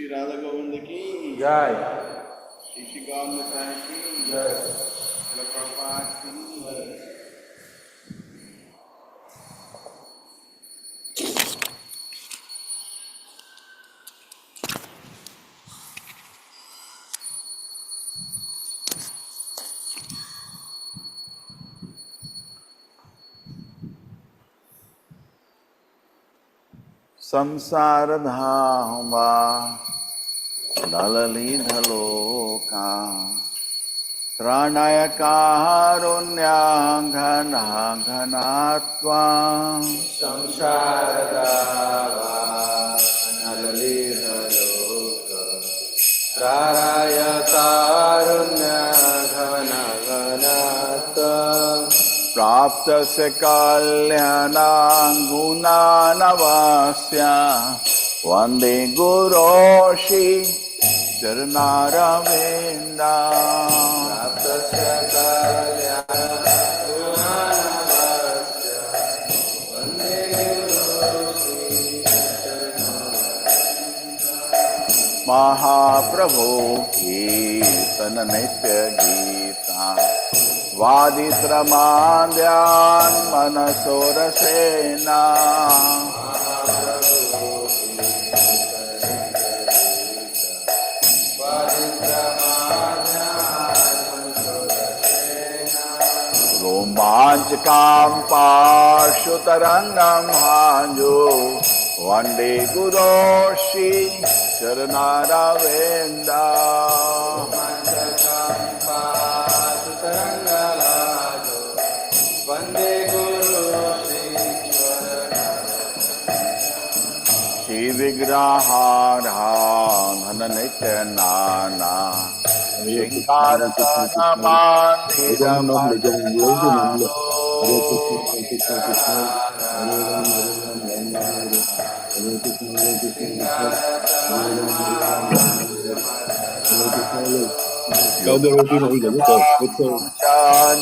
श्री राधा गोविंद की जय। श्री गौर की जय। प्रभुपाद की जय। संसार धामा दललीधलोका त्राणाय कारुण्याघना घनात्वा संसार दावा नललीधलोक त्राणाय कारुण्य घन घनात् प्राप्त से कल्याणांगुनानवास्या वंदे गुरोषि चरणारविंदा प्राप्तस्य कल्याणगुणानवास्य वन्दे महाप्रभु कीर्तन नित्य गीता वादित्रमाद्यान् मनसोरसेना रोमांचकां पार्श्वतरङ्गं भाजो वन्दे गुरोषि चरणारविन्दा वन्दे गुरु श्री विग्रहाराधन नित्य नाना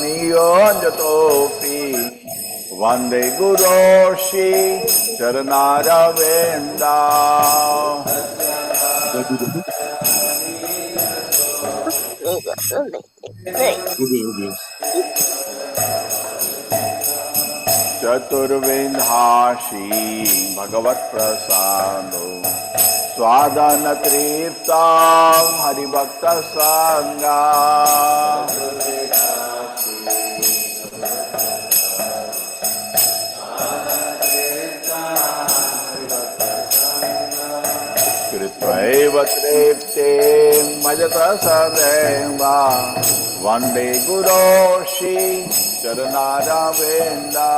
नियोजतोऽपि वन्दे गुरोषि चरणारविन्दा चतुर्विंधाशी भगवत्प्रसादो स्वादनतीर्थं हरिभक्तसङ्गा कृत्वैव तृप्तिं मजत सदैव वन्दे गुरोषि चरणारविन्दा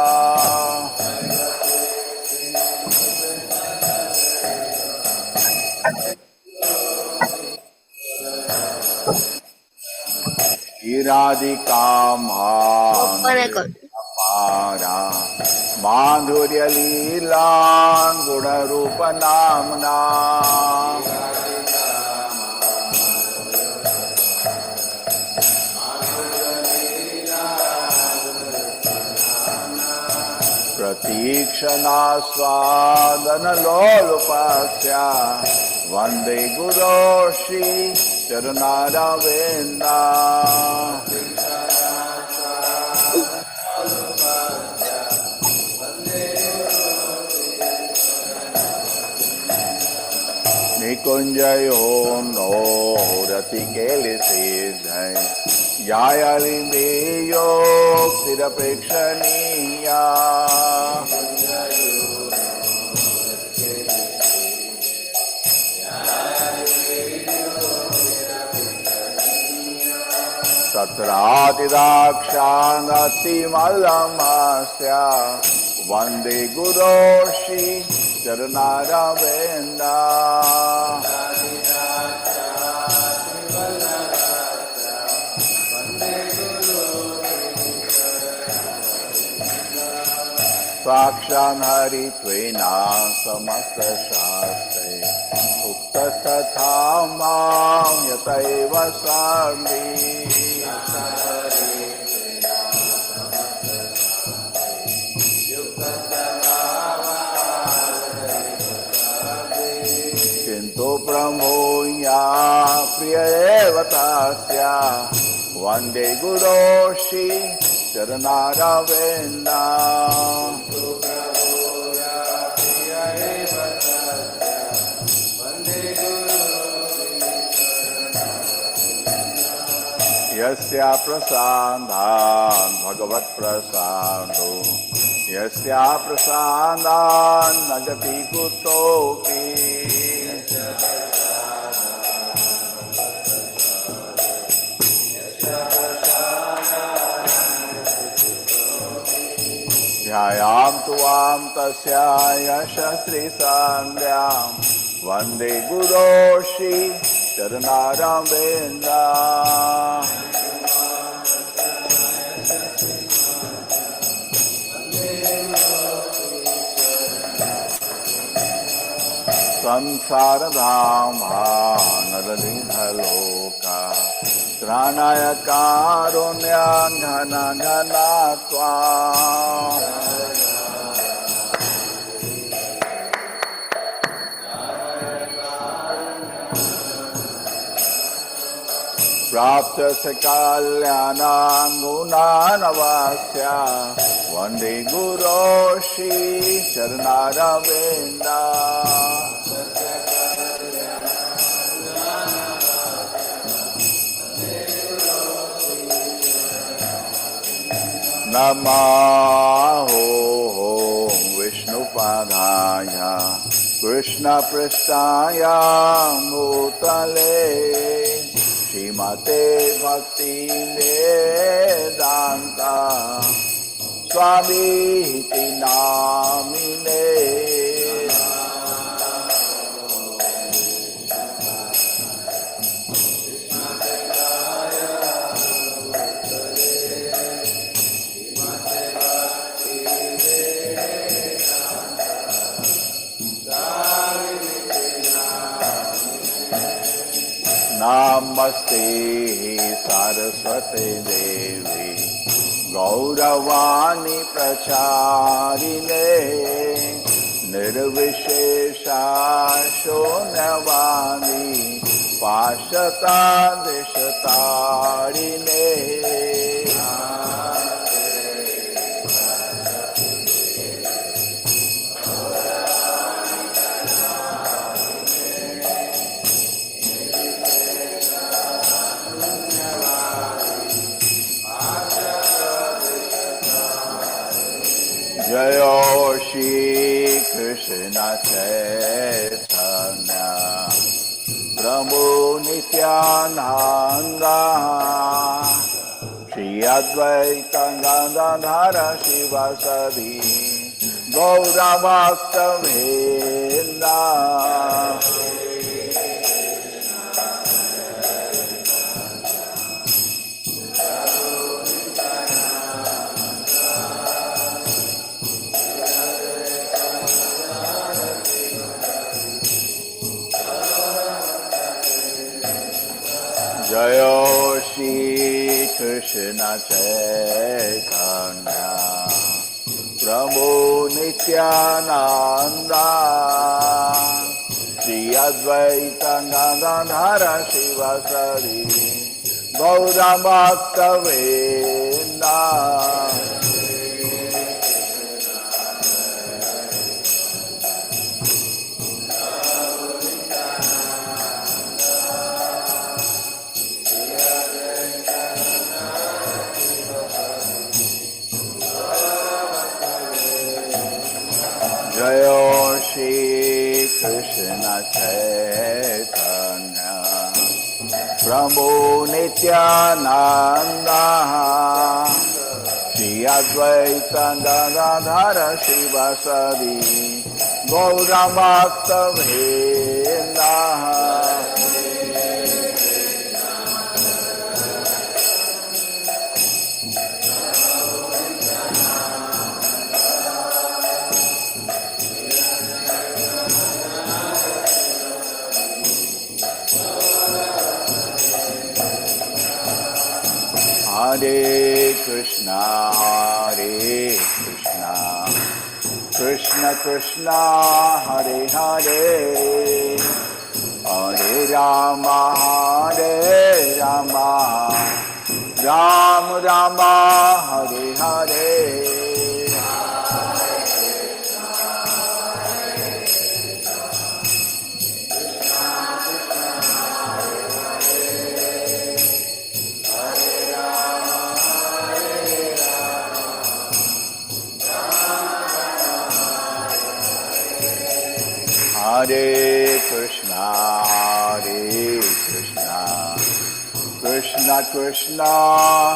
अपारा माधुर्यलीलां गुणरूपनाम्ना प्रतीक्षणास्वादनलोलुपस्य वन्दे गुरोषि चरणारविन्दा निकुंजयो नो रति केलिसिद्धै यायालिंदेयो स्थिरप्रेक्षणीया तत्रातिदाक्षानतिमल्लमस्य वन्दे गुरोषि चरणारविन्दा साक्षान् हरित्वेना समस्तशास्त्रे उक्तस्तथा मां यतैव साम्यि किन्तु प्रभूया प्रिय एव तस्य वन्दे गुरो श्री चरणारविन्दा यस्य प्रसादान् भगवत्प्रसादो यस्य प्रसादान् न गति कुतोऽपि ध्यायां त्वां तस्य यशस्श्रीसन्ध्यां वन्दे गुरो श्री चरणारविन्दा संसारधामा नरनिधलोका त्राणाय कारुण्यान् घन घना त्वाम् प्राप्तस्य कल्याणान् गुणानवास्य वन्दे गुरो श्री चरणारविन्दा नमो विष्णुपादाय कृष्णपृष्ठाय भूतले श्रीमते भक्ति वेदांता स्वामीति नामिने नमस्ते सरस्वती देवी गौरवाणी प्रचारिणे निर्विशेषा शून्यवाणी पाशतादिशतारिणे जय श्री कृष्ण चैतन्य प्रभु नित्यानंद श्री अद्वैत गदाधर शिवासादि गौरभक्तवृंदा जय श्री कृष्ण चैतन्य प्रभु नित्यानंद श्री अद्वैत गदाधर शिवासादि गौरभक्तवृंदा जय श्री कृष्ण चैतन्य प्रभु Nityanand Shri Advaita Gadadhar शिवासादि गौरभक्तवृंदा Hare Krishna, Krishna Krishna, Hare Hare, Rama, Hare Rama, Rama Rama, Hare Hare. Hare Krishna, Krishna Krishna,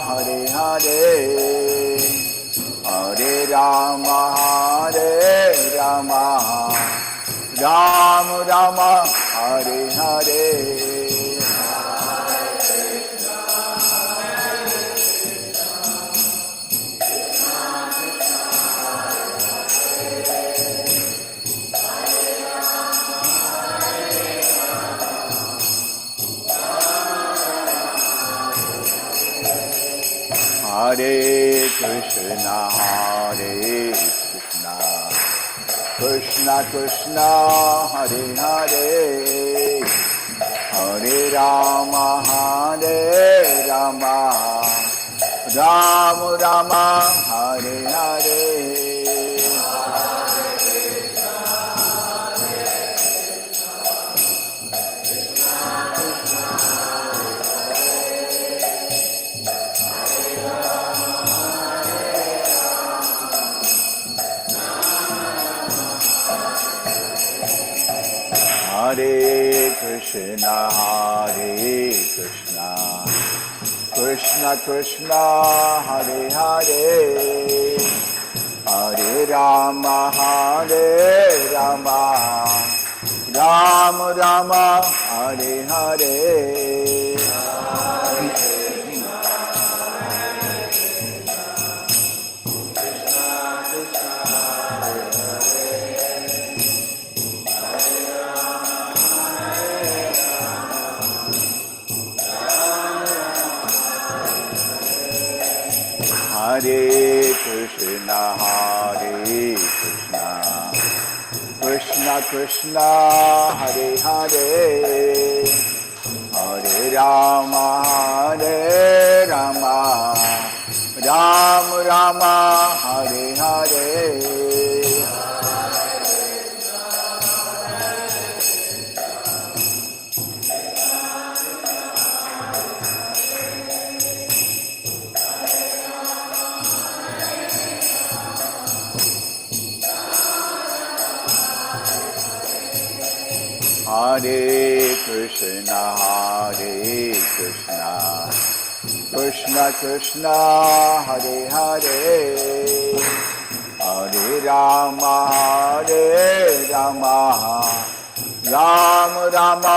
Hare Hare, Hare Rama, Rama Rama, Hare Hare. Hare Krishna, Krishna Krishna, Hare Hare, Hare Rama, Rama Rama, Hare Hare. Hare Krishna, Krishna Krishna, Hare Hare, Hare Rama, Rama Rama, Hare Hare. Hare Krishna, Krishna Krishna, Hare Hare, Hare Rama, Rama Rama, Hare Hare. Hare Krishna, Krishna Krishna, Hare Hare, Hare Rama, Rama Rama,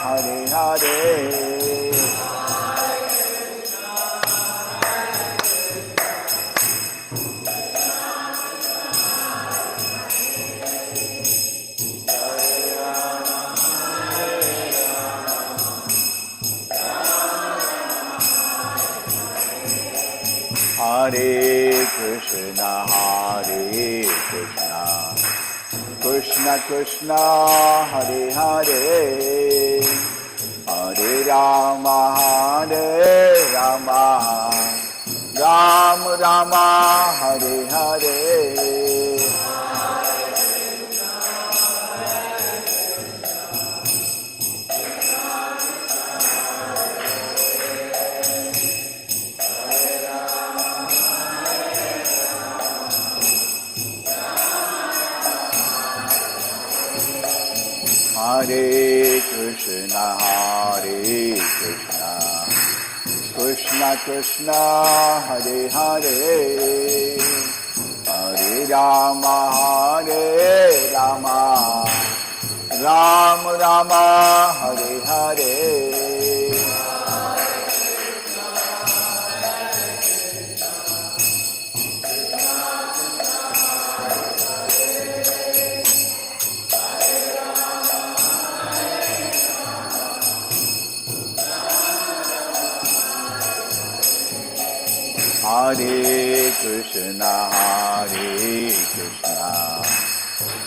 Hare Hare. Hare Krishna, Krishna Krishna, Hare Hare, Hare Rama, Rama Rama, Hare Hare. Hare Krishna, Krishna Krishna, Hare Hare, Hare Rama, Rama Hare Hare. Hare Krishna,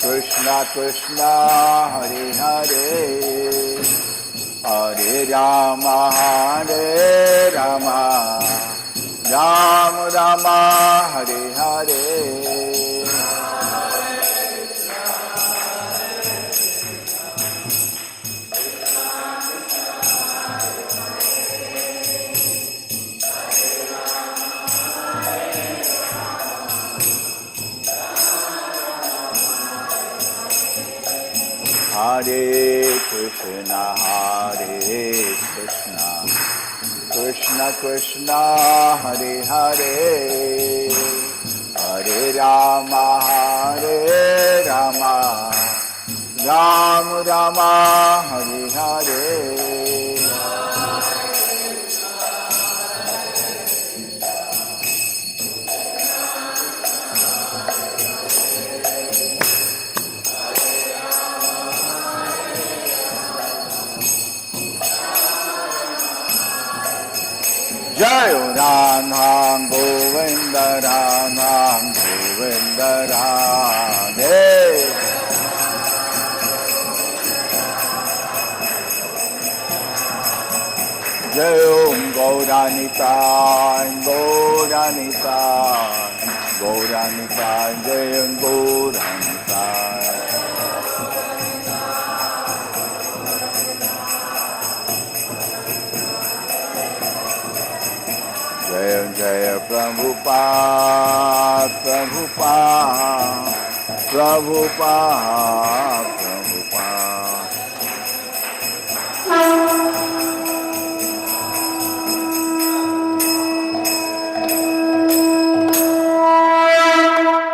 Krishna Krishna, Hare Hare, Rama Hare Rama Rama Rama Hare Hare Hare Krishna, Krishna Krishna, Hare Hare, Hare Rama, Rama Rama, Hare Hare. Jai Radha Govinda Radha Govinda Radhe Jai Om Gauranitai Gauranitai Gauranitai Jai Om Gauranitai Jaya Jaya Prabhupada, Prabhupada, Prabhupada, Prabhupada.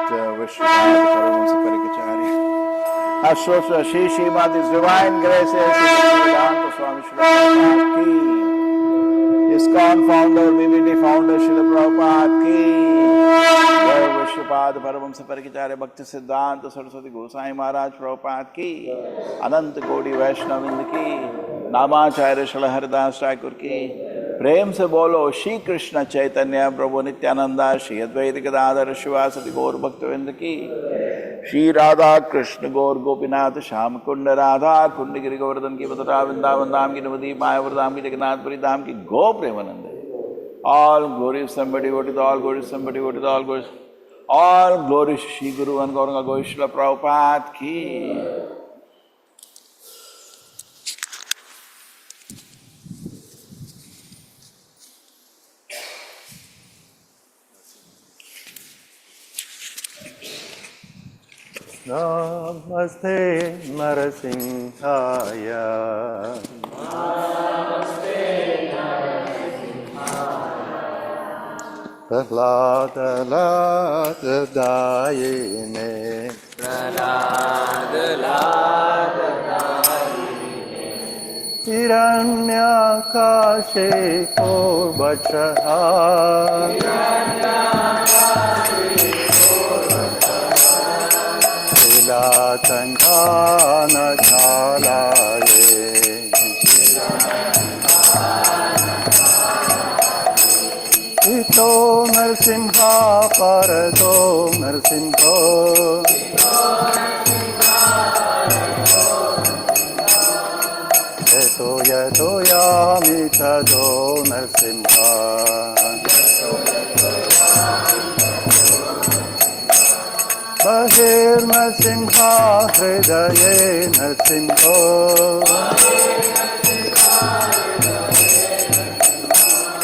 Jaya Vishwanath Paramahansa Parikacharya. Ashosha Shri Srimad His Divine Grace Vedanta Swami Srila Prabhupada ki. ISKCON founder, BBD founder, Srila Prabhupada ki. Jai Vishwapad Paramahansa Parikacharya Bhakti Siddhanta Saraswati Gosai Maharaj Prabhupada ki. Anant Kodi Vaishnavind ki. Namacharya Srila Haridas Thakur ki. प्रेम से बोलो श्री कृष्ण चैतन्य प्रभु नित्यानंदा श्री अद्वैत गदाधर शिवासति गौर भक्तवृंद की श्री राधा कृष्ण गौर गोपीनाथ श्याम कुंड राधा कुंड गिरि गोवर्धन की मथुरा वृंदावन धाम की नवदीप मायापुर धाम की जगन्नाथपुरी धाम की गो Premanand all glory somebody go to the all glory somebody go to the all glory Shri Guru and Gauranga Goishla Prabhupada ki. Namaste Narasimhaya. Namaste Narasimhaya. Prahlada Lada Dayine. Prahlada Lada Dayine. Hiranyakashe Korbachaha. Tangana Chalaye Ito Narsimha Parato Narsimha Eto Yato Yami Tado Narsimha Bahir Narsimha Hridaye Narsimha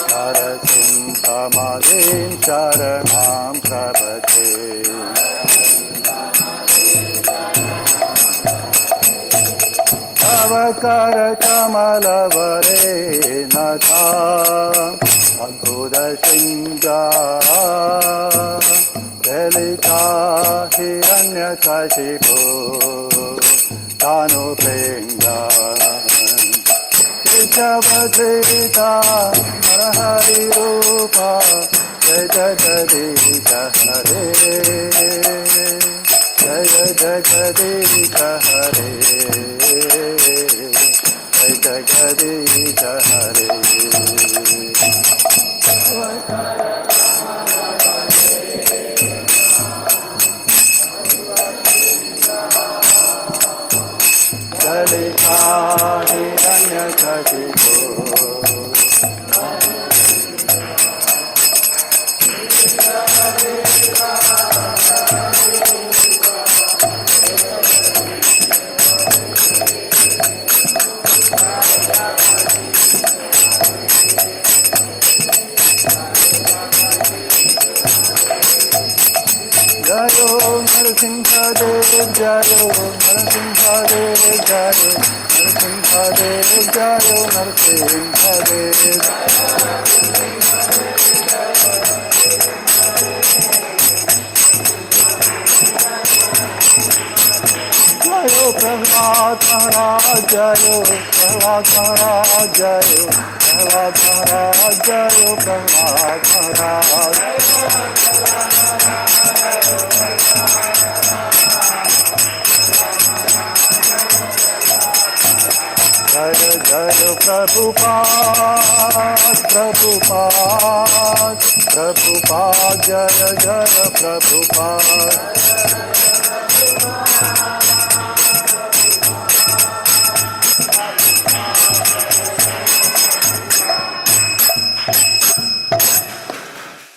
Narasimha Madhin Sharanam Prabhate Avakara Kamala Vare Natha Adhuda Shinga Delita Hiranyakashipu Tanu Plinga Krishabhadrita Narahari Rupa Jaya Jagadisha Hare Jaya Jagadisha Hare Jaya Jagadisha Hare Dalita हिरण्यकशिपो जयो नरसिंहदेव जयो नरसिंहदेव जयो नरसिंहदेव जयो नरसिंहदेव जयो प्रहलाद महाराज जयो प्रहलाद महाराज जयो प्रहलाद महाराज जयो प्रहलाद महाराज जय जय प्रभुपाद प्रभुपाद प्रभुपाद जय जय प्रभुपाद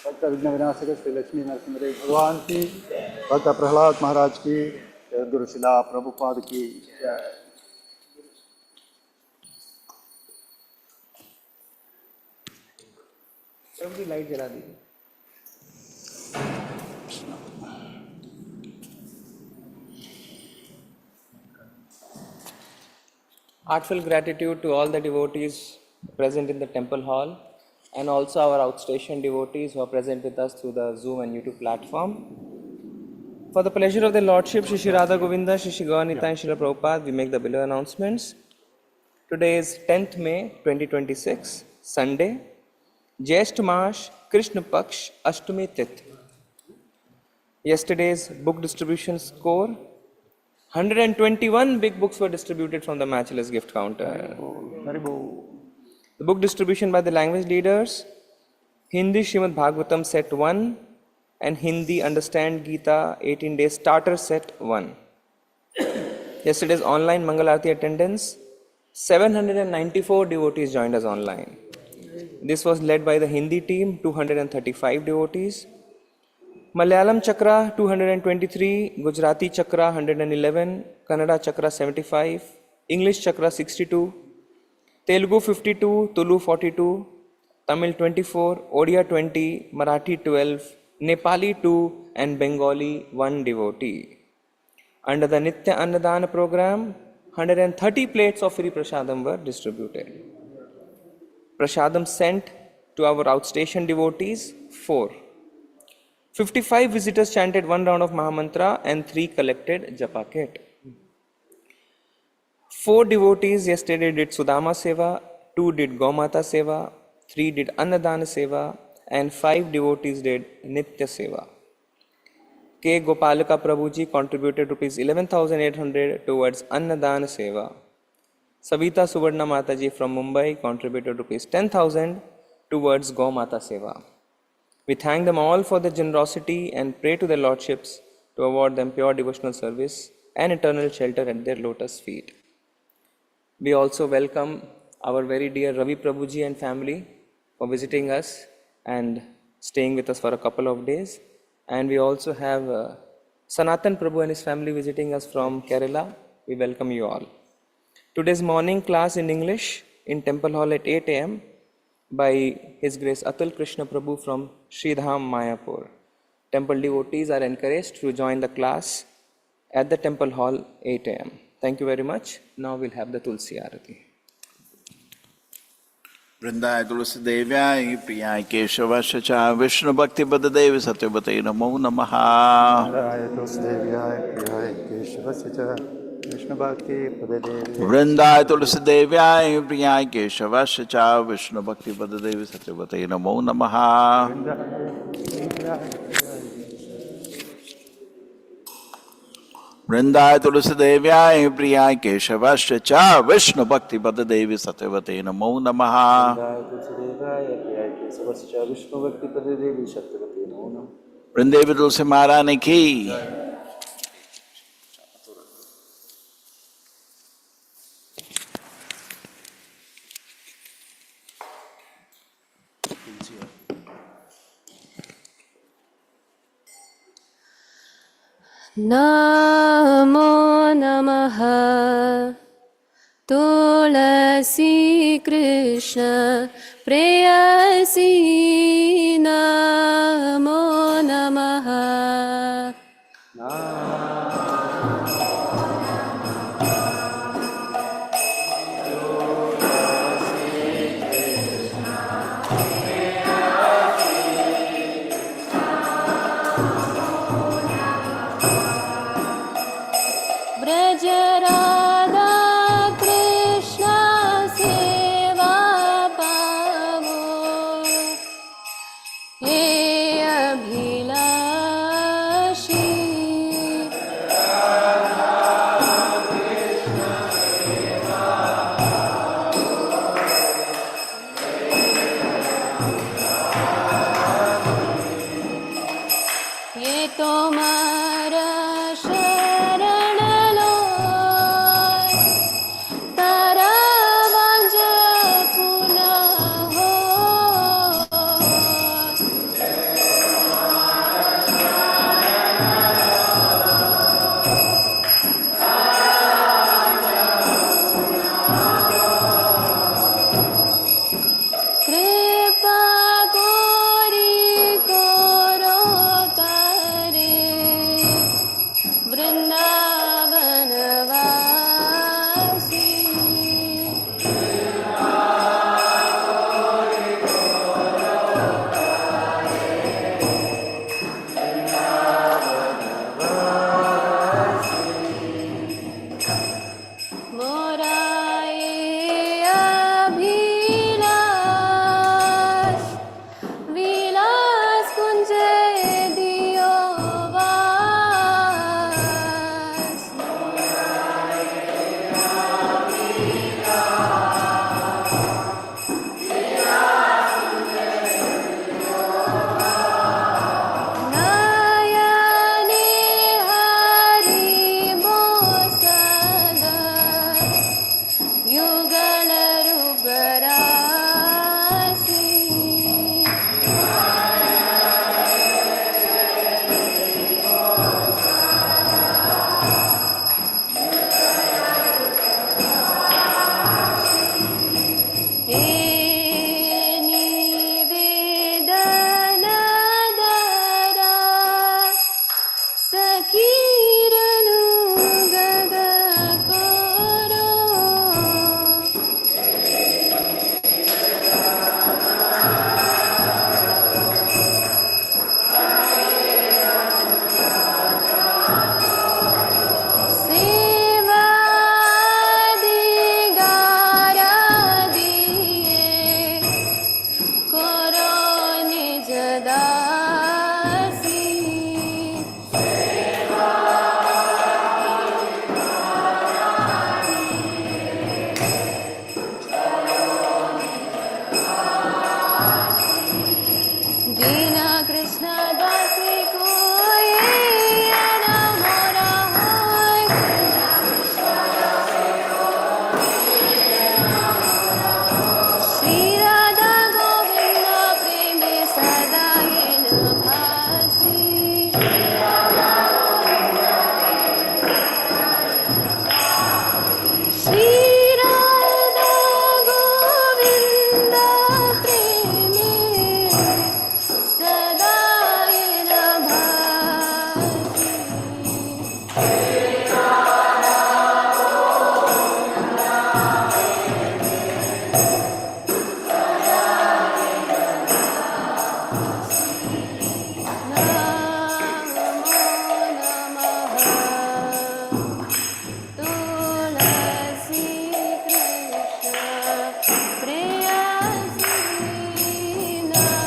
भक्त विघ्न विनाशक श्री लक्ष्मी नरसिंह भगवान की, भक्त प्रहलाद महाराज की, गुरु शिला प्रभुपाद की जय। की लाइट जला दीजिए। Heartfelt gratitude to all the devotees present in the temple hall and also our outstation devotees who are present with us through the Zoom and YouTube platform. For the pleasure of the Lordship, Shri Radha Govinda, Shri Gaurnita and Srila Prabhupada, we make the below announcements. Today is 10th May 2026, Sunday. Jyesht Maas, Krishna Paksh, Ashtami Tith. Yesterday's book distribution score, 121 big books were distributed from the Matchless Gift Counter. The book distribution by the language leaders, Hindi Srimad Bhagavatam Set 1 and Hindi Understand Gita 18 Days Starter Set 1. Yesterday's online Mangal Aarti attendance, 794 devotees joined us online. This was led by the Hindi team, 235 devotees. Malayalam Chakra 223, Gujarati Chakra 111, Kannada Chakra 75, English Chakra 62, Telugu 52, Tulu 42, Tamil 24, Odia 20, Marathi 12, Nepali 2 and Bengali 1 devotee. Under the Nitya Annadana program, 130 plates of free prasadam were distributed. Prasadam sent to our outstation devotees 4. 55 visitors chanted 1 round of Mahamantra and 3 collected Japa kit. 4 devotees yesterday did Sudama Seva, 2 did Gaumata Seva, 3 did Annadana Seva and 5 devotees did Nitya Seva. K. Gopalaka Prabhuji contributed rupees 11,800 towards Annadana Seva. Savita Suvarna Mataji from Mumbai contributed rupees 10,000 towards Gaumata Seva. We thank them all for their generosity and pray to their lordships to award them pure devotional service and eternal shelter at their lotus feet. We also welcome our very dear Ravi Prabhuji and family for visiting us and staying with us for a couple of days. And we also have Sanatan Prabhu and his family visiting us from Kerala. We welcome you all. Today's morning class in English in Temple Hall at 8 a.m. by His Grace Atul Krishna Prabhu from Sridham, Mayapur. Temple devotees are encouraged to join the class at the Temple Hall 8 a.m. Thank you very much. Now we'll have the Tulsi Arati. Vrindaye Tulsi Devyai Priyai Keshavasya Cha Vishnu Bhakti Pada Devi Satyavate Namo Namaha. Vrindaye Tulsi Devyai Priyai Keshavasya Cha Vishnu Bhakti Pada Devi Vrindaye Tulsi Devyai Priyai Keshavasya Cha Vishnu Bhakti Pada Devi Satyavate Namo Namaha. Vrindaye Tulsi Devyai Priyai Keshavasya Cha Vishnu Bhakti Pada Devi Satyavate Namo Namaha. Vrindaye Tulsi Maharani Ki. नमो नमः तुलसी कृष्ण प्रेयसी नमो नमः ब्रज राधा कृष्ण सेवा पावो हे अभिलाषी ये तुम्हारा शरण लो तारा वांझ पूर्ण हो कृपा कोरी कोरो तारे वृंदावन वासी मोराए अभिलाष विलास कुंज दियो वास नयने हरि बोसद युगल रूपरासी हे निवेदन दरा सखीरनु गग कोरो सेवा दिगारा दिए कोरो निज दासी दीना कृष्ण दासी कोई न मोरा होय श्री राधा गोविंद प्रेमे सदा येन भासी श्री राधा गोविंद प्रेमे सदा येन भासी नमो नमः तुलसी कृष्ण प्रेयसी नमो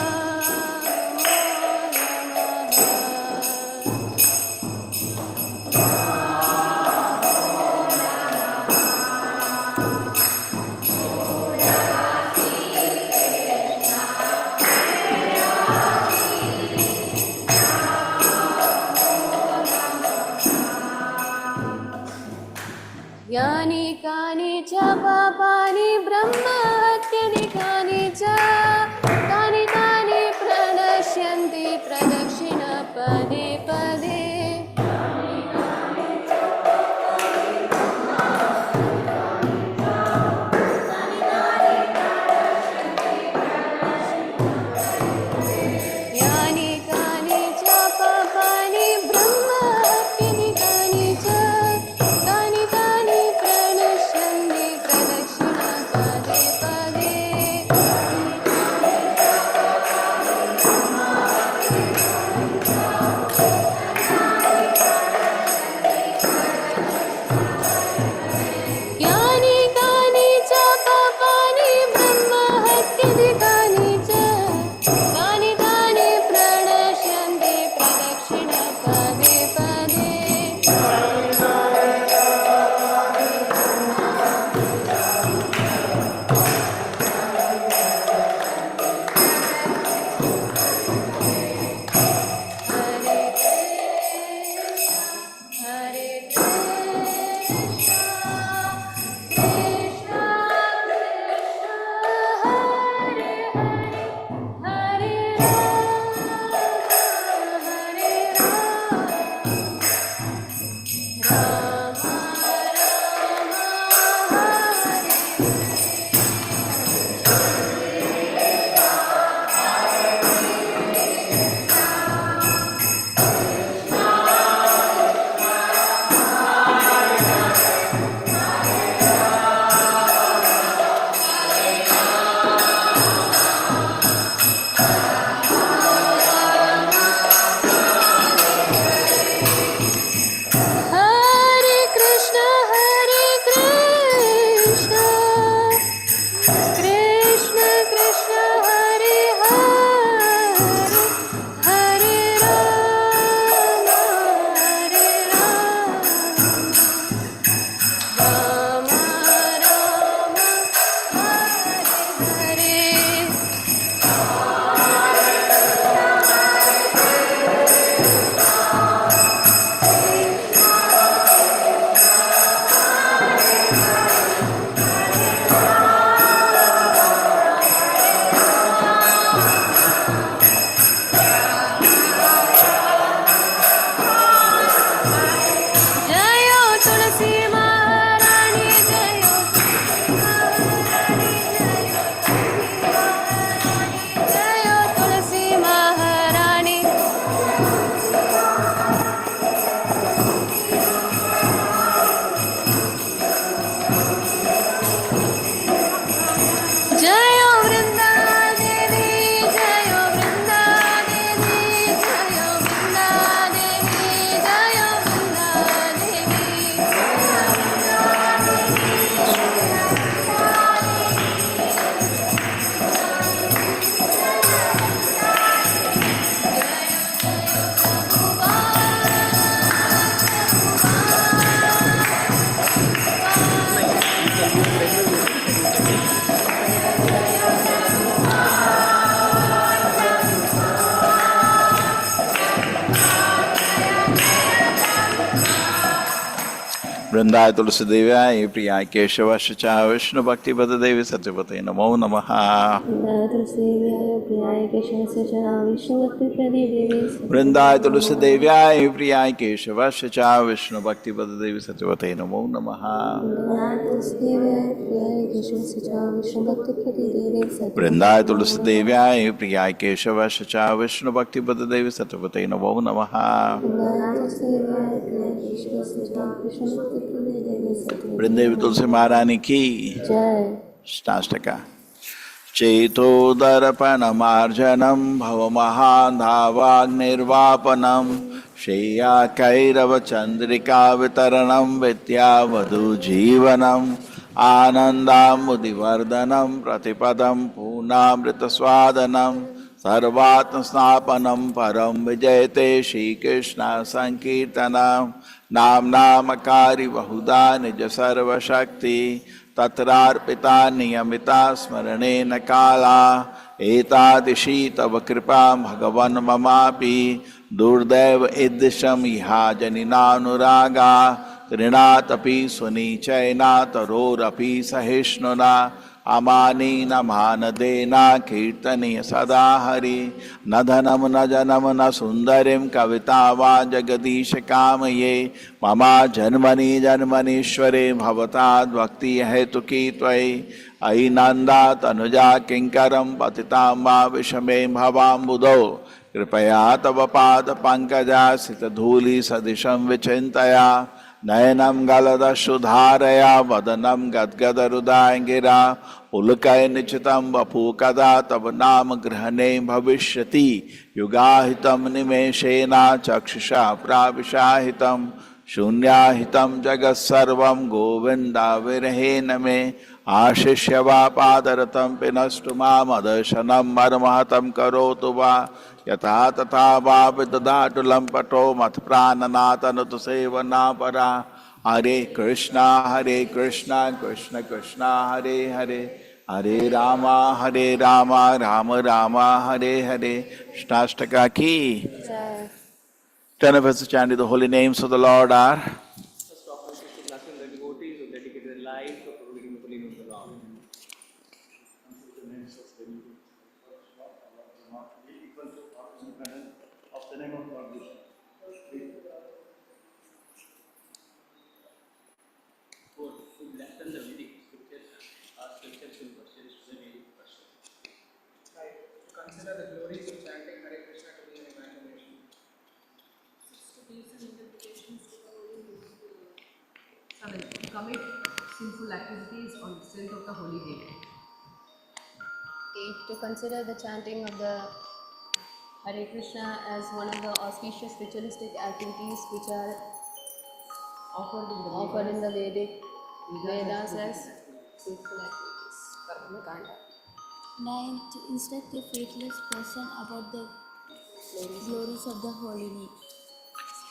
नमः यानि कानि च पापानि ब्रह्म Hare Krishna, Krishna Krishna, Hare Hare, Hare Rama, Hare Rama, Rama Rama, Hare Hare. जयो तुलसी महारानी जयो जयो तुलसी महारानी जयो वृंदा देवी जयो वृंदा देवी जयो वृंदा देवी जयो वृंदा वृंदाय तुलसी देव्याय प्रियाय केशवश्च विष्णु भक्ति पद देवी सत्यवते नमो नमः। वृंदाय तुलसी देव्याय प्रियाय केशवश्च विष्णु भक्ति पद देवी सत्यवते नमो नमः। वृंदाय तुलसी देव्याय प्रियाय केशवश्च विष्णु भक्ति पद देवी सत्यवते नमो नमः। वृंदेवी तुलसी महारानी की साष्टका। चेतोदर्पणमार्जनं भवमहाधावाग्निर्वापनं शय्याकैरवचन्द्रिका वितरणं विद्यावधूजीवनम् आनन्दामुदिवर्धनं प्रतिपदं पूर्णामृतस्वादनं सर्वात्मस्नापनं परं विजयते श्रीकृष्ण संकीर्तनं नामनामकारि बहुधा निज सर्वशक्ति तत्रार्पिता नियमिता स्मरणेन काला एतादृशी तव कृपा भगवन् ममापि दुर्दैव ईदृशं इहा जनिनानुरागा तृणातपि सुनीचैना तरोरपि सहिष्णुना अमानीन मानदेना कीर्तनीय सदा हरि न धनं न जनं न सुन्दरीं कविता वा जगदीश कामये ममा जन्मनि जन्मनीश्वरे भवताद्भक्ति हेतुकी त्वयि अयि नन्दा तनुजा किङ्करं पतितां वा विषमे भवाम्बुधौ कृपया तव पादपङ्कजासितधूलि सदृशं विचिन्तया नयनं गलदश्रुधारया वदनं गद्गदरुदाङ्गिरा पुलकय निचितं वपु कदा तव नाम ग्रहणे भविष्यति युगाहितं निमेषेण चक्षुषा प्राविशाहितं शून्याहितं जगत्सर्वं गोविन्दाविरहेण मे आशिष्य वा पादरतं पिनष्टु मामदर्शनं मर्महतं करोतु वा यथा तथा वा विदधातु लम्पटो मत् प्राणनाथनुतु सेवनापरा हरे Krishna Krishna Krishna Hare Hare Hare Ram Ram Ram Hare Hare. Shtastaka ki. 10 of us to chant the holy names of the Lord are activities on the strength of the holy day. 8. To consider the chanting of the Hare Krishna as one of the auspicious ritualistic activities which are offered in the Vedic Vedas as spiritual activities. Karmakanda. 9. To instruct a faithless person about the glories of the holy name.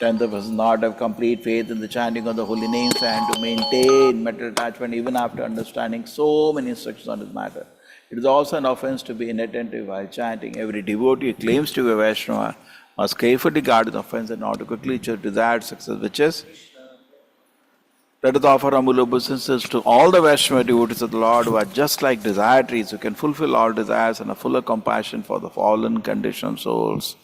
10th, the person not have complete faith in the chanting of the holy names and to maintain mental attachment even after understanding so many instructions on this matter. It is also an offense to be inattentive while chanting. Every devotee who claims to be a Vaishnava must carefully guard the offense and not to quickly achieve desired success, which is, let us offer humble obeisances to all the Vaishnava devotees of the Lord who are just like desire trees, who can fulfill all desires and have fuller compassion for the fallen conditioned souls.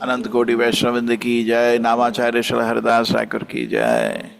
अनंत कोटि वैष्णववृंद की जय, नामाचार्य श्री हरिदास ठाकुर की जय।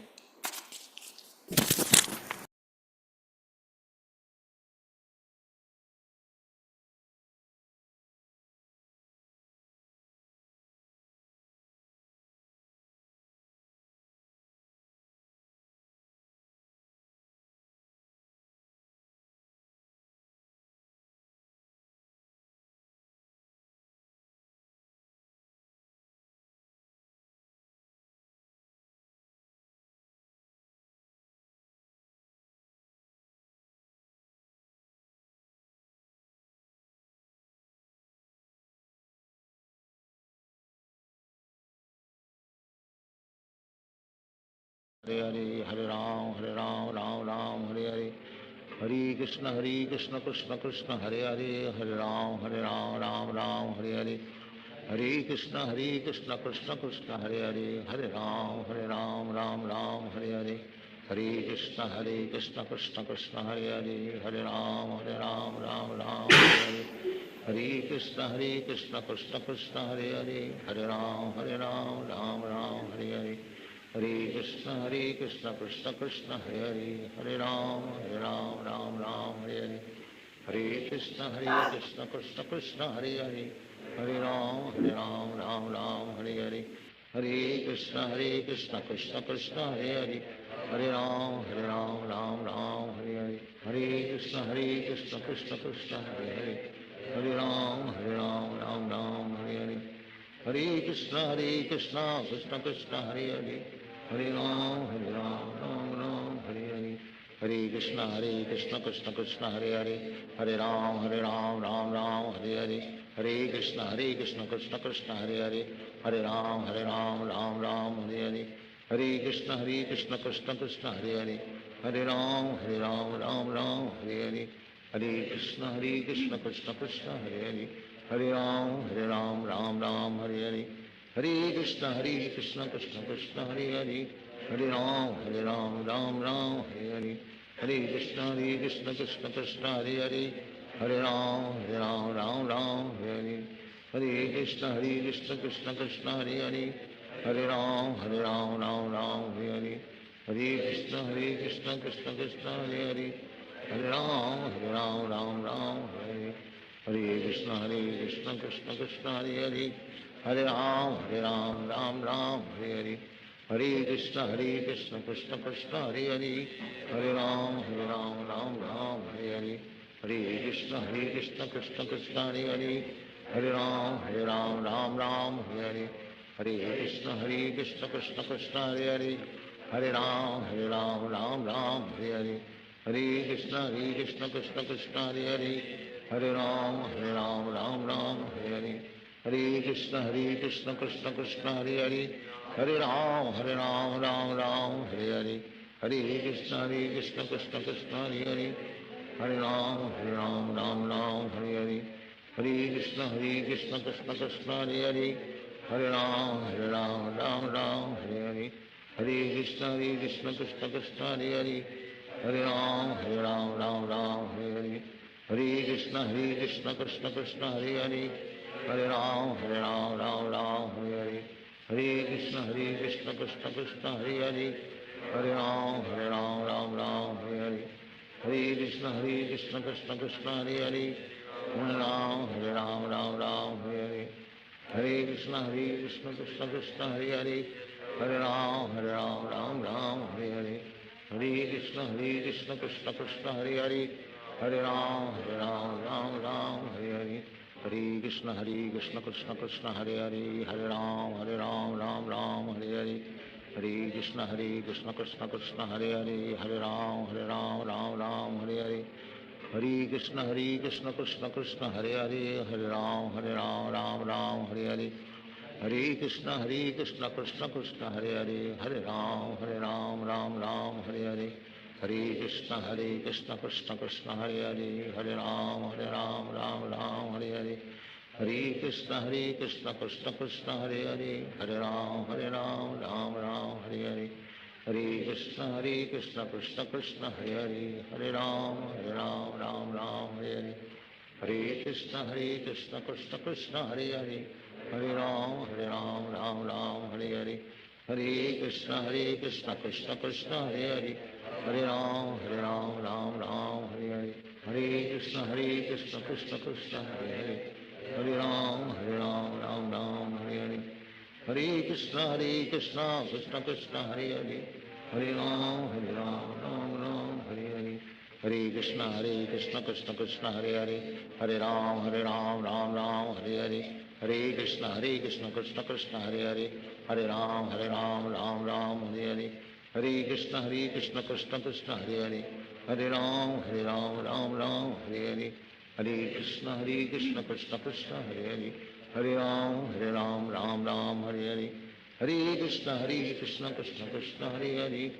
हरे हरे हरे राम राम राम हरे हरे हरे कृष्ण कृष्ण कृष्ण हरे हरे हरे राम राम हरे हरे हरे कृष्ण कृष्ण कृष्ण हरे हरे राम राम हरे हरे हरे कृष्ण कृष्ण कृष्ण हरे हरे राम राम हरे हरे हरे कृष्ण कृष्ण कृष्ण हरे राम राम हरे हरे हरे कृष्ण कृष्ण कृष्ण हरे राम राम हरे हरे हरे कृष्ण कृष्ण कृष्ण हरे राम हरे हरे हरे कृष्ण कृष्ण कृष्ण हरे राम हरे हरे हरे कृष्ण कृष्ण कृष्ण हरे राम हरे हरे हरे कृष्ण कृष्ण कृष्ण हरे राम हरे हरे हरे कृष्ण कृष्ण कृष्ण हरे राम राम हरे हरे हरे कृष्ण कृष्ण कृष्ण हरे राम राम हरे हरे हरे कृष्ण कृष्ण कृष्ण हरे राम राम हरे हरे हरे कृष्ण कृष्ण कृष्ण हरे राम राम हरे हरे हरे कृष्ण कृष्ण कृष्ण हरे राम राम हरे हरे हरे कृष्ण कृष्ण कृष्ण हरे राम राम हरे हरे हरे कृष्ण कृष्ण कृष्ण हरे राम राम हरे हरे हरे कृष्ण कृष्ण कृष्ण हरे राम राम हरे हरे कृष्ण कृष्ण कृष्ण हरे राम राम हरे हरे हरे कृष्ण कृष्ण कृष्ण हरे राम राम हरे हरे हरे कृष्ण कृष्ण कृष्ण हरे राम राम हरे हरे हरे कृष्ण कृष्ण कृष्ण हरे राम राम हरे हरे हरे कृष्ण कृष्ण कृष्ण हरे राम राम हरे हरे हरे कृष्ण कृष्ण कृष्ण हरे राम राम हरे हरे हरे कृष्ण कृष्ण कृष्ण हरे राम राम हरे हरे हरे कृष्ण कृष्ण कृष्ण हरे राम राम हरे हरे हरे कृष्ण कृष्ण कृष्ण हरे राम राम हरे हरे हरे कृष्ण कृष्ण कृष्ण हरे राम राम हरे हरे हरे कृष्ण कृष्ण कृष्ण हरे राम राम हरे हरे हरे कृष्ण कृष्ण कृष्ण कृष्ण हरे राम राम राम हरे हरे हरे कृष्ण कृष्ण कृष्ण हरे हरे, हरे राम राम राम हरे हरे, हरे कृष्ण कृष्ण कृष्ण हरे हरे, हरे राम राम राम हरे हरे, हरे कृष्ण कृष्ण कृष्ण हरे हरे, हरे राम राम राम हरे हरे, हरे कृष्ण कृष्ण कृष्ण हरे हरे, हरे राम राम राम हरे हरे, हरे कृष्ण कृष्ण कृष्ण हरे हरे, हरे राम राम राम हरे हरे, हरे कृष्ण कृष्ण कृष्ण हरे हरे, हरे राम राम हरे हरे, हरे कृष्ण कृष्ण कृष्ण हरे हरे, हरे राम राम राम हरे हरे, हरे कृष्ण कृष्ण कृष्ण हरे हरे, हरे राम राम राम हरे हरे, हरे कृष्ण कृष्ण कृष्ण हरे हरे, हरे राम राम राम हरे हरे, हरे कृष्ण कृष्ण कृष्ण हरे हरे, हरे राम राम राम हरे हरे, हरे कृष्ण कृष्ण कृष्ण हरे हरे, हरे राम राम राम हरे हरे, हरे कृष्ण कृष्ण कृष्ण हरे हरे, हरे राम राम राम हरे हरे, हरे कृष्ण कृष्ण कृष्ण हरे हरे, हरे राम राम राम हरे हरे, हरे कृष्ण कृष्ण कृष्ण हरे हरे, हरे राम राम राम हरे हरे, हरे कृष्ण कृष्ण कृष्ण हरे हरे, हरे राम राम राम हरे हरे, हरे कृष्ण कृष्ण कृष्ण हरे हरे, हरे राम राम राम हरे हरे, हरे कृष्ण कृष्ण कृष्ण हरे हरे, हरे राम राम हरे हरे, हरे कृष्ण कृष्ण कृष्ण हरे हरे, हरे राम राम राम हरे हरे, हरे कृष्ण कृष्ण कृष्ण हरे हरे, हरे राम राम हरे हरे, हरे कृष्ण कृष्ण कृष्ण हरे हरे, हरे राम राम हरे हरे, हरे कृष्ण कृष्ण कृष्ण हरे हरे,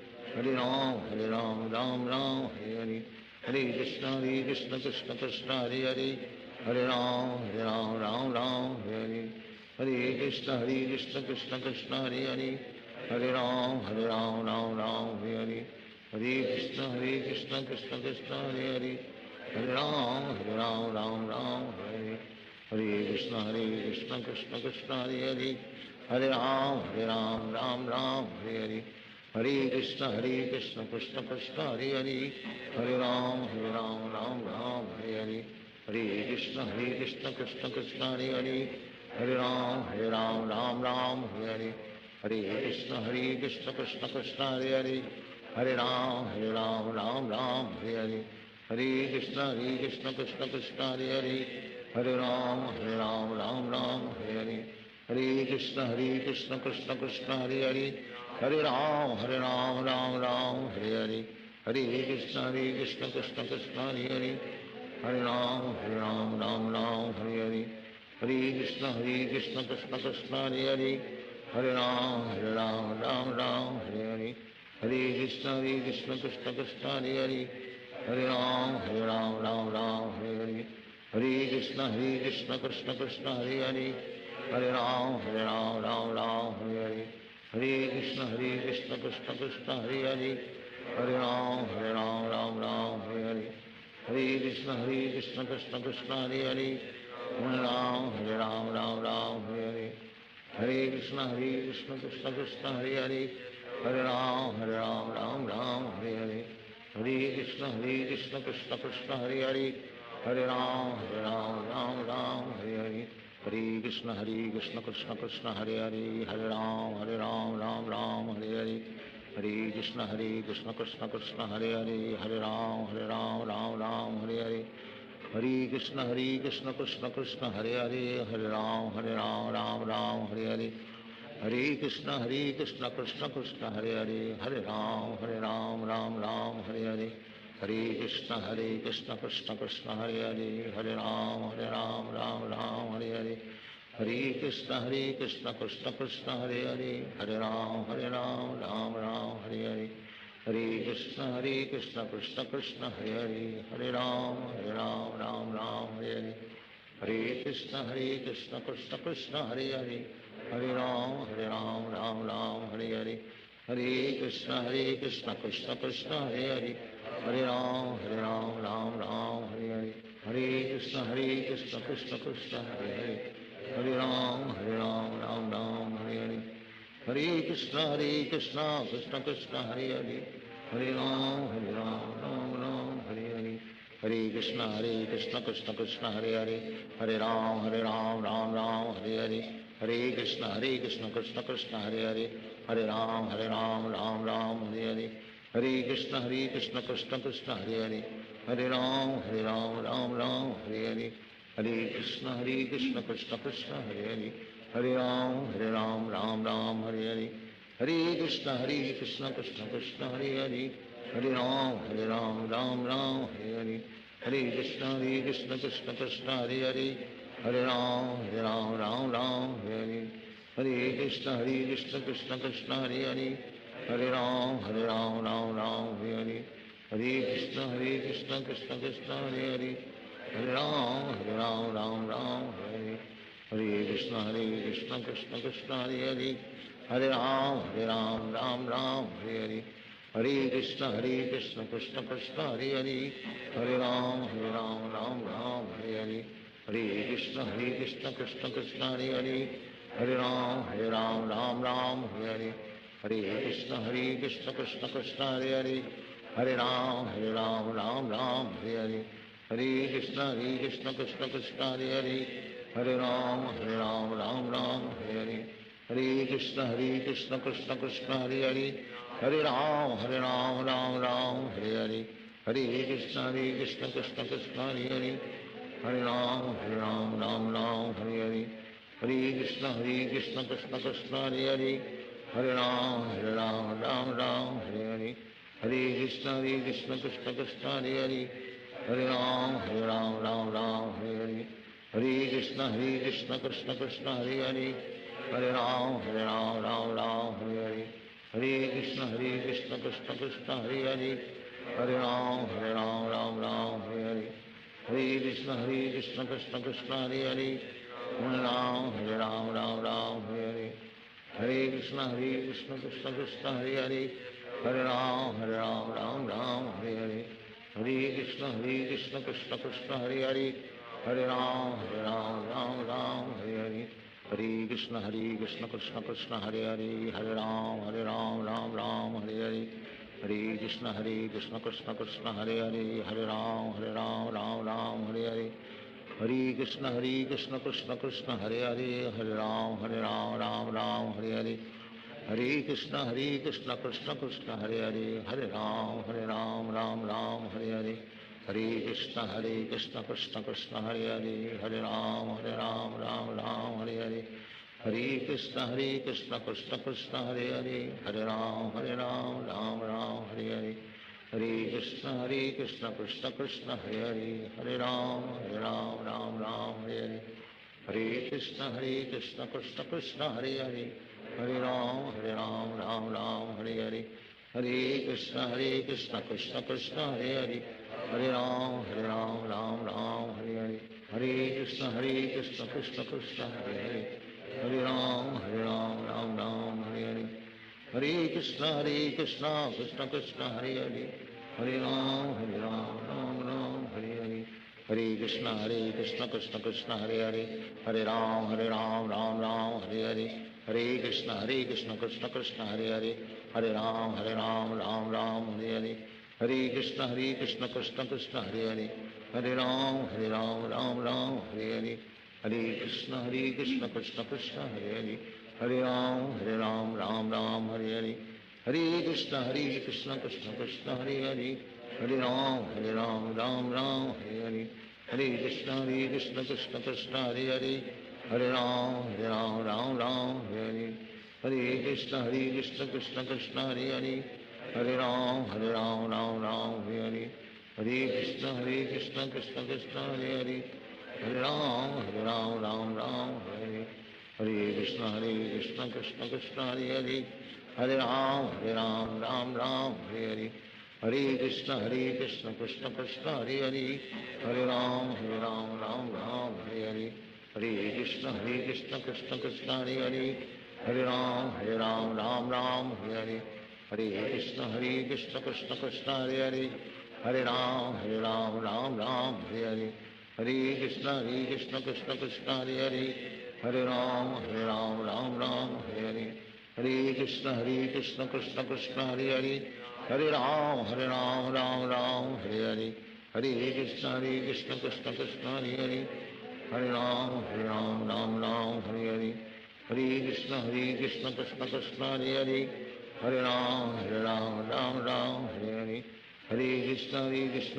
हरे राम राम हरे हरे, हरे कृष्ण कृष्ण कृष्ण हरे हरे, हरे राम राम हरे हरे, हरे कृष्ण कृष्ण कृष्ण हरे हरे, हरे राम राम राम हरे हरे, हरे कृष्ण कृष्ण कृष्ण हरे हरे, हरे राम राम हरे हरे, हरे कृष्ण कृष्ण कृष्ण हरे हरे, हरे राम राम हरे हरे, हरे कृष्ण कृष्ण कृष्ण हरे हरे, हरे राम राम हरे हरे, हरे कृष्ण कृष्ण कृष्ण हरे हरे, हरे राम राम हरे हरे, हरे कृष्ण कृष्ण कृष्ण हरे हरे, हरे राम राम हरे हरे, हरे कृष्ण कृष्ण कृष्ण हरे हरे, हरे राम राम हरे हरे, हरे कृष्ण कृष्ण कृष्ण हरे हरे, हरे राम राम हरे हरे, हरे कृष्ण कृष्ण कृष्ण हरे हरे, हरे राम राम हरे हरे, हरे कृष्ण कृष्ण कृष्ण हरे हरे, हरे राम राम हरे हरे, हरे कृष्ण कृष्ण कृष्ण हरे हरे, हरे राम हरे हरे, हरे कृष्ण कृष्ण कृष्ण हरे हरे, हरे राम राम हरे हरे, हरे कृष्ण कृष्ण कृष्ण हरे हरे, हरे राम राम हरे हरे, हरे कृष्ण कृष्ण कृष्ण हरे हरे, हरे राम राम हरे हरे, हरे कृष्ण कृष्ण कृष्ण हरे हरे, हरे राम राम हरे हरे, हरे कृष्ण कृष्ण कृष्ण हरे हरे, हरे राम राम हरे हरे, हरे कृष्ण कृष्ण कृष्ण हरे हरे, हरे राम राम हरे हरे, हरे कृष्ण कृष्ण कृष्ण हरे हरे, हरे राम राम हरे हरे, हरे कृष्ण कृष्ण कृष्ण हरे हरे, हरे राम राम हरे हरे, हरे कृष्ण कृष्ण कृष्ण हरे हरे, हरे राम राम हरे हरे, हरे कृष्ण कृष्ण कृष्ण हरे हरे, हरे राम राम हरे हरे, हरे कृष्ण कृष्ण कृष्ण हरे हरे, हरे राम राम हरे हरे, हरे कृष्ण कृष्ण कृष्ण हरे हरे, हरे राम राम हरे हरे, हरे कृष्ण कृष्ण कृष्ण हरे हरे, हरे राम हरे हरे, हरे कृष्ण कृष्ण कृष्ण हरे हरे, हरे राम राम राम हरे हरे, हरे कृष्ण कृष्ण कृष्ण हरे हरे हरे राम राम राम हरे हरे हरे कृष्ण कृष्ण कृष्ण हरे हरे हरे राम राम राम हरे हरे हरे कृष्ण कृष्ण कृष्ण हरे हरे हरे राम राम हरे हरे हरे कृष्ण कृष्ण कृष्ण हरे हरे हरे राम राम हरे हरे हरे कृष्ण कृष्ण कृष्ण हरे हरे हरे राम राम हरे हरे हरे कृष्ण कृष्ण कृष्ण हरे हरे हरे राम राम हरे हरे हरे कृष्ण कृष्ण कृष्ण हरे हरे हरे राम राम हरे हरे हरे कृष्ण कृष्ण कृष्ण हरे हरे हरे राम राम हरे हरे हरे कृष्ण कृष्ण कृष्ण हरे हरे हरे राम राम हरे हरे हरे कृष्ण कृष्ण कृष्ण हरे हरे हरे राम राम हरे हरे हरे कृष्ण कृष्ण कृष्ण हरे हरे हरे राम राम हरे हरे हरे कृष्ण कृष्ण कृष्ण हरे हरे हरे राम राम हरे हरे हरे कृष्ण कृष्ण कृष्ण हरे हरे हरे राम राम हरे हरे हरे कृष्ण कृष्ण कृष्ण हरे हरे हरे राम राम हरे हरे हरे कृष्ण कृष्ण कृष्ण हरे हरे हरे राम राम हरे हरे हरे कृष्ण कृष्ण कृष्ण हरे हरे हरे राम राम हरे हरे हरे कृष्ण कृष्ण कृष्ण हरे हरे हरे राम राम हरे हरे हरे कृष्ण कृष्ण कृष्ण हरे हरे हरे राम राम हरे हरे हरे कृष्ण कृष्ण कृष्ण हरे हरे हरे राम हरे हरे हरे कृष्ण कृष्ण कृष्ण हरे हरे हरे राम राम हरे हरे हरे कृष्ण कृष्ण कृष्ण हरे हरे हरे राम राम हरे हरे हरे कृष्ण कृष्ण कृष्ण हरे हरे हरे राम राम हरे हरे हरे कृष्ण कृष्ण कृष्ण हरे हरे हरे राम राम हरे हरे हरे कृष्ण कृष्ण कृष्ण हरे हरे हरे राम राम हरे हरे हरे कृष्ण कृष्ण कृष्ण हरे हरे हरे राम राम हरे हरे हरे कृष्ण कृष्ण कृष्ण हरे हरे हरे राम राम हरे हरे हरे कृष्ण कृष्ण कृष्ण हरे हरे हरे राम राम हरे हरे हरे कृष्ण कृष्ण कृष्ण हरे हरे हरे राम राम हरे हरे हरे कृष्ण कृष्ण कृष्ण हरे हरे हरे राम राम हरे हरे हरे कृष्ण कृष्ण कृष्ण हरे हरे हरे राम राम हरे हरे हरे कृष्ण कृष्ण कृष्ण हरे हरे हरे राम राम हरे हरे हरे कृष्ण कृष्ण कृष्ण हरे हरे हरे राम राम हरे हरे हरे कृष्ण कृष्ण कृष्ण हरे हरे हरे राम राम हरे हरे हरे कृष्ण कृष्ण कृष्ण हरे हरे हरे राम राम हरे हरे हरे कृष्ण कृष्ण कृष्ण हरे हरे हरे राम राम हरे हरे हरे कृष्ण कृष्ण कृष्ण हरे हरे हरे राम राम हरे हरे हरे कृष्ण कृष्ण कृष्ण हरे हरे हरे राम राम हरे हरे हरे कृष्ण कृष्ण कृष्ण हरे हरे हरे राम राम हरे हरे हरे कृष्ण कृष्ण कृष्ण हरे हरे हरे राम राम हरे हरे हरे कृष्ण कृष्ण कृष्ण हरे हरे हरे राम राम हरे हरे हरे कृष्ण कृष्ण कृष्ण हरे हरे हरे राम राम हरे हरे हरे कृष्ण कृष्ण कृष्ण हरे हरे हरे राम राम हरे हरे हरे कृष्ण कृष्ण कृष्ण हरे हरे हरे राम राम हरे हरे हरे कृष्ण कृष्ण कृष्ण हरे हरे हरे राम राम हरे हरे हरे कृष्ण कृष्ण कृष्ण हरे हरे हरे राम राम हरे हरे हरे कृष्ण कृष्ण कृष्ण हरे हरे हरे राम हरे हरे हरे कृष्ण कृष्ण कृष्ण हरे हरे हरे राम राम हरे हरे हरे कृष्ण कृष्ण कृष्ण हरे हरे, हरे राम राम राम हरे हरे, हरे कृष्ण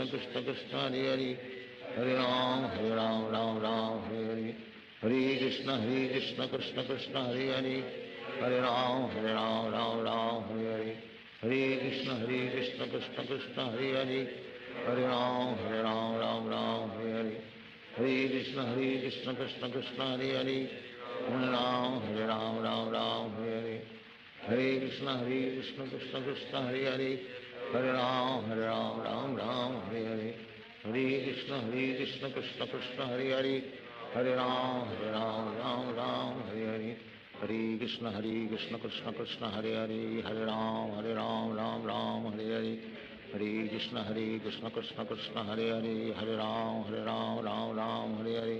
कृष्ण कृष्ण हरे हरे, हरे राम राम राम हरे हरे, हरे कृष्ण कृष्ण कृष्ण हरे हरे, हरे राम राम राम हरे हरे, हरे कृष्ण कृष्ण कृष्ण हरे हरे, हरे राम राम हरे हरे, हरे कृष्ण कृष्ण कृष्ण हरे हरे, हरे राम राम हरे हरे, हरे कृष्ण कृष्ण कृष्ण हरे हरे, हरे राम राम हरे हरे, हरे कृष्ण कृष्ण कृष्ण हरे हरे, हरे राम राम हरे हरे, हरे कृष्ण कृष्ण कृष्ण हरे हरे, हरे राम राम हरे हरे, हरे कृष्ण कृष्ण कृष्ण हरे हरे, हरे राम राम हरे हरे, हरे कृष्ण कृष्ण कृष्ण हरे हरे, हरे राम राम हरे हरे,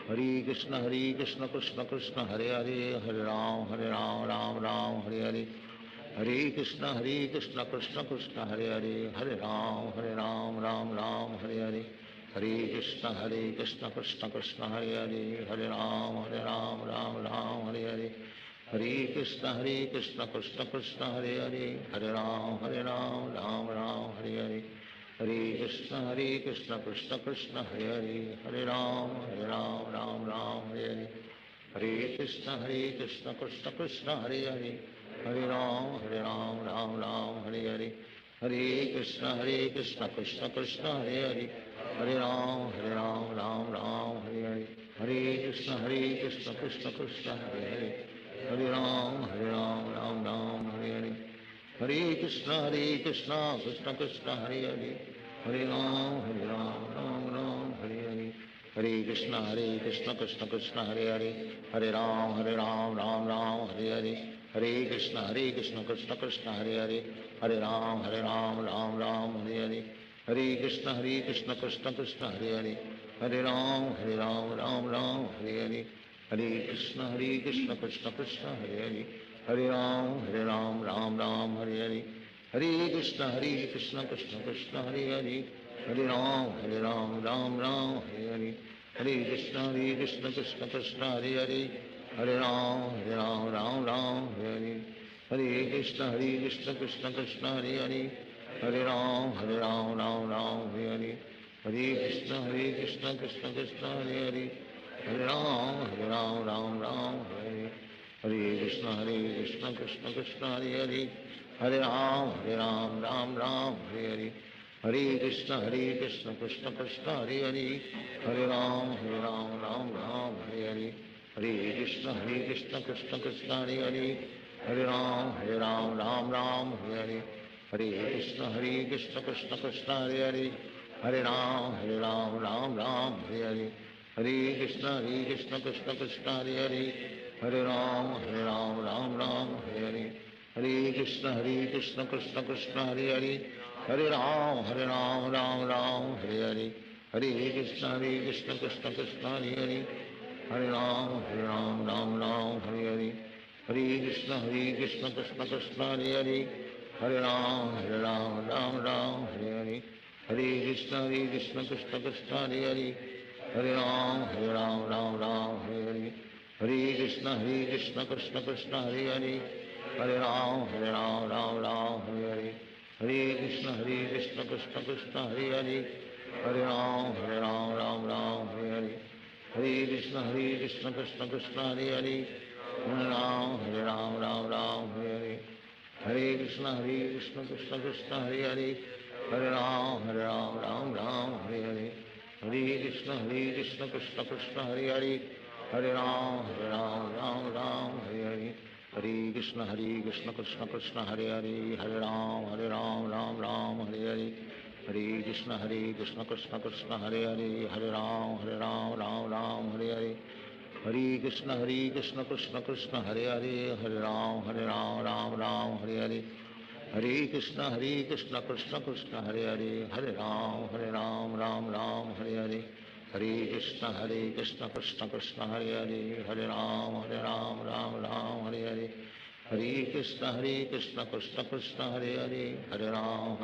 हरे कृष्ण कृष्ण कृष्ण हरे हरे, हरे राम राम हरे हरे, हरे कृष्ण कृष्ण कृष्ण हरे हरे, हरे राम राम हरे हरे, हरे कृष्ण कृष्ण कृष्ण हरे हरे, हरे राम राम हरे हरे, हरे कृष्ण कृष्ण कृष्ण हरे हरे, हरे राम राम हरे हरे, हरे कृष्ण कृष्ण कृष्ण हरे हरे, हरे राम राम हरे हरे, हरे कृष्ण कृष्ण कृष्ण हरे हरे, हरे राम राम हरे हरे, हरे कृष्ण कृष्ण कृष्ण हरे हरे, हरे राम राम हरे हरे, हरे कृष्ण कृष्ण कृष्ण हरे हरे, हरे राम राम हरे हरे, हरे कृष्ण कृष्ण कृष्ण हरे हरे, हरे राम राम हरे हरे, हरे कृष्ण कृष्ण कृष्ण हरे हरे, हरे राम राम हरे हरे, हरे कृष्ण कृष्ण कृष्ण हरे हरे, हरे राम राम हरे हरे, हरे कृष्ण कृष्ण कृष्ण हरे हरे, हरे राम राम हरे हरे, हरे कृष्ण कृष्ण कृष्ण हरे हरे, हरे राम राम हरे हरे, हरे कृष्ण कृष्ण कृष्ण हरे हरे, हरे राम राम हरे हरे, हरे कृष्ण कृष्ण कृष्ण हरे हरे, हरे राम राम हरे हरे, हरे कृष्ण कृष्ण कृष्ण हरे हरे, हरे राम राम हरे हरे, हरे कृष्ण कृष्ण कृष्ण हरे हरे, हरे राम राम हरे हरे, हरे कृष्ण कृष्ण कृष्ण हरे हरे, हरे राम राम हरे हरे, हरे कृष्ण कृष्ण कृष्ण हरे हरे, हरे राम राम हरे हरे, हरे कृष्ण कृष्ण कृष्ण हरे हरे, हरे राम राम हरे हरे, हरे कृष्ण कृष्ण कृष्ण हरे हरे, हरे राम राम हरे हरे, हरे कृष्ण कृष्ण कृष्ण हरे हरे, हरे राम राम हरे हरे, हरे कृष्ण कृष्ण कृष्ण हरे हरे, हरे राम राम हरे हरे, हरे कृष्ण कृष्ण कृष्ण हरे हरे, हरे राम राम हरे हरे, हरे कृष्ण कृष्ण कृष्ण हरे हरे, हरे राम राम हरे हरे, हरे कृष्ण कृष्ण कृष्ण हरे हरे, हरे राम राम हरे हरे, हरे कृष्ण कृष्ण कृष्ण हरे हरे, हरे राम राम हरे हरे, हरे कृष्ण कृष्ण कृष्ण हरे हरे, हरे राम हरे हरे, हरे कृष्ण कृष्ण कृष्ण हरे हरे, हरे राम हरे हरे, हरे कृष्ण कृष्ण कृष्ण हरे हरे, हरे राम हरे हरे, हरे कृष्ण कृष्ण कृष्ण हरे हरे, हरे राम हरे हरे, हरे कृष्ण कृष्ण कृष्ण हरे हरे, हरे राम हरे हरे, हरे कृष्ण कृष्ण कृष्ण हरे हरे, हरे राम हरे हरे, हरे कृष्ण कृष्ण कृष्ण हरे हरे, हरे राम राम हरे हरे, हरे कृष्ण कृष्ण कृष्ण हरे हरे, हरे राम राम हरे हरे, हरे कृष्ण कृष्ण कृष्ण हरे हरे, हरे राम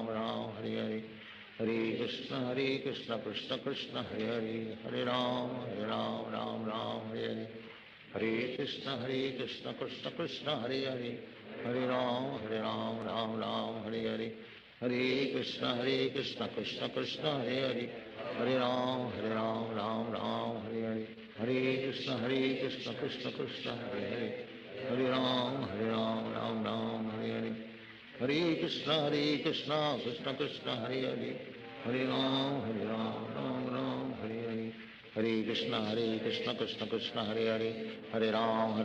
राम हरे हरे, हरे कृष्ण कृष्ण कृष्ण कृष्ण हरे हरे, हरे राम राम हरे हरे, हरे कृष्ण कृष्ण कृष्ण हरे हरे, हरे राम राम राम हरे हरे, हरे कृष्ण कृष्ण कृष्ण हरे हरे, हरे राम राम राम हरे हरे, हरे कृष्ण कृष्ण कृष्ण हरे हरे, हरे राम राम राम हरे हरे, हरे कृष्ण कृष्ण कृष्ण हरे हरे, हरे राम राम राम हरे हरे, हरे कृष्ण कृष्ण कृष्ण हरे हरे, हरे राम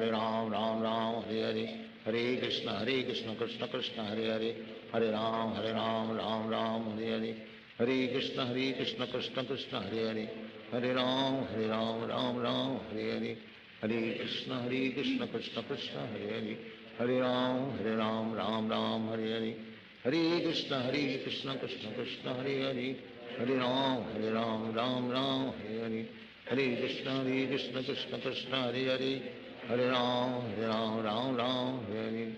राम राम हरे हरे, हरे कृष्ण कृष्ण कृष्ण हरे हरे, हरे राम राम राम हरे हरे, हरे कृष्ण कृष्ण कृष्ण हरे हरे, हरे राम राम राम हरे हरे, हरे कृष्ण कृष्ण कृष्ण हरे हरे, हरे राम राम हरे हरे, हरे कृष्ण कृष्ण कृष्ण हरे हरे, हरे राम राम राम हरे हरे, हरे कृष्ण कृष्ण कृष्ण हरे हरे, हरे राम राम राम हरे हरे,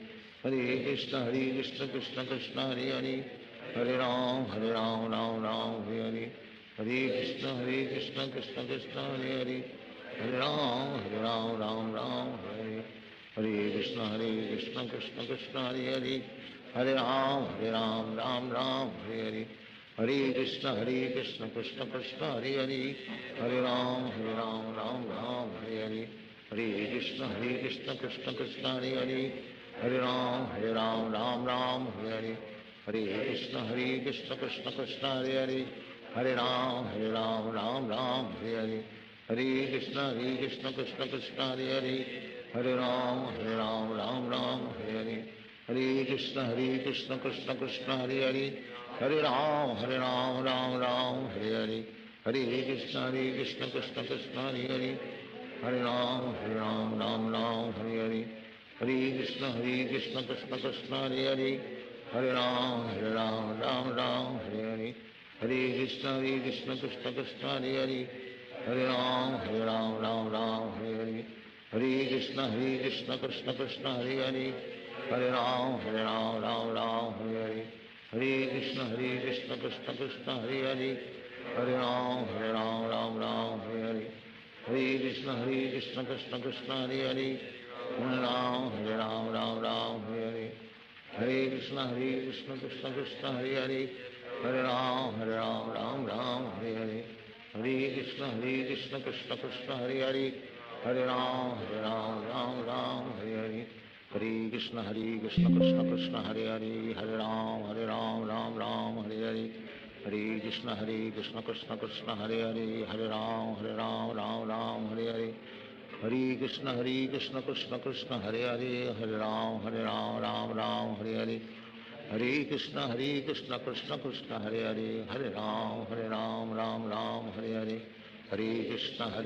हरे कृष्ण कृष्ण कृष्ण हरे हरे, हरे राम राम राम हरे हरे, हरे कृष्ण कृष्ण कृष्ण हरे हरे, हरे राम राम हरे हरे, हरे कृष्ण कृष्ण कृष्ण हरे हरे, हरे राम राम हरे हरे, हरे कृष्ण कृष्ण कृष्ण हरे हरे, हरे राम राम राम हरे हरे, हरे कृष्ण कृष्ण कृष्ण हरे हरे, हरे राम राम हरे हरे, हरे कृष्ण कृष्ण कृष्ण हरे हरे, हरे राम राम हरे हरे, हरे कृष्ण कृष्ण कृष्ण हरे हरे, हरे राम राम राम हरे हरे, हरे कृष्ण कृष्ण कृष्ण हरे हरे, हरे राम राम राम हरे हरे, हरे कृष्ण कृष्ण कृष्ण हरे हरे, हरे राम राम हरे हरे, हरे कृष्ण कृष्ण कृष्ण हरे हरे, हरे राम राम हरे हरे, हरे कृष्ण कृष्ण कृष्ण हरे हरे, हरे राम राम हरे हरे, हरे कृष्ण कृष्ण कृष्ण हरे हरे, हरे राम राम हरे हरे, हरे कृष्ण कृष्ण कृष्ण हरे हरे, हरे राम राम हरे हरे, हरे कृष्ण कृष्ण कृष्ण हरे हरे, हरे राम राम हरे हरे, हरे कृष्ण कृष्ण कृष्ण हरे हरे, हरे राम राम हरे हरे, हरे कृष्ण कृष्ण कृष्ण हरे हरे, हरे राम राम हरे हरे, हरे कृष्ण कृष्ण कृष्ण हरे हरे, हरे राम राम हरे हरे, हरे कृष्ण कृष्ण कृष्ण हरे हरे, हरे राम राम हरे हरे, हरे कृष्ण कृष्ण कृष्ण हरे हरे, हरे राम राम हरे हरे, हरे कृष्ण कृष्ण कृष्ण हरे हरे, हरे राम राम हरे हरे, हरे कृष्ण कृष्ण कृष्ण हरे हरे, हरे राम राम हरे हरे, हरे कृष्ण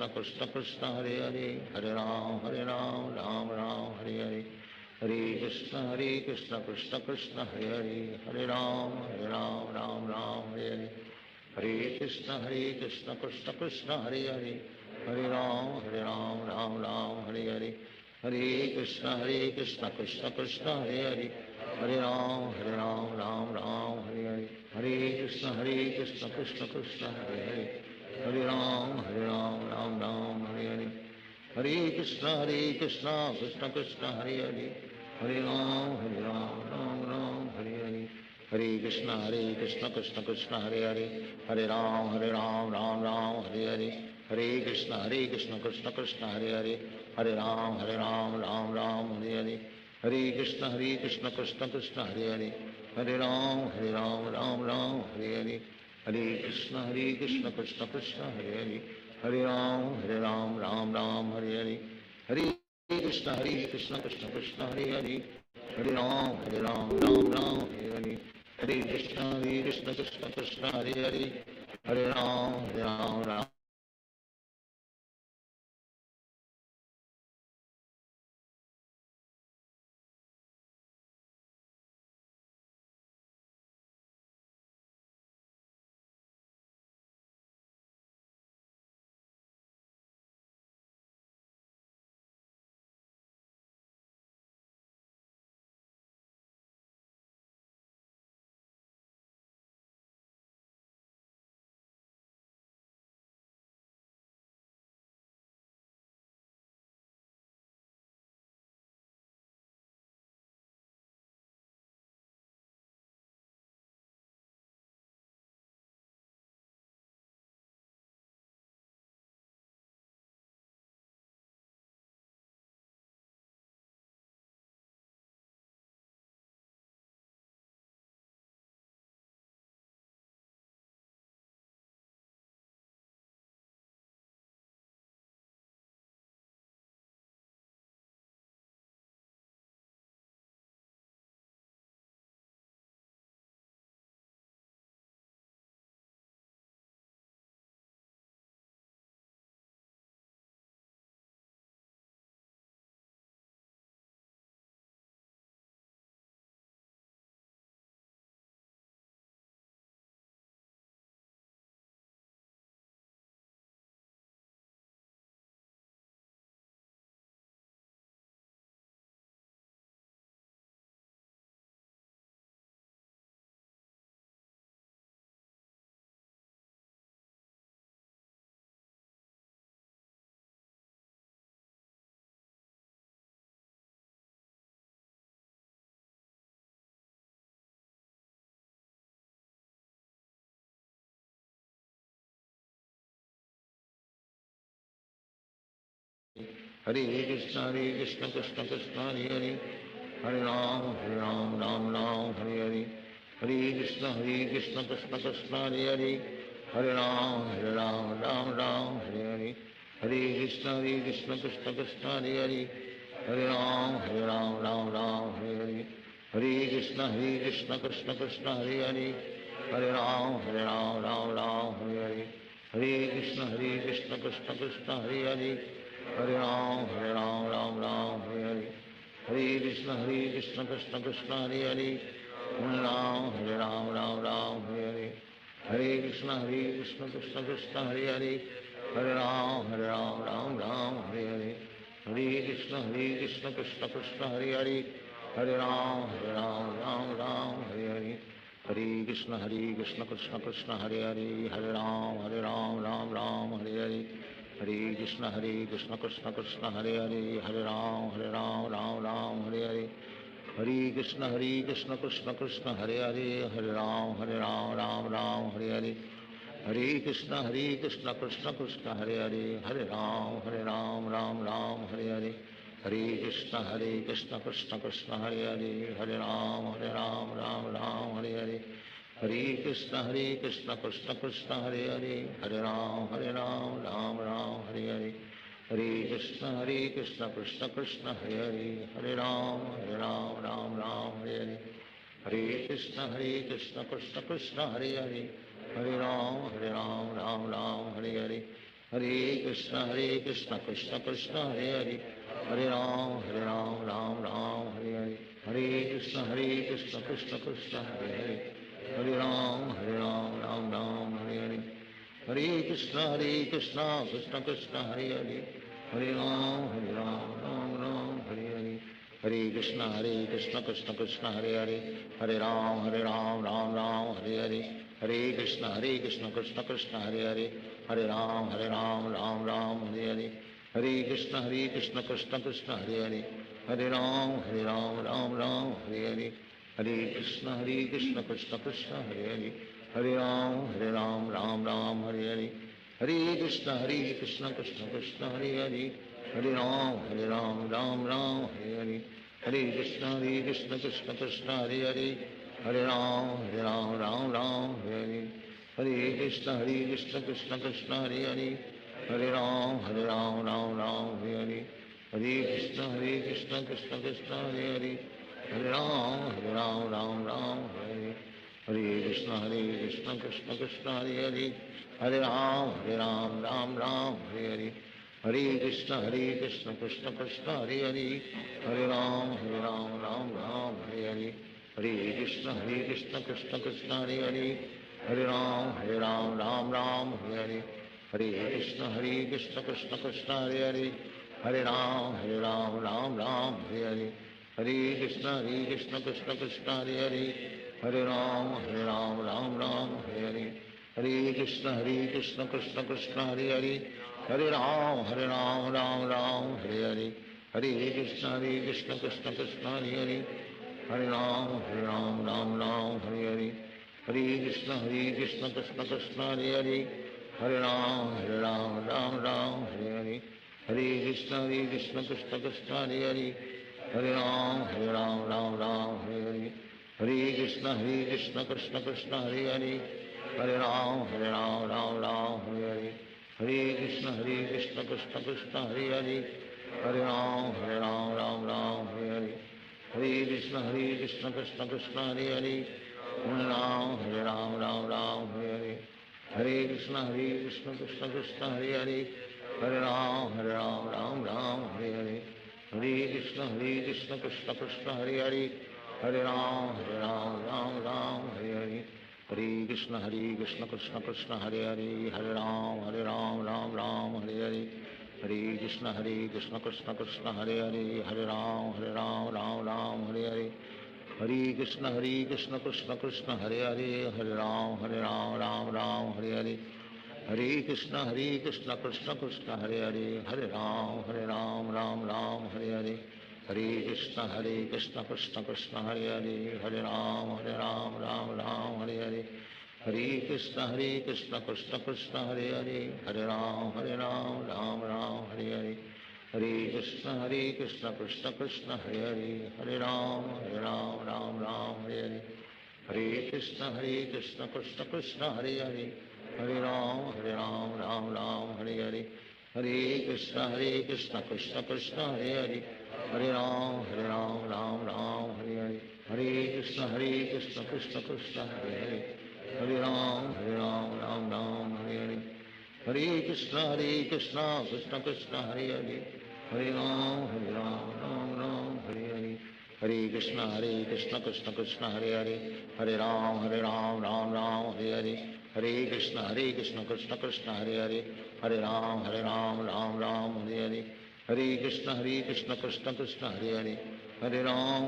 कृष्ण कृष्ण हरे हरे, हरे राम राम हरे हरे, हरे कृष्ण कृष्ण कृष्ण हरे हरे, हरे राम राम हरे हरे, हरे कृष्ण कृष्ण कृष्ण हरे हरे, हरे राम राम हरे हरे, हरे कृष्ण कृष्ण कृष्ण हरे हरे, हरे राम राम हरे हरे, हरे कृष्ण कृष्ण कृष्ण हरे हरे, हरे राम राम हरे हरे, हरे कृष्ण कृष्ण कृष्ण हरे हरे, हरे राम राम हरे हरे, हरे कृष्ण कृष्ण कृष्ण हरे हरे, हरे राम राम हरे हरे, हरे कृष्ण कृष्ण कृष्ण हरे हरे, हरे राम राम हरे हरे, हरे कृष्ण कृष्ण कृष्ण हरे हरे, हरे राम राम हरे हरे, हरे कृष्ण कृष्ण कृष्ण हरे हरे, हरे राम राम हरे हरे, हरे कृष्ण कृष्ण कृष्ण हरे हरे, हरे राम राम हरे हरे, हरे कृष्ण कृष्ण कृष्ण हरे हरे, हरे राम हरे कृष्ण कृष्ण कृष्ण हरे हरे हरे राम राम राम हरे हरे हरे कृष्ण कृष्ण कृष्ण हरे हरे हरे राम राम हरे हरे हरे कृष्ण कृष्ण कृष्ण हरे हरे हरे राम राम हरे हरे हरे कृष्ण कृष्ण कृष्ण हरे हरे हरे राम राम हरे हरे हरे कृष्ण कृष्ण कृष्ण हरे हरे हरे राम राम हरे हरे हरे कृष्ण कृष्ण कृष्ण हरे हरे हरे राम राम हरे हरे हरे कृष्ण कृष्ण कृष्ण हरे हरे हरे राम राम हरे हरे हरे कृष्ण कृष्ण कृष्ण हरे हरे हरे राम राम हरे हरे हरे कृष्ण कृष्ण कृष्ण हरे हरे हरे राम राम हरे हरे हरे कृष्ण कृष्ण कृष्ण हरे हरे हरे राम राम हरे हरे हरे कृष्ण कृष्ण कृष्ण हरे हरे हरे राम राम हरे हरे हरे कृष्ण कृष्ण कृष्ण हरे हरे हरे राम राम हरे हरे हरे कृष्ण कृष्ण कृष्ण हरे हरे हरे राम राम हरे हरे हरे कृष्ण कृष्ण कृष्ण हरे हरे हरे राम राम हरे हरे हरे कृष्ण कृष्ण कृष्ण हरे हरे हरे राम राम हरे हरे हरे कृष्ण कृष्ण कृष्ण हरे हरे हरे राम राम हरे हरे हरे कृष्ण कृष्ण कृष्ण हरे हरे हरे राम राम हरे हरे हरे कृष्ण कृष्ण कृष्ण हरे हरे हरे राम राम हरे हरे हरे कृष्ण कृष्ण कृष्ण हरे हरे हरे राम हरे हरे हरे कृष्ण कृष्ण कृष्ण हरे हरे हरे राम राम हरे हरे हरे कृष्ण कृष्ण कृष्ण हरे हरे हरे राम राम हरे हरे हरे कृष्ण कृष्ण कृष्ण हरे हरे हरे राम राम हरे हरे हरे कृष्ण कृष्ण कृष्ण हरे हरे हरे राम राम हरे हरे हरे कृष्ण कृष्ण कृष्ण हरे हरे हरे राम राम हरे हरे हरे कृष्ण कृष्ण कृष्ण हरे हरे हरे राम राम हरे हरे हरे कृष्ण कृष्ण कृष्ण हरे हरे हरे राम राम हरे हरे हरे कृष्ण कृष्ण कृष्ण हरे हरे हरे राम राम हरे हरे हरे कृष्ण कृष्ण कृष्ण हरे हरे हरे राम राम हरे हरे हरे कृष्ण कृष्ण कृष्ण हरे हरे हरे राम राम हरे हरे हरे कृष्ण कृष्ण कृष्ण हरे हरे हरे राम राम हरे हरे हरे कृष्ण कृष्ण कृष्ण हरे हरे हरे राम राम हरे हरे हरे कृष्ण कृष्ण कृष्ण हरे हरे हरे राम राम हरे हरे हरे कृष्ण कृष्ण कृष्ण हरे हरे हरे राम राम हरे हरे हरे कृष्ण कृष्ण कृष्ण हरे हरे हरे राम राम हरे हरे हरे कृष्ण कृष्ण कृष्ण हरे हरे हरे राम राम हरे हरे हरे कृष्ण कृष्ण कृष्ण हरे हरे हरे राम राम हरे हरे हरे कृष्ण कृष्ण कृष्ण हरे हरे हरे राम राम हरे हरे हरे कृष्ण कृष्ण कृष्ण हरे हरे हरे राम राम हरे हरे हरे कृष्ण कृष्ण कृष्ण हरे हरे हरे राम हरे हरे हरे कृष्ण कृष्ण कृष्ण हरे हरे हरे राम राम हरे हरे हरे कृष्ण कृष्ण कृष्ण हरे हरे हरे राम राम हरे हरे हरे कृष्ण कृष्ण कृष्ण हरे हरे हरे राम राम हरे हरे हरे कृष्ण कृष्ण कृष्ण हरे हरे हरे राम राम हरे हरे हरे कृष्ण कृष्ण कृष्ण हरे हरे हरे राम राम हरे हरे हरे कृष्ण कृष्ण कृष्ण हरे हरे हरे राम राम हरे हरे हरे कृष्ण कृष्ण कृष्ण हरे हरे हरे राम राम हरे हरे हरे कृष्ण कृष्ण कृष्ण कृष्ण हरे हरे हरे राम राम राम हरे हरे कृष्ण कृष्ण कृष्ण हरे हरे, हरे राम राम राम हरे हरे, हरे कृष्ण कृष्ण कृष्ण हरे हरे, हरे राम राम राम हरे हरे, हरे कृष्ण कृष्ण कृष्ण हरे हरे, हरे राम राम राम हरे हरे, हरे कृष्ण कृष्ण कृष्ण हरे हरे, हरे राम राम राम हरे हरे, हरे कृष्ण कृष्ण कृष्ण हरे हरे, हरे राम राम राम हरे हरे, हरे कृष्ण कृष्ण कृष्ण हरे हरे, हरे राम राम राम हरे हरे, हरे कृष्ण कृष्ण कृष्ण हरे हरे, हरे राम राम राम हरे हरे, हरे कृष्ण कृष्ण कृष्ण हरे हरे, हरे राम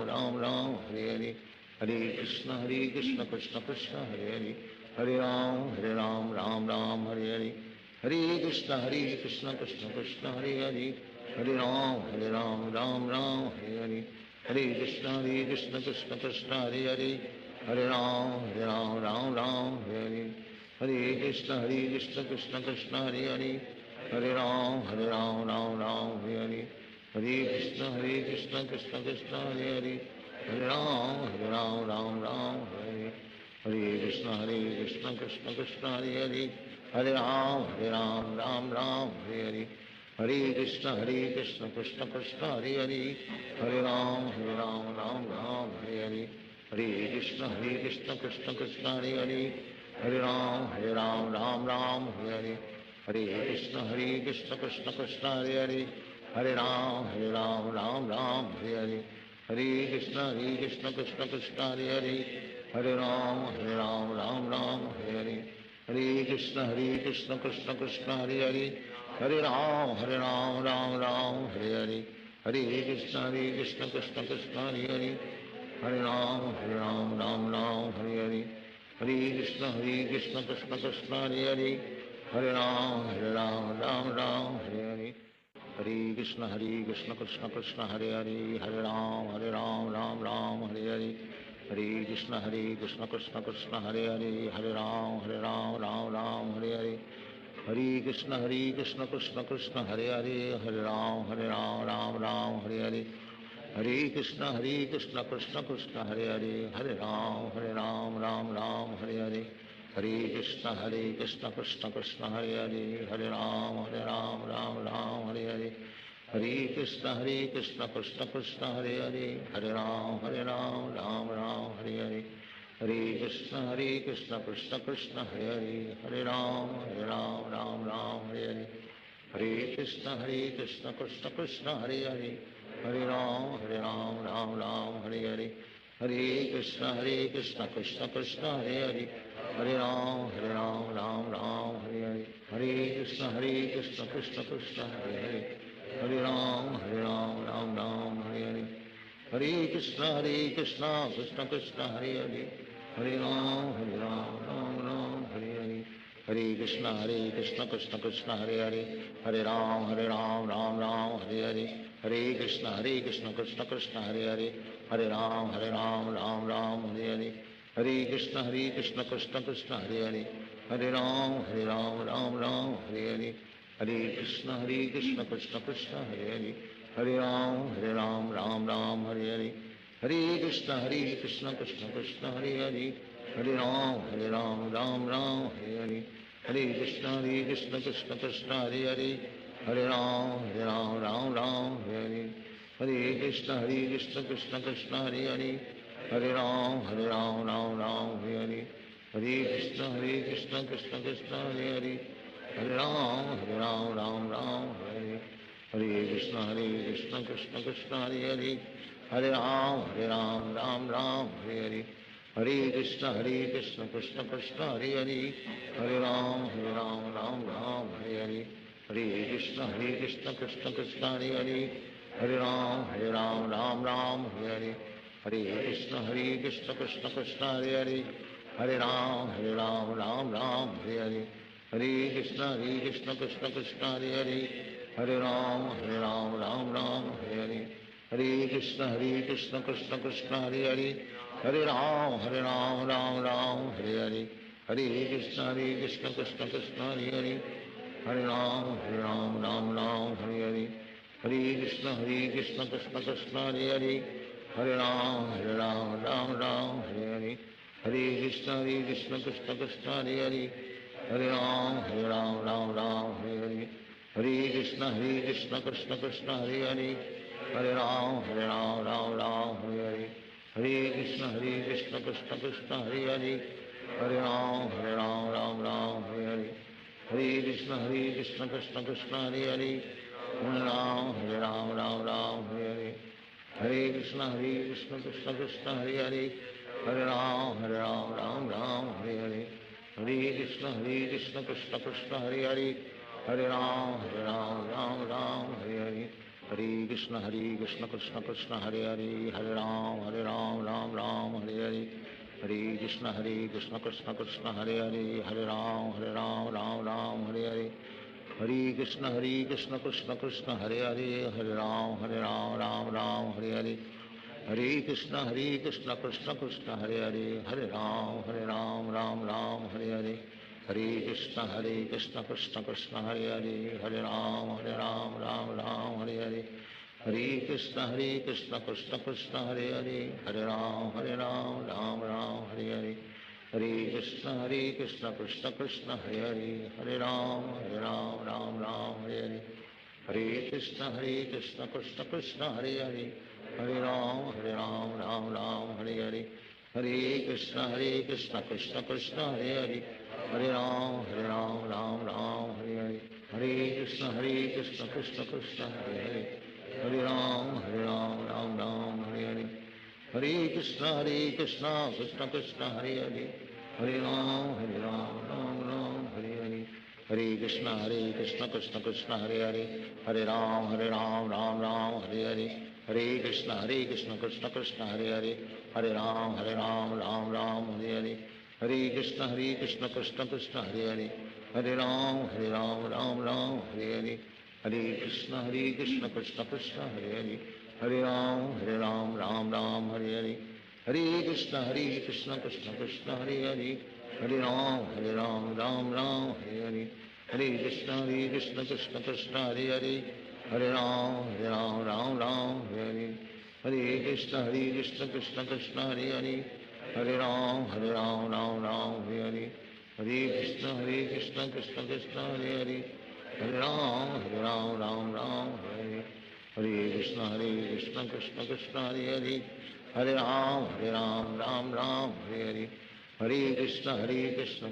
राम राम हरे हरे, हरे कृष्ण कृष्ण कृष्ण हरे हरे, हरे राम राम हरे हरे, हरे कृष्ण कृष्ण कृष्ण हरे हरे, हरे राम राम हरे हरे, हरे कृष्ण कृष्ण कृष्ण हरे हरे, हरे राम राम हरे हरे, हरे कृष्ण कृष्ण कृष्ण हरे हरे, हरे राम राम हरे हरे, हरे कृष्ण कृष्ण कृष्ण हरे हरे, हरे राम राम हरे हरे, हरे कृष्ण कृष्ण कृष्ण हरे हरे, हरे राम राम हरे हरे, हरे कृष्ण कृष्ण कृष्ण हरे हरे, हरे राम राम राम हरे हरे, हरे कृष्ण कृष्ण कृष्ण हरे हरे, हरे राम राम हरे हरे, हरे कृष्ण कृष्ण कृष्ण हरे हरे, हरे राम राम हरे हरे, हरे कृष्ण कृष्ण कृष्ण हरे हरे, हरे राम राम हरे हरे, हरे कृष्ण कृष्ण कृष्ण हरे हरे, हरे राम राम हरे हरे, हरे कृष्ण कृष्ण कृष्ण हरे हरे, हरे राम राम हरे हरे, हरे कृष्ण कृष्ण कृष्ण हरे हरे, हरे राम राम हरे हरे, हरे कृष्ण कृष्ण कृष्ण हरे हरे, हरे राम राम हरे हरे, हरे कृष्ण कृष्ण कृष्ण हरे हरे, हरे राम राम हरे हरे, हरे कृष्ण कृष्ण कृष्ण हरे हरे, हरे राम राम हरे हरे, हरे कृष्ण कृष्ण कृष्ण हरे हरे, हरे राम राम हरे हरे, हरे कृष्ण कृष्ण कृष्ण हरे हरे, हरे राम राम हरे हरे, हरे कृष्ण कृष्ण कृष्ण हरे हरे, हरे राम राम हरे हरे, हरे कृष्ण कृष्ण कृष्ण हरे हरे, हरे राम राम हरे हरे, हरे कृष्ण कृष्ण कृष्ण हरे हरे, हरे राम राम हरे हरे, हरे कृष्ण कृष्ण कृष्ण हरे हरे, हरे राम राम हरे हरे, हरे कृष्ण कृष्ण कृष्ण हरे हरे, हरे राम राम हरे हरे, हरे कृष्ण कृष्ण कृष्ण हरे हरे, हरे राम हरे हरे, हरे कृष्ण कृष्ण कृष्ण हरे हरे, हरे राम राम हरे हरे, हरे कृष्ण कृष्ण कृष्ण हरे हरे, हरे राम राम हरे हरे, हरे कृष्ण कृष्ण कृष्ण हरे हरे, हरे राम राम हरे हरे, हरे कृष्ण कृष्ण कृष्ण हरे हरे, हरे राम राम हरे हरे, हरे कृष्ण कृष्ण कृष्ण हरे हरे, हरे राम राम हरे हरे, हरे कृष्ण कृष्ण कृष्ण हरे हरे, हरे राम राम हरे हरे, हरे कृष्ण कृष्ण कृष्ण हरे हरे, हरे राम राम हरे हरे, हरे कृष्ण कृष्ण कृष्ण हरे हरे, हरे राम राम हरे, हरे कृष्ण कृष्ण कृष्ण हरे हरे, हरे राम राम हरे हरे, हरे कृष्ण कृष्ण कृष्ण हरे हरे, हरे राम राम हरे हरे, हरे कृष्ण कृष्ण कृष्ण हरे हरे, हरे राम राम हरे हरे, हरे कृष्ण कृष्ण कृष्ण हरे हरे, हरे राम राम हरे हरे, हरे कृष्ण कृष्ण कृष्ण हरे हरे, हरे राम राम हरे हरे, हरे कृष्ण कृष्ण कृष्ण हरे हरे, हरे राम राम हरे हरे, हरे कृष्ण कृष्ण कृष्ण हरे हरे, हरे राम राम हरे हरे, कृष्ण कृष्ण कृष्ण हरे हरे हरे राम राम राम हरे हरे हरे कृष्ण कृष्ण कृष्ण हरे हरे हरे राम राम हरे हरे हरे कृष्ण कृष्ण कृष्ण हरे हरे हरे राम राम हरे हरे हरे कृष्ण कृष्ण कृष्ण हरे हरे हरे राम राम हरे हरे हरे कृष्ण कृष्ण कृष्ण हरे हरे हरे राम राम हरे हरे हरे कृष्ण कृष्ण कृष्ण हरे हरे हरे राम राम हरे हरे हरे कृष्ण कृष्ण कृष्ण हरे हरे हरे राम राम हरे हरे हरे कृष्ण कृष्ण कृष्ण हरे हरे हरे राम राम हरे हरे हरे कृष्ण कृष्ण कृष्ण हरे हरे हरे राम राम हरे हरे हरे कृष्ण कृष्ण कृष्ण हरे हरे राम राम हरे हरे हरे कृष्ण कृष्ण कृष्ण हरे हरे राम राम हरे हरे हरे कृष्ण कृष्ण कृष्ण हरे हरे राम राम हरे हरे हरे कृष्ण कृष्ण कृष्ण हरे हरे राम राम हरे हरे हरे कृष्ण कृष्ण कृष्ण हरे हरे राम राम हरे हरे हरे कृष्ण कृष्ण कृष्ण हरे हरे राम राम हरे हरे हरे कृष्ण कृष्ण कृष्ण हरे हरे राम राम हरे हरे हरे कृष्ण कृष्ण कृष्ण हरे हरे राम राम हरे हरे हरे कृष्ण कृष्ण कृष्ण हरे हरे राम राम हरे हरे हरे कृष्ण कृष्ण कृष्ण हरे हरे राम राम हरे हरे हरे कृष्ण कृष्ण कृष्ण हरे हरे राम राम हरे हरे हरे कृष्ण कृष्ण कृष्ण हरे हरे राम राम हरे हरे हरे कृष्ण कृष्ण कृष्ण हरे हरे राम राम हरे हरे हरे कृष्ण कृष्ण कृष्ण हरे हरे राम राम हरे हरे हरे कृष्ण कृष्ण कृष्ण हरे हरे राम राम हरे हरे हरे कृष्ण कृष्ण कृष्ण हरे हरे राम राम हरे हरे हरे कृष्ण कृष्ण कृष्ण हरे हरे राम राम हरे हरे कृष्ण कृष्ण कृष्ण हरे हरे राम राम हरे हरे हरे कृष्ण कृष्ण कृष्ण हरे हरे राम राम हरे हरे हरे कृष्ण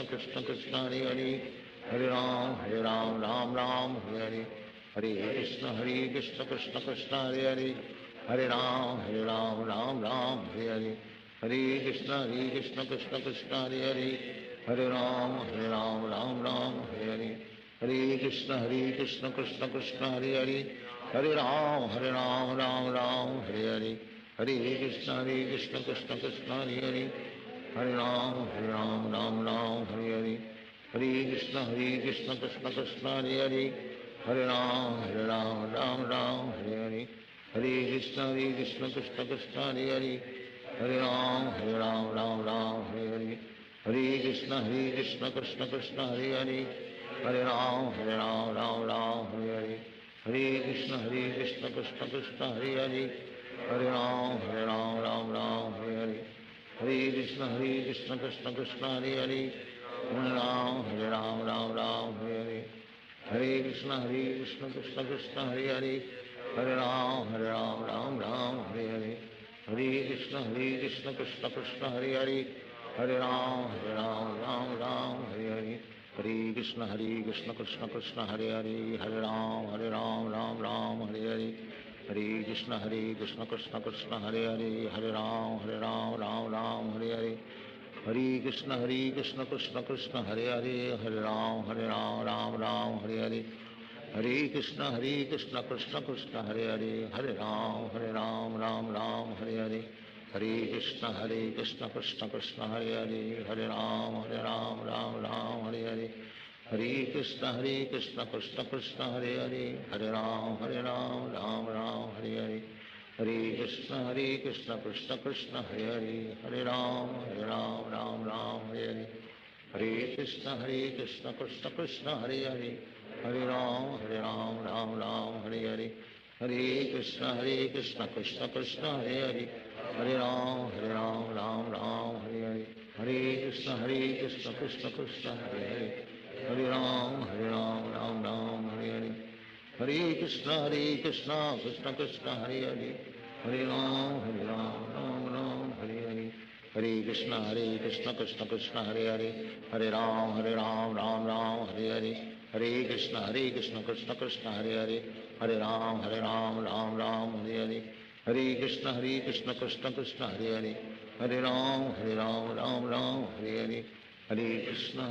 कृष्ण कृष्ण हरे हरे राम राम हरे हरे हरे कृष्ण कृष्ण कृष्ण हरे हरे राम राम हरे हरे हरे कृष्ण कृष्ण कृष्ण हरे हरे राम राम हरे हरे हरे कृष्ण कृष्ण कृष्ण हरे हरे राम राम हरे हरे हरे कृष्ण कृष्ण कृष्ण हरे हरे राम राम हरे हरे हरे कृष्ण कृष्ण कृष्ण हरे हरे राम राम हरे हरे हरे कृष्ण कृष्ण कृष्ण हरे हरे राम राम हरे हरे हरे कृष्ण कृष्ण कृष्ण हरे हरे राम हरे हरे हरे कृष्ण कृष्ण कृष्ण हरे हरे राम राम हरे हरे हरे कृष्ण कृष्ण कृष्ण हरे हरे राम हरे हरे हरे कृष्ण कृष्ण कृष्ण हरे हरे राम राम हरे हरे हरे कृष्ण कृष्ण कृष्ण हरे हरे राम राम हरे हरे हरे कृष्ण कृष्ण कृष्ण हरे हरे राम राम हरे हरे हरे कृष्ण कृष्ण कृष्ण हरे हरे राम राम हरे हरे हरे कृष्ण कृष्ण कृष्ण हरे राम राम हरे हरे हरे कृष्ण कृष्ण कृष्ण हरे राम राम हरे हरे हरे कृष्ण कृष्ण कृष्ण हरे राम राम हरे हरे हरे कृष्ण कृष्ण कृष्ण हरे राम राम हरे हरे हरे कृष्ण कृष्ण कृष्ण हरे राम राम हरे हरे हरे कृष्ण कृष्ण कृष्ण हरे हरे, हरे राम राम राम हरे हरे, हरे कृष्ण कृष्ण कृष्ण हरे हरे, हरे राम राम राम हरे हरे, हरे कृष्ण कृष्ण कृष्ण हरे हरे, हरे राम राम राम हरे हरे, हरे कृष्ण कृष्ण कृष्ण हरे हरे, हरे राम राम राम हरे हरे, हरे कृष्ण कृष्ण कृष्ण हरे हरे, हरे राम राम राम हरे हरे, हरे कृष्ण कृष्ण कृष्ण हरे हरे, हरे राम राम राम हरे हरे, हरे कृष्ण कृष्ण कृष्ण हरे हरे, हरे राम राम राम हरे हरे, हरे कृष्ण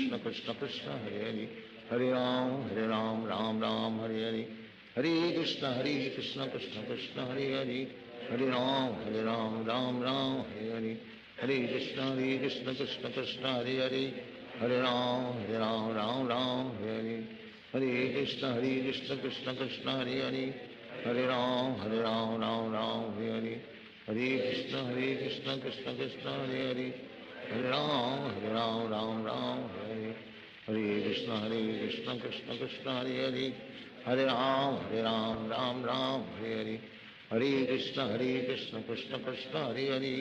कृष्ण कृष्ण हरे हरे, हरे राम राम राम हरे हरे, हरे कृष्ण कृष्ण कृष्ण हरे हरे, हरे राम राम राम हरे हरे, हरे कृष्ण कृष्ण कृष्ण हरे हरे, हरे राम राम राम हरे हरे, हरे कृष्ण कृष्ण कृष्ण हरे हरे, हरे राम राम राम हरे हरे, हरे कृष्ण कृष्ण कृष्ण हरे हरे, हरे राम राम राम हरे हरे, हरे कृष्ण कृष्ण कृष्ण हरे हरे, हरे राम राम राम हरे हरे, हरे कृष्ण कृष्ण कृष्ण हरे हरे, हरे राम राम राम हरे हरे, हरे कृष्ण कृष्ण कृष्ण हरे हरे,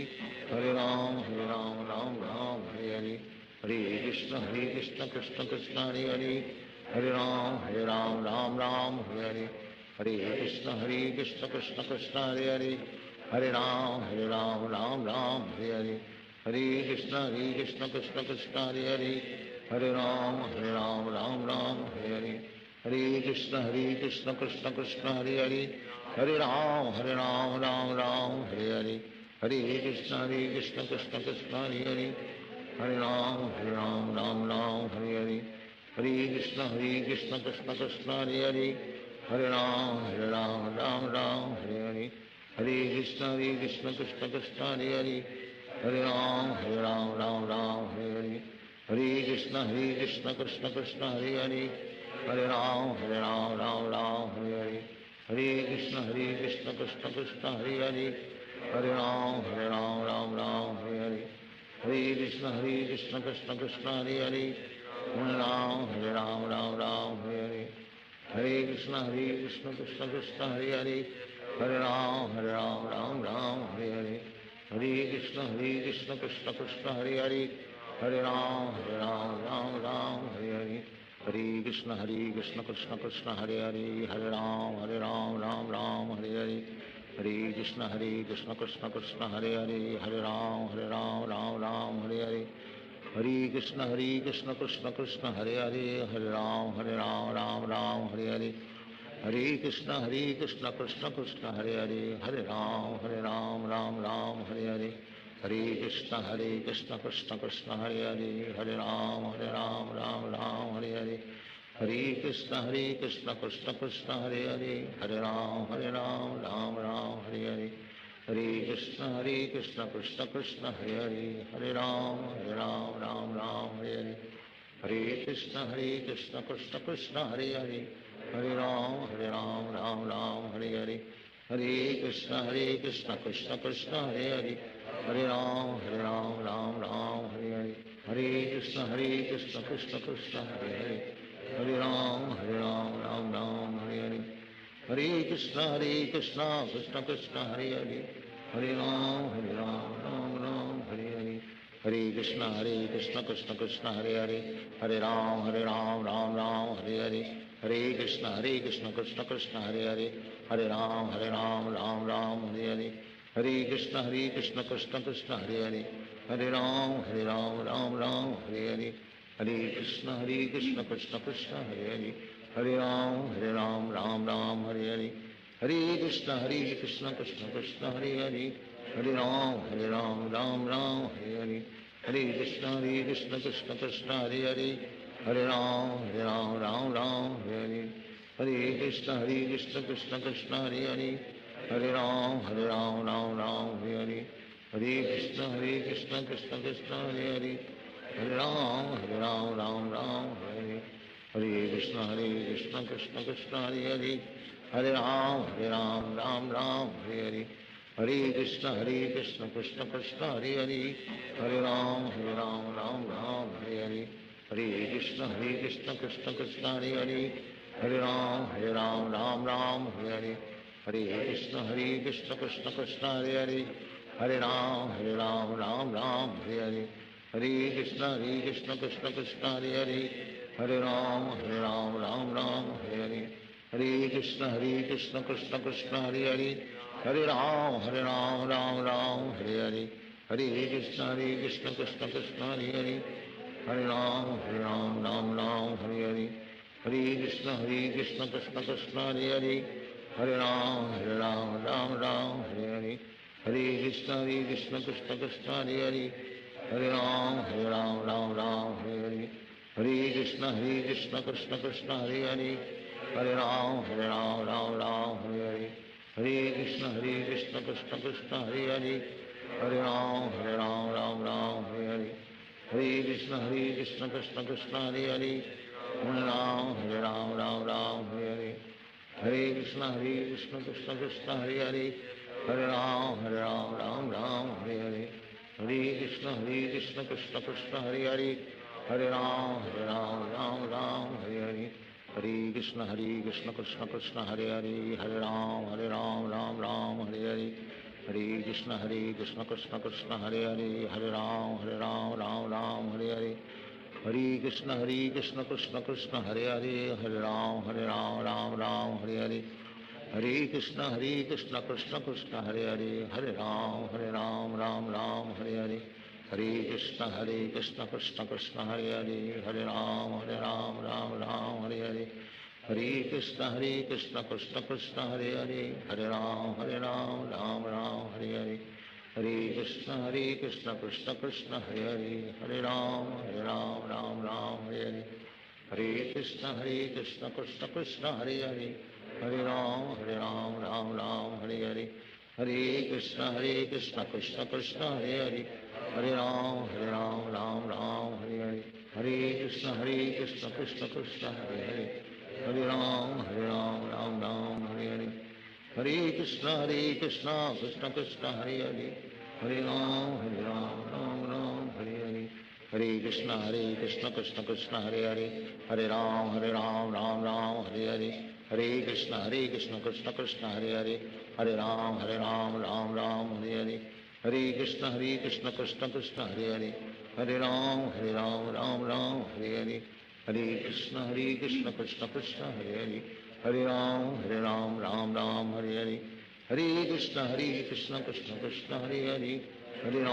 हरे राम राम राम हरे हरे, हरे कृष्ण कृष्ण कृष्ण हरे हरे, हरे राम राम राम हरे हरे, हरे कृष्ण कृष्ण कृष्ण हरे हरे, हरे राम राम राम हरे हरे, हरे कृष्ण कृष्ण कृष्ण हरे हरे, हरे राम राम राम हरे हरे, हरे कृष्ण कृष्ण कृष्ण हरे हरे, हरे राम राम राम हरे हरे, हरे कृष्ण कृष्ण कृष्ण हरे हरे, हरे राम राम राम हरे हरे, हरे कृष्ण कृष्ण कृष्ण हरे हरे, हरे राम राम राम हरे हरे, हरे कृष्ण कृष्ण कृष्ण हरे हरे, हरे राम राम राम हरे हरे, हरे कृष्ण कृष्ण कृष्ण हरे हरे, हरे राम राम राम हरे हरे, हरे कृष्ण कृष्ण कृष्ण हरे हरे, हरे राम राम राम हरे हरे, हरे कृष्ण कृष्ण कृष्ण हरे हरे, हरे राम राम राम हरे हरे, हरे कृष्ण कृष्ण कृष्ण हरे हरे, हरे राम राम राम हरे हरे, हरे कृष्ण कृष्ण कृष्ण हरे हरे, हरे राम राम राम हरे हरे, हरे कृष्ण कृष्ण कृष्ण हरे हरे, हरे राम राम राम हरे हरे, हरे कृष्ण कृष्ण कृष्ण हरे हरे, हरे राम राम राम हरे हरे, हरे कृष्ण कृष्ण कृष्ण हरे हरे, हरे राम राम राम हरे हरे, हरे कृष्ण कृष्ण कृष्ण हरे हरे, हरे राम राम राम हरे हरे, हरे कृष्ण कृष्ण कृष्ण हरे हरे, हरे राम राम राम हरे हरे, हरे कृष्ण कृष्ण कृष्ण हरे हरे, हरे राम राम राम हरे हरे, हरे कृष्ण कृष्ण कृष्ण हरे हरे, हरे राम राम राम हरे हरे, हरे कृष्ण कृष्ण कृष्ण हरे हरे, हरे राम राम राम हरे हरे, हरे कृष्ण कृष्ण कृष्ण हरे हरे, हरे राम राम राम हरे हरे, हरे कृष्ण कृष्ण कृष्ण हरे हरे, हरे राम राम राम हरे हरे, हरे कृष्ण कृष्ण कृष्ण हरे हरे, हरे राम राम राम हरे हरे, हरे कृष्ण कृष्ण कृष्ण हरे हरे, हरे राम राम राम हरे हरे, हरे कृष्ण कृष्ण कृष्ण हरे हरे, हरे राम राम राम हरे हरे, हरे कृष्ण कृष्ण कृष्ण हरे हरे, हरे राम राम राम हरे हरे, हरे कृष्ण कृष्ण कृष्ण हरे हरे, हरे राम राम राम हरे हरे, हरे कृष्ण कृष्ण कृष्ण हरे हरे, हरे राम राम राम हरे हरे, हरे कृष्ण कृष्ण कृष्ण हरे हरे, हरे राम राम राम हरे हरे, हरे कृष्ण कृष्ण कृष्ण हरे हरे, हरे राम राम राम हरे हरे, हरे कृष्ण कृष्ण कृष्ण हरे हरे, हरे राम राम राम हरे हरे, हरे कृष्ण कृष्ण कृष्ण हरे हरे, हरे राम राम राम हरे हरे, कृष्ण कृष्ण कृष्ण हरे हरे हरे राम राम राम हरे हरे हरे कृष्ण कृष्ण कृष्ण हरे हरे हरे राम राम राम हरे हरे हरे कृष्ण कृष्ण कृष्ण हरे हरे हरे राम राम राम हरे हरे हरे कृष्ण कृष्ण कृष्ण हरे हरे हरे राम राम हरे हरे हरे कृष्ण कृष्ण कृष्ण हरे हरे हरे राम राम हरे हरे हरे कृष्ण कृष्ण कृष्ण हरे हरे हरे राम राम हरे हरे हरे कृष्ण कृष्ण कृष्ण हरे हरे हरे राम राम हरे हरे हरे कृष्ण कृष्ण कृष्ण हरे हरे हरे राम राम हरे हरे हरे कृष्ण कृष्ण कृष्ण हरे हरे हरे राम राम हरे हरे हरे कृष्ण कृष्ण कृष्ण हरे हरे हरे राम हरे हरे हरे कृष्ण कृष्ण कृष्ण हरे हरे हरे राम राम हरे हरे हरे कृष्ण कृष्ण कृष्ण हरे हरे हरे राम राम हरे हरे हरे कृष्ण कृष्ण कृष्ण हरे हरे हरे राम राम हरे हरे हरे कृष्ण कृष्ण कृष्ण हरे हरे हरे राम राम हरे हरे हरे कृष्ण कृष्ण कृष्ण हरे हरे हरे राम राम हरे हरे हरे कृष्ण कृष्ण कृष्ण हरे हरे हरे राम राम हरे हरे हरे कृष्ण कृष्ण कृष्ण हरे हरे हरे राम राम हरे हरे हरे कृष्ण कृष्ण कृष्ण हरे हरे हरे राम राम हरे हरे हरे कृष्ण कृष्ण कृष्ण हरे हरे हरे राम राम हरे हरे हरे कृष्ण कृष्ण कृष्ण हरे हरे हरे राम राम हरे हरे हरे कृष्ण कृष्ण कृष्ण हरे हरे हरे राम राम हरे हरे हरे कृष्ण कृष्ण कृष्ण हरे हरे हरे राम राम हरे हरे हरे कृष्ण कृष्ण कृष्ण हरे हरे हरे राम राम हरे हरे हरे कृष्ण कृष्ण कृष्ण हरे हरे हरे राम राम हरे हरे हरे कृष्ण कृष्ण कृष्ण हरे हरे हरे राम राम हरे हरे हरे कृष्ण कृष्ण कृष्ण हरे हरे हरे राम राम हरे हरे हरे कृष्ण कृष्ण कृष्ण हरे हरे हरे राम राम हरे हरे हरे कृष्ण कृष्ण कृष्ण हरे हरे हरे राम राम हरे हरे हरे कृष्ण कृष्ण कृष्ण हरे हरे हरे राम राम हरे हरे हरे कृष्ण कृष्ण कृष्ण हरे हरे हरे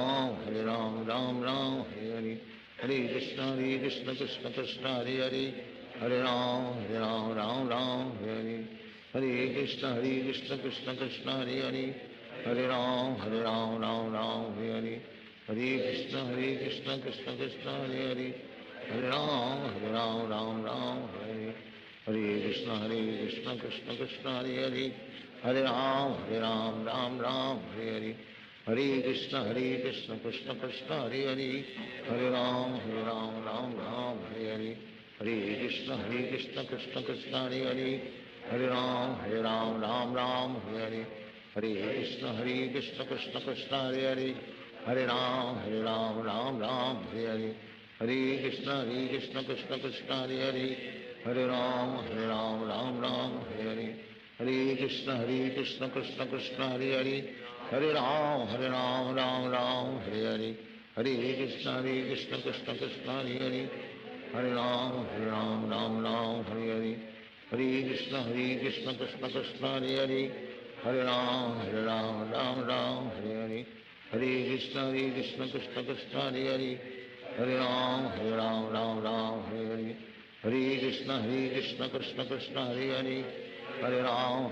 राम राम हरे हरे हरे कृष्ण कृष्ण कृष्ण हरे हरे हरे राम राम हरे हरे हरे कृष्ण कृष्ण कृष्ण हरे हरे हरे राम राम हरे हरे हरे कृष्ण कृष्ण कृष्ण हरे हरे हरे राम राम हरे हरे हरे कृष्ण कृष्ण कृष्ण हरे हरे हरे राम राम हरे हरे हरे कृष्ण कृष्ण कृष्ण हरे हरे हरे राम राम हरे हरे हरे कृष्ण कृष्ण कृष्ण हरे हरे हरे राम राम हरे हरे हरे कृष्ण कृष्ण कृष्ण हरे हरे हरे राम राम हरे हरे हरे कृष्ण कृष्ण कृष्ण हरे हरे हरे राम राम हरे हरे हरे कृष्ण कृष्ण कृष्ण हरे हरे हरे राम राम हरे हरे हरे कृष्ण कृष्ण कृष्ण हरे हरे हरे राम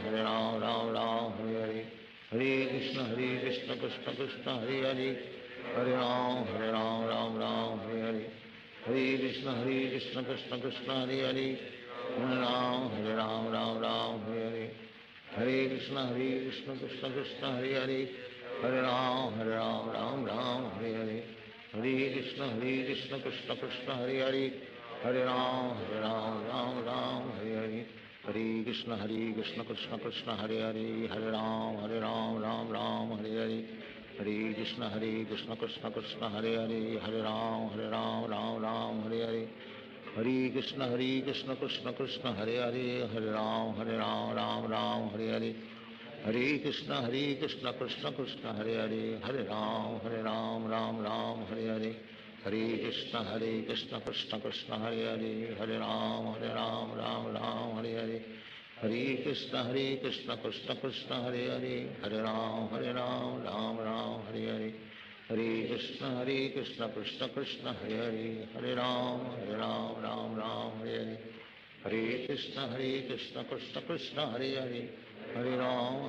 राम हरे हरे हरे कृष्ण कृष्ण कृष्ण हरे हरे हरे राम हरे हरे हरे कृष्ण कृष्ण कृष्ण हरे हरे हरे राम राम हरे हरे हरे कृष्ण कृष्ण कृष्ण हरे हरे हरे राम हरे हरे हरे कृष्ण कृष्ण कृष्ण हरे हरे हरे राम राम हरे हरे हरे कृष्ण कृष्ण कृष्ण हरे हरे हरे राम राम हरे हरे हरे कृष्ण कृष्ण कृष्ण हरे हरे हरे राम राम हरे हरे हरे कृष्ण कृष्ण कृष्ण हरे हरे हरे राम राम हरे हरे हरे कृष्ण कृष्ण कृष्ण हरे हरे, हरे राम राम राम हरे हरे, हरे कृष्ण कृष्ण कृष्ण हरे हरे, हरे राम राम राम हरे हरे, हरे कृष्ण कृष्ण कृष्ण हरे हरे, हरे राम राम राम हरे हरे, हरे कृष्ण कृष्ण कृष्ण हरे हरे, हरे राम राम राम हरे हरे, हरे कृष्ण कृष्ण कृष्ण हरे हरे, हरे राम राम राम हरे हरे, हरे कृष्ण कृष्ण कृष्ण हरे हरे, हरे राम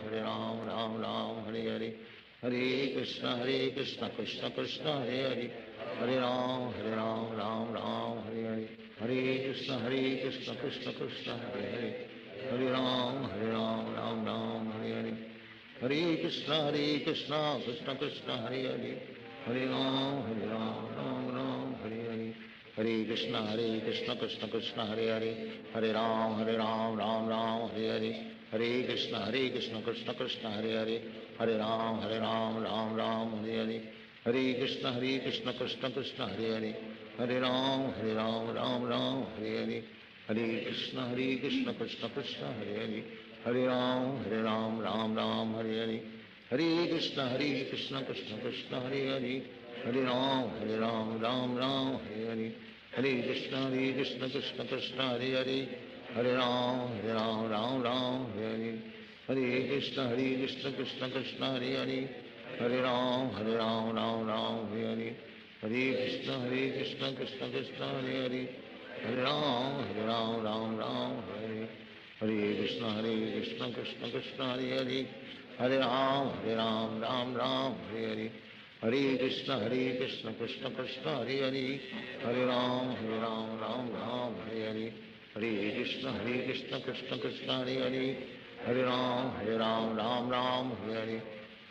राम राम हरे हरे, हरे कृष्ण कृष्ण कृष्ण हरे हरे, हरे राम राम राम हरे हरे, हरे कृष्ण कृष्ण कृष्ण हरे हरे, हरे राम राम राम हरे हरे, हरे कृष्ण कृष्ण कृष्ण हरे हरे, हरे राम राम राम हरे हरे, हरे कृष्ण कृष्ण कृष्ण हरे हरे, हरे राम राम राम हरे हरे, हरे कृष्ण कृष्ण कृष्ण हरे हरे, हरे राम राम राम हरे हरे, हरे कृष्ण कृष्ण कृष्ण हरे हरे, हरे राम राम राम हरे हरे, हरे कृष्ण कृष्ण कृष्ण हरे हरे, हरे राम राम हरे हरे, हरे कृष्ण कृष्ण कृष्ण हरे हरे, हरे राम राम राम हरे हरे, हरे कृष्ण कृष्ण कृष्ण हरे हरे, हरे राम राम हरे हरे, हरे कृष्ण कृष्ण कृष्ण हरे हरे, हरे राम राम हरे हरे, हरे कृष्ण कृष्ण कृष्ण हरे हरे, हरे राम राम हरे हरे, हरे कृष्ण कृष्ण कृष्ण हरे हरे, हरे राम राम हरे हरे, हरे कृष्ण कृष्ण कृष्ण हरे हरे, हरे राम राम हरे हरे, हरे कृष्ण कृष्ण कृष्ण हरे हरे, हरे राम राम हरे हरे, हरे कृष्ण कृष्ण कृष्ण हरे हरे, हरे राम राम हरे हरे,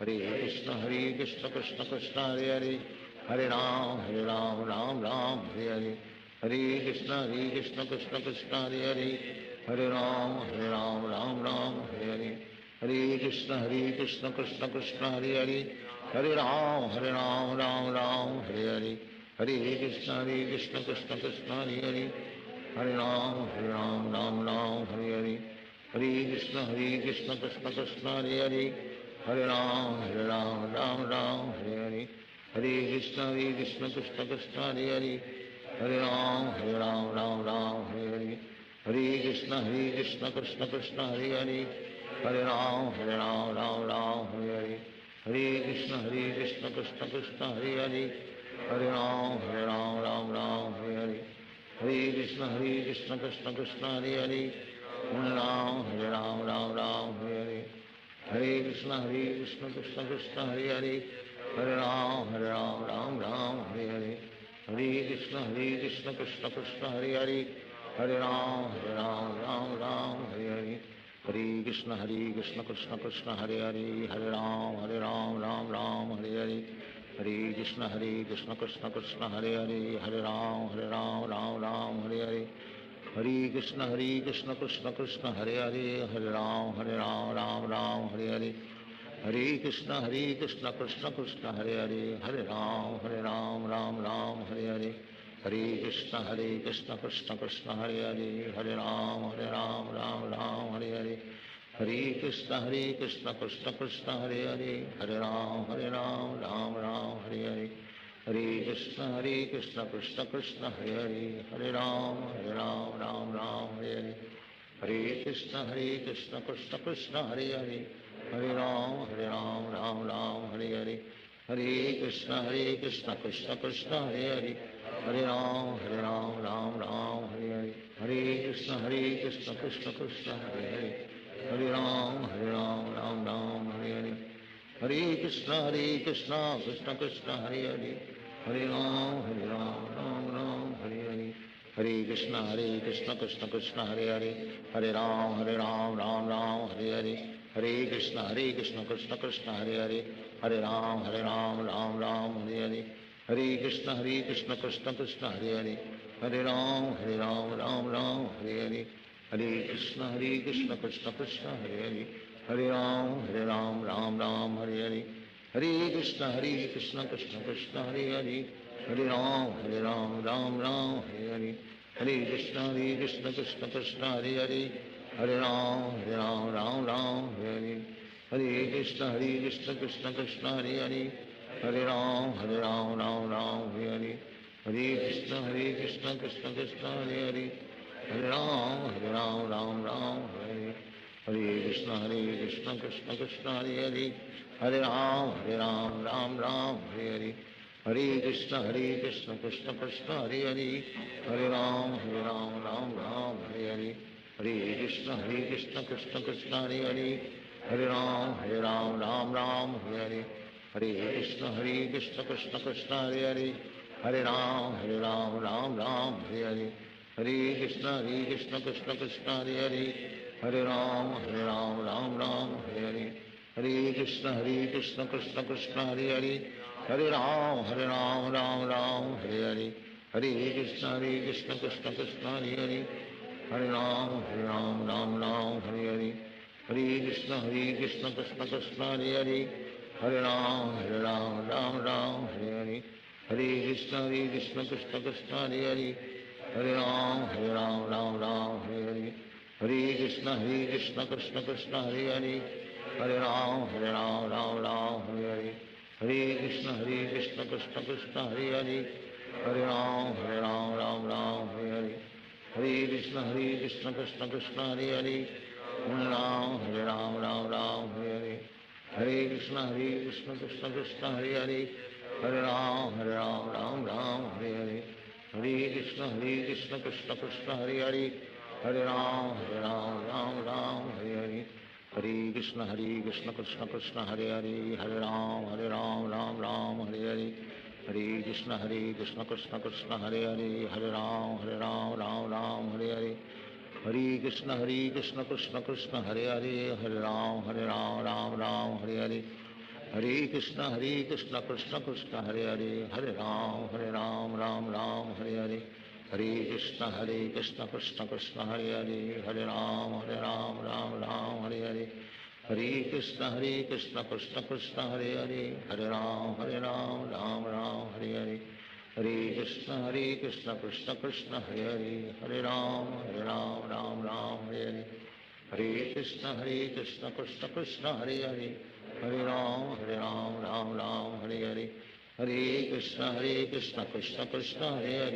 हरे कृष्ण कृष्ण कृष्ण हरे हरे, हरे राम राम हरे हरे, हरे कृष्ण कृष्ण कृष्ण हरे हरे, हरे राम राम हरे हरे, हरे कृष्ण कृष्ण कृष्ण हरे हरे, हरे राम राम हरे हरे, हरे कृष्ण कृष्ण कृष्ण हरे हरे, हरे राम राम हरे हरे, हरे कृष्ण कृष्ण कृष्ण हरे हरे, हरे राम राम हरे हरे, हरे कृष्ण कृष्ण कृष्ण हरे हरे, हरे राम राम हरे हरे, हरे कृष्ण कृष्ण कृष्ण हरे हरे, हरे राम राम हरे हरे, हरे कृष्ण कृष्ण कृष्ण हरे हरे, हरे राम राम हरे हरे, हरे कृष्ण कृष्ण कृष्ण हरे हरे, हरे राम राम हरे हरे, हरे कृष्ण कृष्ण कृष्ण हरे हरे, हरे राम राम हरे हरे, हरे कृष्ण कृष्ण कृष्ण हरे हरे, हरे राम राम हरे हरे, हरे कृष्ण कृष्ण कृष्ण हरे हरे, हरे राम राम हरे हरे, हरे कृष्ण कृष्ण कृष्ण हरे हरे, हरे राम राम हरे हरे, हरे कृष्ण कृष्ण कृष्ण हरे हरे, हरे राम राम हरे हरे, हरे कृष्ण कृष्ण कृष्ण हरे हरे, हरे राम राम हरे हरे, हरे कृष्ण कृष्ण कृष्ण हरे हरे, हरे राम राम हरे हरे, हरे कृष्ण कृष्ण कृष्ण हरे हरे, हरे राम राम हरे हरे, हरे कृष्ण कृष्ण कृष्ण हरे हरे, हरे राम राम हरे हरे, हरे कृष्ण कृष्ण कृष्ण हरे हरे, हरे राम राम हरे हरे, हरे कृष्ण कृष्ण कृष्ण हरे हरे, हरे राम राम हरे हरे, हरे कृष्ण कृष्ण कृष्ण हरे हरे, हरे राम राम हरे हरे, हरे कृष्ण कृष्ण कृष्ण हरे हरे, हरे राम राम हरे हरे, हरे कृष्ण कृष्ण कृष्ण हरे हरे, हरे राम राम हरे हरे, हरे कृष्ण कृष्ण कृष्ण हरे हरे, हरे राम राम हरे हरे, हरे कृष्ण कृष्ण कृष्ण हरे हरे, हरे राम राम हरे हरे, हरे कृष्ण कृष्ण कृष्ण हरे हरे, हरे Ram Ram Ram Hare Hare, Hare Krishna Krishna Krishna Hare Hare, Hare Ram Ram Ram Hare Hare, Hare Krishna Krishna Krishna Hare Hare, Hare Ram Ram Hare Hare, Hare Krishna Krishna Krishna Hare Hare, Hare Ram Ram Hare, Hare Krishna Krishna Krishna Hare Hare, Hare Ram Ram Hare Hare, Hare Krishna Krishna Krishna Hare Hare, Hare Ram Ram Hare Hare, Hare Krishna Krishna Krishna Hare Hare, Hare Ram Ram Hare Hare, Hare Krishna Krishna Krishna Hare Hare, Hare Ram Hare Hare, Hare Krishna Krishna Krishna Hare Hare, Hare Ram Hare Hare, Hare Krishna Krishna Krishna Hare Hare, Hare Ram Hare Hare, Hare Krishna Krishna Krishna Hare Hare, Hare Ram Hare Hare, Hare Krishna Krishna Krishna Hare Hare, Hare Ram Hare Hare, Hare Krishna Krishna Krishna Hare Hare, Hare Ram Hare Hare, Hare Krishna Krishna Krishna Hare Hare, Hare Ram Hare Hare, Hare Krishna Krishna Krishna Hare Hare, Hare Ram Hare Hare, Hare Krishna Krishna Krishna Hare Hare, Hare Ram Hare Hare, Hare Krishna Krishna Krishna Hare Hare, Hare Ram Hare Hare, Hare Krishna Krishna Krishna Hare Hare, Hare Ram Hare Hare, Hare Krishna Krishna Krishna Hare Hare, Hare Ram Hare Hare, Hare Krishna Krishna Krishna Hare Hare, Hare Ram Hare Hare, Hare Krishna Krishna Krishna Hare Hare, Hare Ram Hare Hare, Hare Krishna Krishna Krishna Hare Hare, Hare Ram Hare Hare, Hare Krishna Krishna Krishna Hare Hare, Hare Ram Hare Hare, Hare Krishna Krishna Krishna Hare Hare, Hare Ram Hare Hare, Hare Krishna Krishna Krishna Hare Hare, Hare Ram Hare Hare, Hare Krishna Krishna Krishna Hare Hare, Hare Ram Hare Hare, Hare Krishna Krishna Krishna Hare Hare, Hare Ram Hare Hare, Hare Krishna Krishna Krishna Hare Hare, Hare Ram Hare Hare, Hare Krishna Krishna Krishna Hare Hare,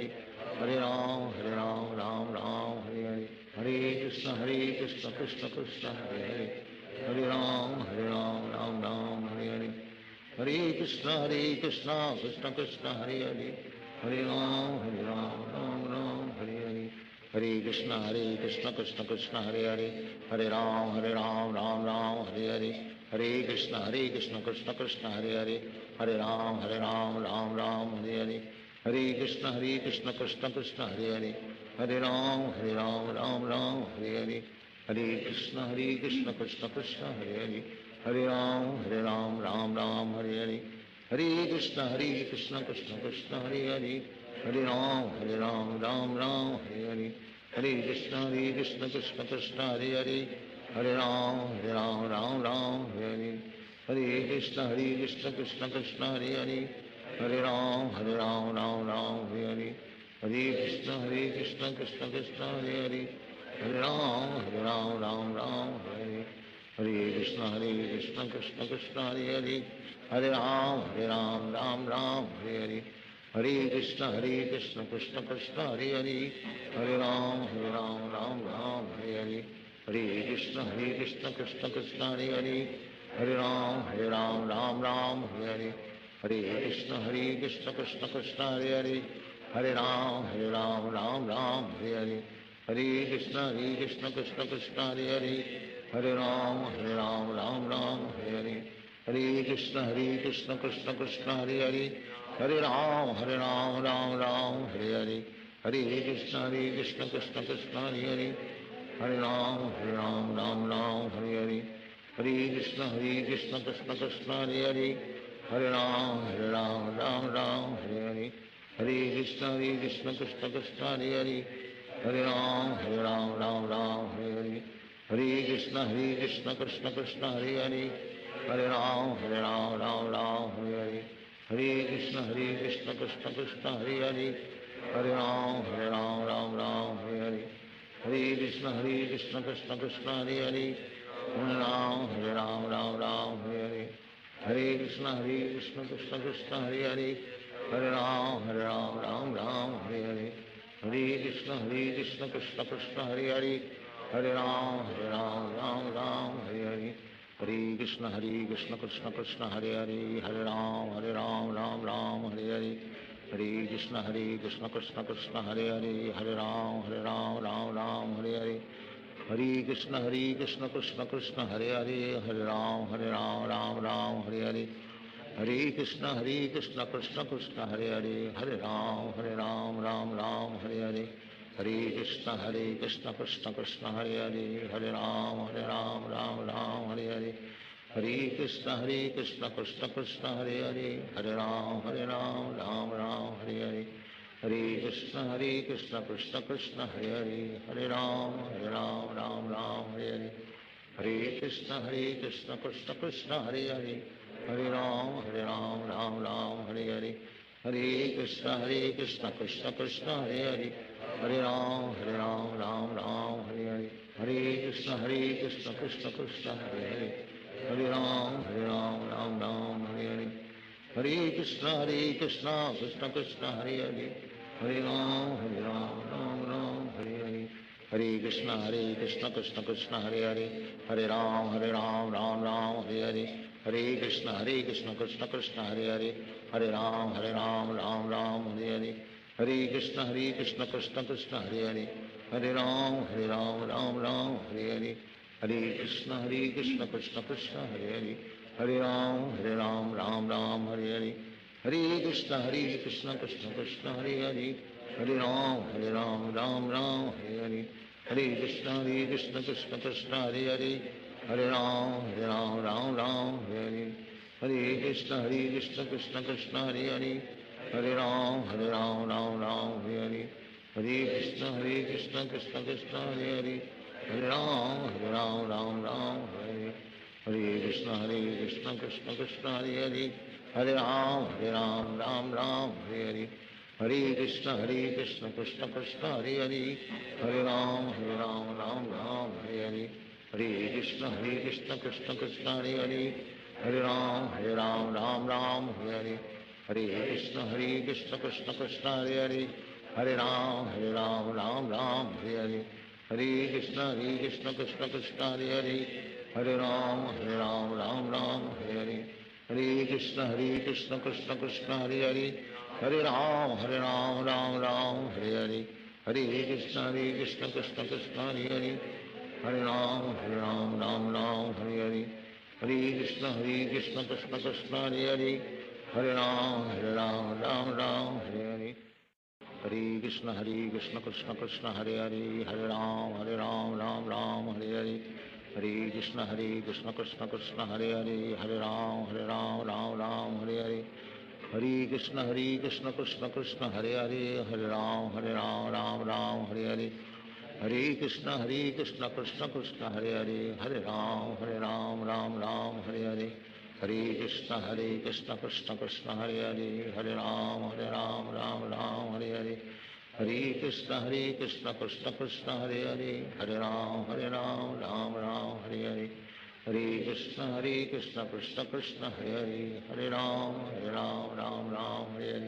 Hare Ram Hare Hare, Hare Krishna Krishna Krishna Hare Hare, Hare Ram Hare Hare, Hare Krishna Krishna Krishna Hare Hare, Hare Ram Hare Hare, Hare Krishna Krishna Krishna Hare Hare, Hare Ram Hare Hare, Hare Krishna Krishna Krishna Hare Hare, Hare Ram Hare Hare, Hare Krishna Krishna Krishna Hare Hare, Hare Ram Hare Hare, Hare Krishna Krishna Krishna Hare Hare, Hare Ram Hare Hare, Hare Krishna Krishna Krishna Hare Hare, Hare Ram Hare Hare, Hare Krishna Krishna Krishna Hare Hare, Hare Ram Hare Hare, Hare Krishna Krishna Krishna Hare Hare, Hare Ram Hare Hare, Hare Krishna Krishna Krishna Hare Hare, Hare Ram Hare Hare, Hare Krishna Krishna Krishna Hare Hare, Hare Ram Hare Hare, Hare Krishna Krishna Krishna Hare Hare, Hare Ram Hare Hare, Hare Krishna Krishna Krishna Hare Hare, Hare Ram Hare Hare, Hare Krishna Krishna Krishna Hare Hare, Hare Ram Hare Hare, Hare Krishna Krishna Krishna Hare Hare, Hare Ram Hare Hare, Hare Krishna Krishna Krishna Hare Hare, Hare Ram Hare Hare, Hare Krishna Krishna Krishna Hare Hare, Hare Ram Hare Hare, Hare Krishna Krishna Krishna Hare Hare, Hare Ram Hare Hare, Hare Krishna Krishna Krishna Hare Hare, Hare Ram Ram Ram Hare Hare Hare Krishna Krishna Krishna Hare Hare Hare Ram Ram Ram Hare Hare Hare Krishna Krishna Krishna Hare Hare Hare Ram Ram Hare Hare Hare Krishna Krishna Krishna Hare Hare Hare Ram Ram Hare Hare Hare Krishna Krishna Krishna Hare Hare Hare Ram Ram Hare Hare Hare Krishna Krishna Krishna Hare Hare Hare Ram Ram Hare Hare Hare Krishna Krishna Krishna Hare Hare Hare Ram Ram Hare Hare Hare Krishna Krishna Krishna Hare Hare Hare Ram Ram Hare Hare Hare Krishna Krishna Krishna Hare Hare Hare Ram Ram Hare Hare Hare Krishna Krishna Krishna Hare Hare Hare Ram Ram Hare Hare Hare Krishna Krishna Krishna Hare Hare Hare Ram Ram Hare Hare Hare Krishna Krishna Krishna Hare Hare Hare Ram Ram Hare Hare Hare Krishna Krishna Krishna Hare Hare Hare Ram Ram Hare Hare Hare Krishna Krishna Krishna Hare Hare Hare Ram Ram Hare Hare Hare Krishna Krishna Krishna Hare Hare Hare Ram Ram Hare Hare Hare Krishna Krishna Krishna Hare Hare Hare Ram Ram Hare Hare Hare Krishna Krishna Krishna Hare Hare Hare Ram Ram Hare Hare Hare Krishna Krishna Krishna Hare Hare Hare Ram Ram Hare Hare Hare Krishna Krishna Krishna Hare Hare Hare Ram Ram Hare Hare Hare Krishna Krishna Krishna Hare Hare Hare Ram Ram Hare Hare Hare Krishna Krishna Krishna Hare Hare Hare Ram Ram Hare Hare Hare Krishna Krishna Krishna Hare Hare Hare Ram Ram Hare Hare Hare Krishna Krishna Krishna Hare Hare Hare Ram Ram Hare Hare Hare Krishna Krishna Krishna Hare Hare Hare Ram Ram Hare Hare Hare Krishna Krishna Krishna Hare Hare Hare Ram Ram Hare Hare Hare Krishna Krishna Krishna Hare Hare Hare Ram Ram Hare Hare Hare Krishna Krishna Krishna Hare Hare Hare Ram Ram Hare Hare Hare Krishna Krishna Krishna Hare Hare Hare Ram Ram Hare Hare Hare Krishna Krishna Krishna Hare Hare Hare Ram Ram Hare Hare Hare Krishna Krishna Krishna Hare Hare Hare Ram Hare Hare Hare Krishna Krishna Krishna Hare Hare Hare Ram Hare Hare Hare Krishna Krishna Krishna Hare Hare Hare Ram Ram Hare Hare Hare Krishna Krishna Krishna Hare Hare Hare Ram Ram Hare Hare Hare Krishna Krishna Krishna Hare Hare Hare Ram Ram Hare Hare Hare Krishna Krishna Krishna Hare Hare Hare Ram Ram Hare Hare Hare Krishna Krishna Krishna Hare Hare Hare Ram Ram Hare Hare Hare Krishna Krishna Krishna Hare Hare Hare Ram Ram Hare Hare Hare Krishna Krishna Krishna Hare Hare Hare Ram Ram Hare Hare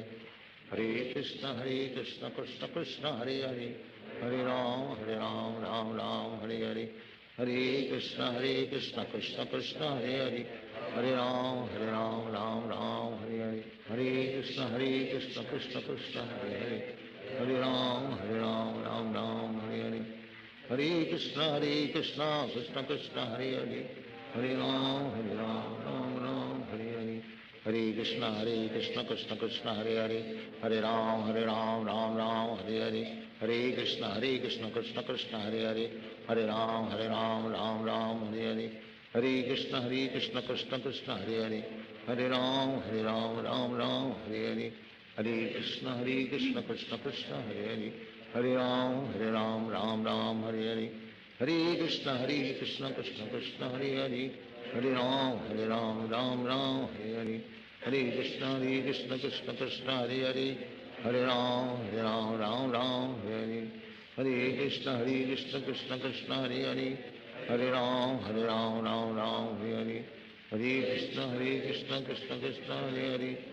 Hare Krishna Krishna Krishna Hare Hare Hare Ram Ram Hare Hare Hare Krishna Krishna Krishna Hare Hare Hare Ram Ram Hare Hare Hare Krishna Krishna Krishna Hare Hare Hare Ram Ram Hare Hare Hare Krishna Krishna Krishna Hare Hare Hare Ram Hare Hare Hare Krishna Krishna Krishna Hare Hare Hare Ram Ram Hare Hare Hare Krishna Krishna Krishna Hare Hare Hare Ram Ram Hare Hare Hare Krishna Krishna Krishna Hare Hare Hare Ram Hare Hare Hare Krishna Krishna Krishna Hare Hare Hare Ram Ram Hare Hare Hare Krishna Krishna Krishna Hare Hare Hare Ram Ram Hare Hare Hare Krishna Krishna Krishna Hare Hare Hare Ram हरे कृष्ण कृष्ण कृष्ण हरे हरे, हरे राम राम राम हरे हरे, हरे कृष्ण कृष्ण कृष्ण हरे हरे,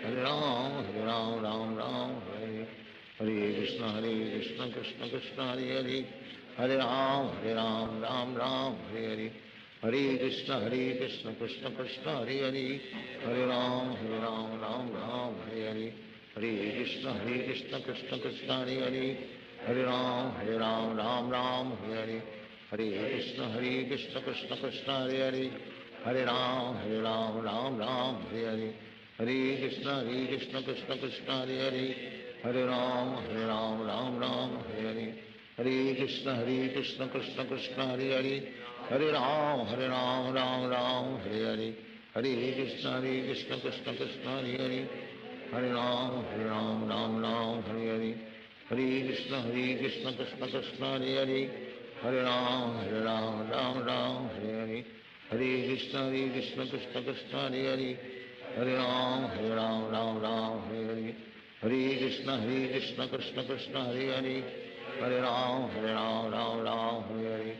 हरे राम राम हरे, हरे कृष्ण कृष्ण कृष्ण हरे हरे, हरे राम राम हरे हरे, हरे कृष्ण कृष्ण कृष्ण हरे हरे, हरे राम राम हरे हरे, हरे कृष्ण कृष्ण कृष्ण हरे हरे, हरे राम राम हरे हरे, हरे कृष्ण कृष्ण कृष्ण हरे हरे, हरे राम राम हरे हरे, हरे कृष्ण कृष्ण कृष्ण हरे हरे, हरे राम राम हरे हरे, हरे कृष्ण कृष्ण कृष्ण हरे हरे, हरे राम राम हरे हरे, हरे कृष्ण कृष्ण कृष्ण हरे हरे, हरे राम राम हरे हरे, हरे कृष्ण कृष्ण कृष्ण हरे हरे, हरे राम राम हरे हरे, हरे कृष्ण कृष्ण कृष्ण हरे हरे, हरे राम राम हरे हरे, हरे कृष्ण कृष्ण कृष्ण हरे हरे, हरे राम राम हरे हरे, हरे कृष्ण कृष्ण कृष्ण हरे हरे, हरे राम राम हरे हरे, हरे कृष्ण कृष्ण कृष्ण हरे हरे, हरे राम राम हरे हरे,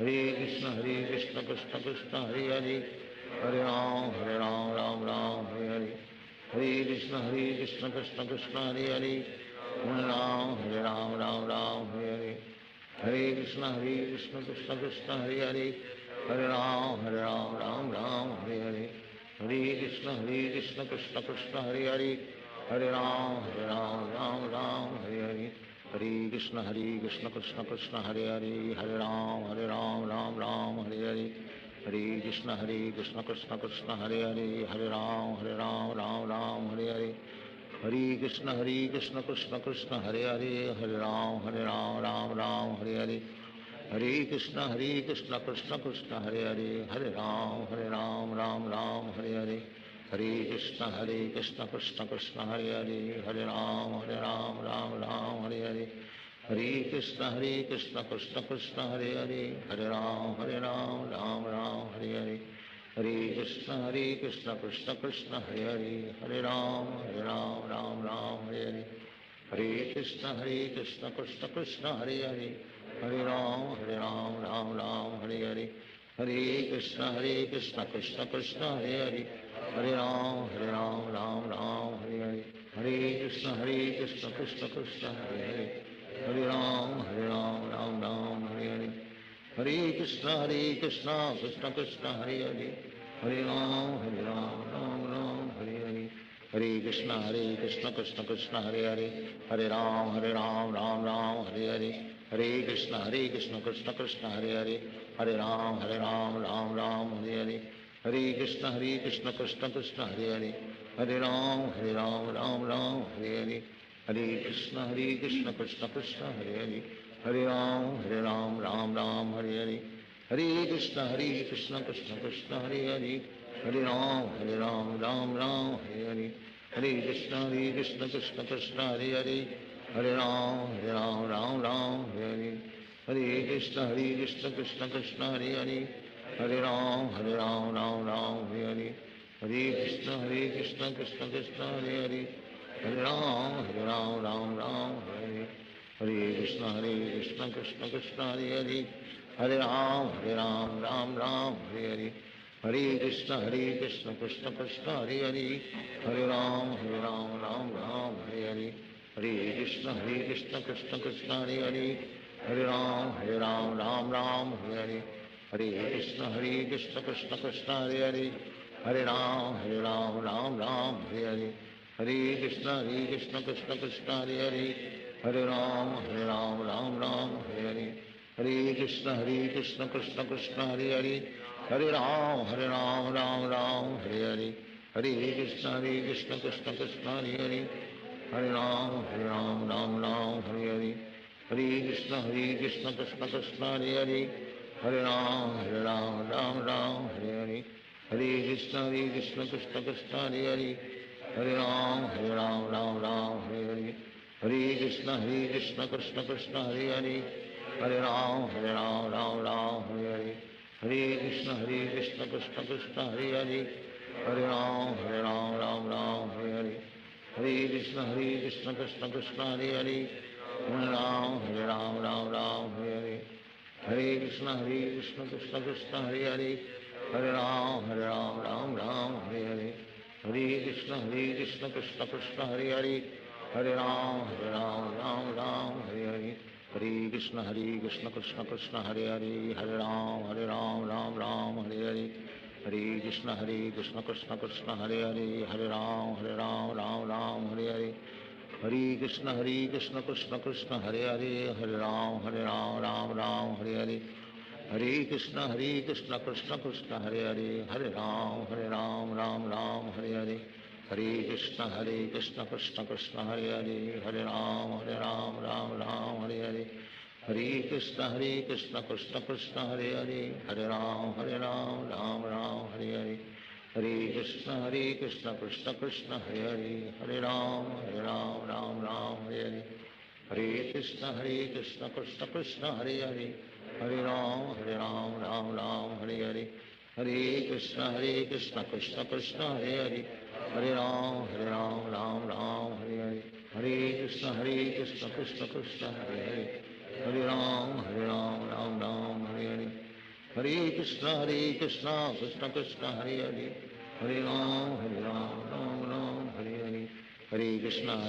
हरे कृष्ण कृष्ण कृष्ण हरे हरे, हरे राम राम हरे हरे, हरे कृष्ण कृष्ण कृष्ण हरे हरे, हरे राम राम हरे हरे, हरे कृष्ण कृष्ण कृष्ण हरे हरे, हरे राम राम हरे हरे, हरे कृष्ण कृष्ण कृष्ण हरे हरे, हरे राम राम हरे हरे, हरे कृष्ण कृष्ण कृष्ण हरे हरे, हरे राम राम हरे हरे, हरे कृष्ण कृष्ण कृष्ण हरे हरे, हरे राम राम हरे हरे, हरे कृष्ण कृष्ण कृष्ण हरे हरे, हरे राम राम हरे हरे, हरे कृष्ण कृष्ण कृष्ण हरे हरे, हरे राम राम हरे हरे, हरे कृष्ण कृष्ण कृष्ण हरे हरे, हरे राम राम हरे हरे, हरे कृष्ण कृष्ण कृष्ण हरे हरे, हरे राम राम हरे हरे, हरे कृष्ण कृष्ण कृष्ण हरे हरे, हरे राम राम हरे हरे, हरे कृष्ण कृष्ण कृष्ण हरे हरे, हरे राम राम हरे हरे, हरे कृष्ण कृष्ण कृष्ण हरे हरे, हरे राम राम हरे हरे, हरे कृष्ण कृष्ण कृष्ण हरे हरे, हरे राम राम हरे हरे, हरे कृष्ण कृष्ण कृष्ण हरे हरे, हरे राम राम हरे हरे, हरे कृष्ण कृष्ण कृष्ण हरे हरे, हरे राम राम हरे हरे, हरे कृष्ण कृष्ण कृष्ण हरे हरे, हरे राम राम हरे हरे, हरे कृष्ण कृष्ण कृष्ण हरे हरे, हरे राम राम हरे हरे, हरे कृष्ण कृष्ण कृष्ण हरे हरे, हरे राम राम हरे हरे, हरे कृष्ण कृष्ण कृष्ण हरे हरे, हरे राम राम हरे हरे, हरे कृष्ण कृष्ण कृष्ण हरे हरे, हरे राम राम हरे हरे, हरे कृष्ण कृष्ण कृष्ण हरे हरे, हरे राम राम हरे हरे, हरे कृष्ण कृष्ण कृष्ण हरे हरे, हरे राम राम हरे हरे, हरे कृष्ण कृष्ण कृष्ण हरे हरे, हरे राम राम हरे हरे, हरे कृष्ण कृष्ण कृष्ण हरे हरे, हरे राम राम हरे हरे, हरे कृष्ण कृष्ण कृष्ण हरे हरे, हरे राम राम हरे हरे, हरे कृष्ण कृष्ण कृष्ण हरे हरे, हरे राम राम हरे हरे, हरे कृष्ण कृष्ण कृष्ण हरे हरे, हरे राम राम हरे हरे, हरे कृष्ण कृष्ण कृष्ण हरे हरे, हरे राम राम हरे हरे, हरे कृष्ण कृष्ण कृष्ण हरे हरे, हरे राम राम हरे हरे, हरे कृष्ण कृष्ण कृष्ण हरे हरे, हरे राम राम हरे हरे, हरे कृष्ण कृष्ण कृष्ण हरे हरे, हरे राम राम हरे हरे, हरे Krishna Krishna Krishna Hare Hare, Hare Ram, Hare Ram, Ram Ram, Hare Hare. Hare Krishna, Krishna Krishna, Hare Hare. Hare Ram, Ram Ram, Hare Hare. Hare Krishna, Krishna Krishna, Hare Hare. Hare Ram, Ram Ram, Hare Hare. Hare Krishna, Krishna Krishna, Hare Hare. Hare Ram, Ram Ram, Hare Hare. Hare Krishna, Krishna Krishna, Hare Hare. Hare Ram, Ram Ram, Hare Hare. Hare Krishna, Krishna Krishna, Hare Hare. Hare Ram, Ram Ram, Hare Hare. Hare Krishna, Krishna Krishna, Hare Hare. Hare Ram, Ram Ram, Hare Hare. Hare Krishna, Krishna Krishna, Hare Hare. Hare Ram, Ram Ram, Hare Hare. Hare Krishna, Krishna Krishna, Hare Hare. Hare Ram, Ram Ram, Hare Hare. Hare Krishna, Krishna Krishna, Hare Hare. Hare Ram, Ram Ram, Hare Hare. Hare Krishna, Krishna Krishna, Hare Hare. Hare Ram, Ram Ram, Hare Hare. Hare Krishna, Krishna Krishna, Hare Hare. Hare Ram, Ram Ram, Hare Hare. Hare Krishna, Krishna Krishna, Hare Hare. Hare Ram, Ram Ram, Hare Hare. Hare Krishna, Krishna Krishna, Hare Hare. Hare Ram, Ram, Hare Hare. Hare Krishna,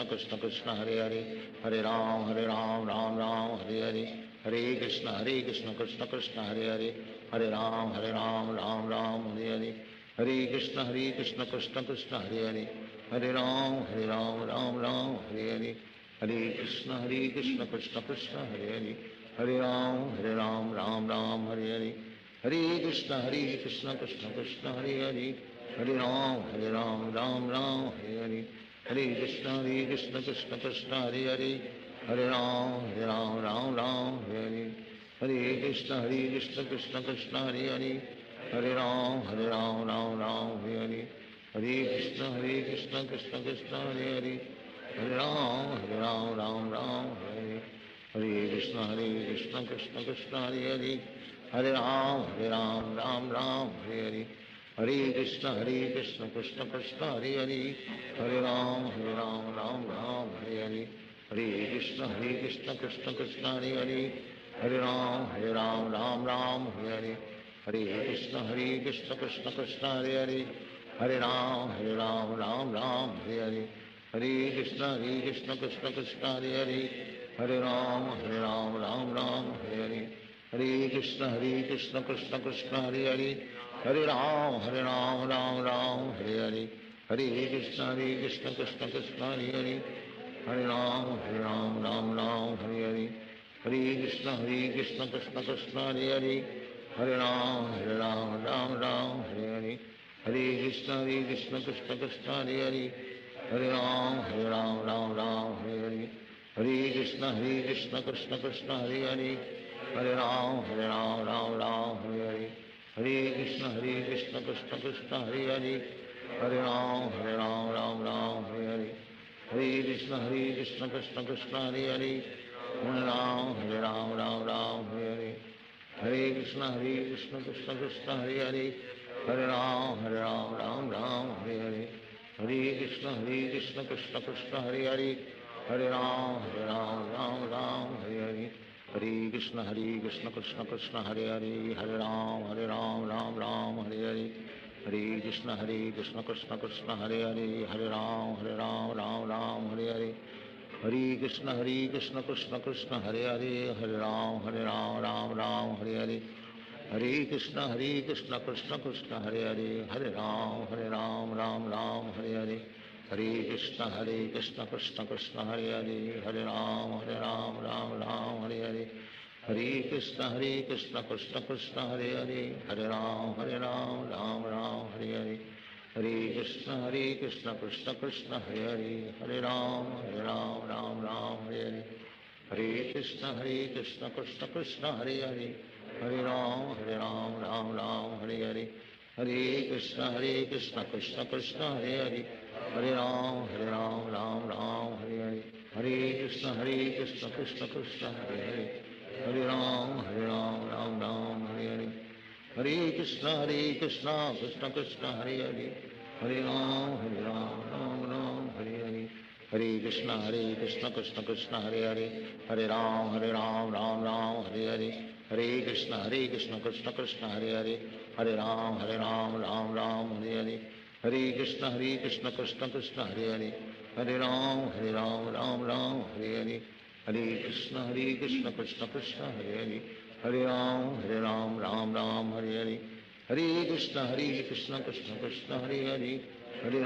Krishna Krishna, Hare Hare. Hare Ram, Ram, Hare Hare. Hare Krishna, Krishna Krishna, Hare Hare. Hare Ram, Ram, Hare Hare. Hare Krishna, Krishna Krishna, Hare Hare. Hare Ram, Ram, Hare Hare. Hare Krishna, Krishna Krishna, Hare Hare. Hare Ram, Ram, Hare Hare. Hare Krishna, Krishna Krishna, Hare Hare. Hare Ram, Ram, Hare Hare. Hare Krishna, Krishna Krishna, Hare Hare. Hare Ram, Ram, Hare Hare. Hare Krishna, Krishna Krishna, Hare Hare. Hare Ram, Ram, Hare Hare. Hare Krishna, Krishna Krishna, Hare Hare. Hare Ram, Ram, Hare. Hare Krishna, Krishna Krishna, Hare Hare. Hare Ram, Ram, Hare Hare. Hare Krishna, Krishna Krishna, Hare Hare. Hare Ram, Ram, Hare Hare. Hare Krishna, Krishna Krishna, Hare Hare. Hare Ram, Ram, Hare Hare. Hare Krishna, Krishna Krishna, Hare Hare. Hare Ram, Ram, Hare Hare. Hare Krishna, Krishna Krishna, Hare Hare. Hare Ram, Hare Hare. Hare Krishna, Krishna Krishna, Hare Hare. Hare Ram, Ram, Hare Hare. Hare Krishna, Krishna Krishna, Hare Hare. Hare Ram, Ram, Hare Hare. Hare Krishna, Krishna Krishna, Hare Hare. Hare Ram, Ram, Hare Hare. Hare Krishna, Krishna Krishna, Hare Hare. Hare Ram, Ram, Hare Hare. Hare Krishna, Krishna Krishna, Hare Hare. Hare Ram, Ram, Hare Hare. Hare Krishna, Krishna Krishna, Hare Hare. Hare Ram, Ram, Hare Hare. Hare Krishna, Krishna Krishna, Hare Hare. Hare Ram, Ram, Hare Hare. Hare Krishna, Krishna Krishna, Hare Hare. Hare Ram, Ram, Hare Hare. Hare Krishna, Krishna Krishna, Hare Hare. Hare Ram, Ram, Hare Hare. Hare Krishna, Krishna Krishna, Hare Hare. Hare Ram, Ram, Hare Hare. Hare Krishna, Krishna Krishna, Hare Hare. Hare Ram, Ram, Hare Hare. Hare Krishna, Krishna Krishna, Hare Hare. Hare Ram, Ram, Hare Hare. Hare Krishna, Krishna Krishna, Hare Hare. Hare Ram, Ram, Hare Hare. Hare Krishna, Krishna Krishna, Hare Hare. Hare Ram, Ram, Hare Hare. Hare Krishna, Krishna Krishna, Hare Hare. Hare Ram, Ram, Hare Hare. Hare Krishna, Krishna Krishna, Hare Hare. Hare Ram, Ram, Hare Hare. Hare Krishna, Krishna Krishna, Hare Hare. Hare Ram, Ram, Hare Hare. Hare Krishna, Krishna Krishna, Hare Hare. Hare Ram, Ram, Hare Hare. Hare Krishna, Krishna Krishna, Hare Hare. Hare Ram, Ram, Hare Hare. Hare Krishna, Krishna Krishna, Hare Hare. Hare Ram, Ram, Hare Hare. हरे कृष्ण कृष्ण कृष्ण हरे हरे, हरे राम राम राम हरे हरे, हरे कृष्ण कृष्ण कृष्ण हरे हरे, हरे राम राम राम हरे हरे, हरे कृष्ण कृष्ण कृष्ण हरे हरे, हरे राम राम राम हरे हरे, हरे कृष्ण कृष्ण कृष्ण हरे हरे, हरे राम राम हरे हरे, हरे कृष्ण कृष्ण कृष्ण हरे हरे, हरे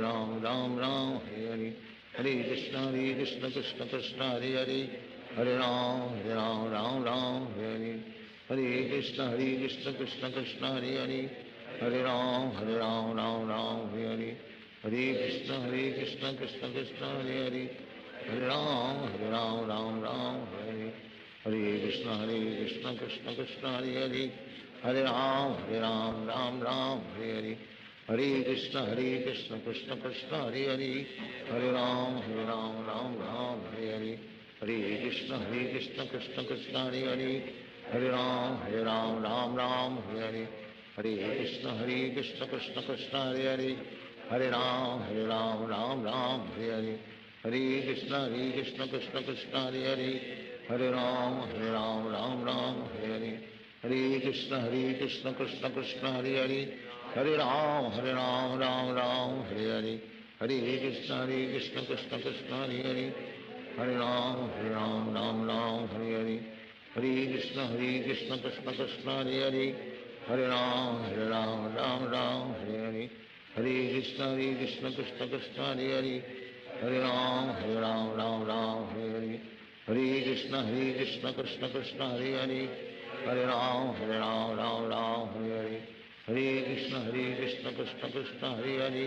राम राम हरे हरे, हरे कृष्ण कृष्ण कृष्ण हरे हरे, हरे राम राम हरे हरे, हरे कृष्ण कृष्ण कृष्ण हरे हरे, हरे राम राम हरे हरे, हरे कृष्ण कृष्ण कृष्ण हरे हरे, हरे राम राम हरे हरे, हरे कृष्ण कृष्ण कृष्ण हरे हरे, हरे राम राम हरे हरे, हरे कृष्ण कृष्ण कृष्ण हरे हरे, हरे राम राम हरे हरे, हरे कृष्ण कृष्ण कृष्ण हरे हरे, हरे राम राम हरे हरे, हरे कृष्ण कृष्ण कृष्ण हरे हरे, हरे राम राम हरे हरे, हरे कृष्ण कृष्ण कृष्ण हरे हरे, हरे राम राम हरे हरे, हरे कृष्ण कृष्ण कृष्ण हरे हरे, हरे राम राम हरे हरे, हरे कृष्ण कृष्ण कृष्ण हरे हरे, हरे राम राम हरे हरे, हरे कृष्ण कृष्ण कृष्ण हरे हरे, हरे राम राम हरे हरे, हरे कृष्ण कृष्ण कृष्ण हरे हरे, हरे राम राम हरे हरे, हरे कृष्ण कृष्ण कृष्ण हरे हरे, हरे राम राम हरे हरे, हरे कृष्ण कृष्ण कृष्ण हरे हरे, हरे राम राम हरे हरे, हरे कृष्ण कृष्ण कृष्ण हरे हरे, हरे राम राम हरे हरे, हरे कृष्ण कृष्ण कृष्ण हरे हरे, हरे राम राम हरे हरे, हरे कृष्ण कृष्ण कृष्ण हरे हरे,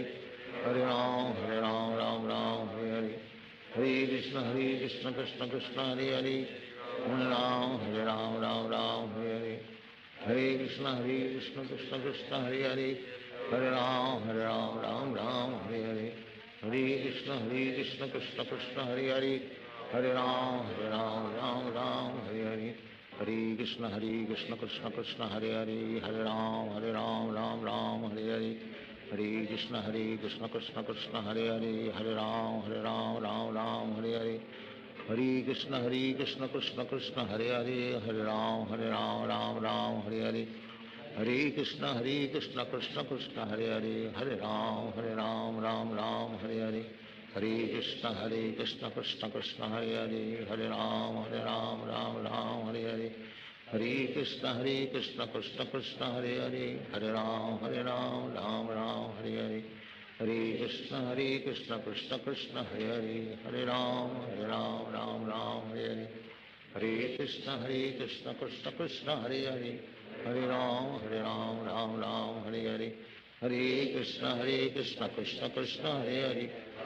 हरे राम राम हरे हरे, हरे कृष्ण कृष्ण कृष्ण हरे हरे, हरे राम राम हरे हरे, हरे कृष्ण कृष्ण कृष्ण हरे हरे, हरे राम राम हरे हरे, हरे कृष्ण कृष्ण कृष्ण हरे हरे, हरे राम राम हरे हरे, हरे कृष्ण कृष्ण कृष्ण हरे हरे, हरे राम राम हरे हरे, हरे कृष्ण कृष्ण कृष्ण हरे हरे, हरे राम राम हरे हरे, हरे कृष्ण कृष्ण कृष्ण हरे हरे, हरे राम राम हरे हरे, हरे कृष्ण कृष्ण कृष्ण हरे हरे, हरे राम राम हरे हरे, हरे कृष्ण कृष्ण कृष्ण हरे हरे, हरे राम राम हरे हरे, हरे कृष्ण कृष्ण कृष्ण हरे हरे, हरे राम राम हरे हरे, हरे कृष्ण कृष्ण कृष्ण हरे हरे, हरे राम राम हरे हरे, हरे कृष्ण कृष्ण कृष्ण हरे हरे, हरे राम राम हरे हरे, हरे कृष्ण कृष्ण कृष्ण हरे हरे,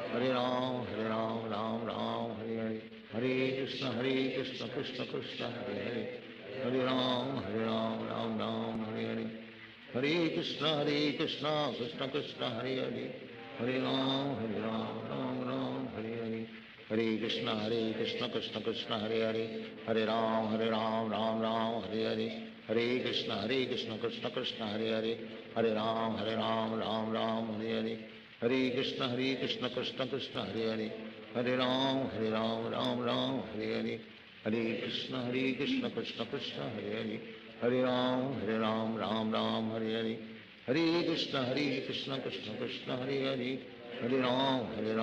हरे राम राम हरे हरे, हरे कृष्ण कृष्ण कृष्ण हरे हरे, हरे राम राम हरे हरे, हरे कृष्ण कृष्ण कृष्ण हरे हरे, हरे राम राम हरे हरे, हरे कृष्ण कृष्ण कृष्ण हरे हरे, हरे राम राम हरे हरे, हरे कृष्ण कृष्ण कृष्ण हरे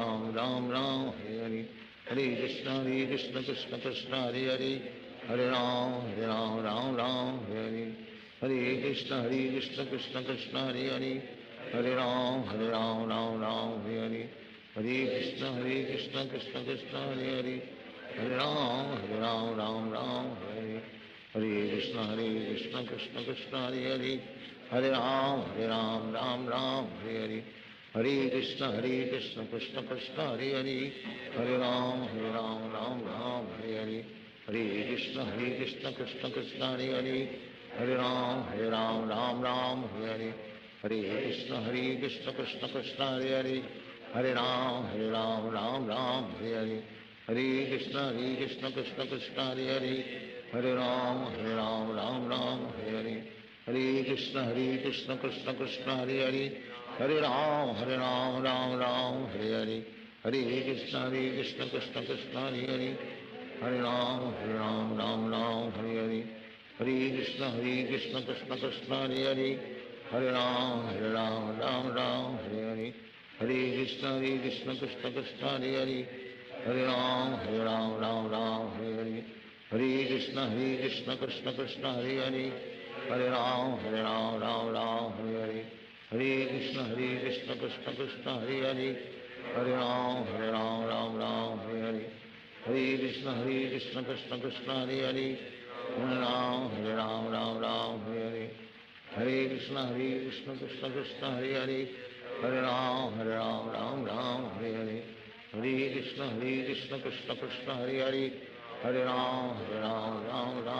हरे, हरे राम राम हरे हरे, हरे कृष्ण कृष्ण कृष्ण हरे हरे, हरे राम राम हरे हरे, हरे कृष्ण कृष्ण कृष्ण हरे हरे, हरे राम राम हरे हरे, हरे कृष्ण कृष्ण कृष्ण हरे हरे, हरे राम राम हरे हरे, हरे कृष्ण कृष्ण कृष्ण हरे हरे, हरे राम राम हरे हरे, हरे कृष्ण कृष्ण कृष्ण हरे हरे, हरे राम राम हरे हरे, हरे कृष्ण कृष्ण कृष्ण हरे हरे, हरे राम राम हरे हरे, हरे कृष्ण कृष्ण कृष्ण हरे हरे, हरे राम राम हरे हरे, हरे कृष्ण कृष्ण कृष्ण हरे हरे, हरे राम राम हरे हरे, हरे कृष्ण कृष्ण कृष्ण हरे हरे, हरे राम राम हरे हरे, हरे कृष्ण कृष्ण कृष्ण हरे हरे, हरे राम राम राम हरे हरे, हरे कृष्ण कृष्ण कृष्ण हरे हरे, हरे राम राम राम हरे हरे, हरे कृष्ण कृष्ण कृष्ण हरे हरे, हरे राम राम राम हरे हरे, हरे कृष्ण कृष्ण कृष्ण हरे हरे, हरे राम राम राम हरे हरे, हरे कृष्ण कृष्ण कृष्ण हरे हरे, हरे राम राम हरे हरे, हरे कृष्ण कृष्ण कृष्ण हरे हरे, हरे राम राम हरे हरे, हरे कृष्ण कृष्ण कृष्ण हरे हरे, हरे राम राम हरे हरे, हरे कृष्ण कृष्ण कृष्ण हरे हरे, हरे राम राम हरे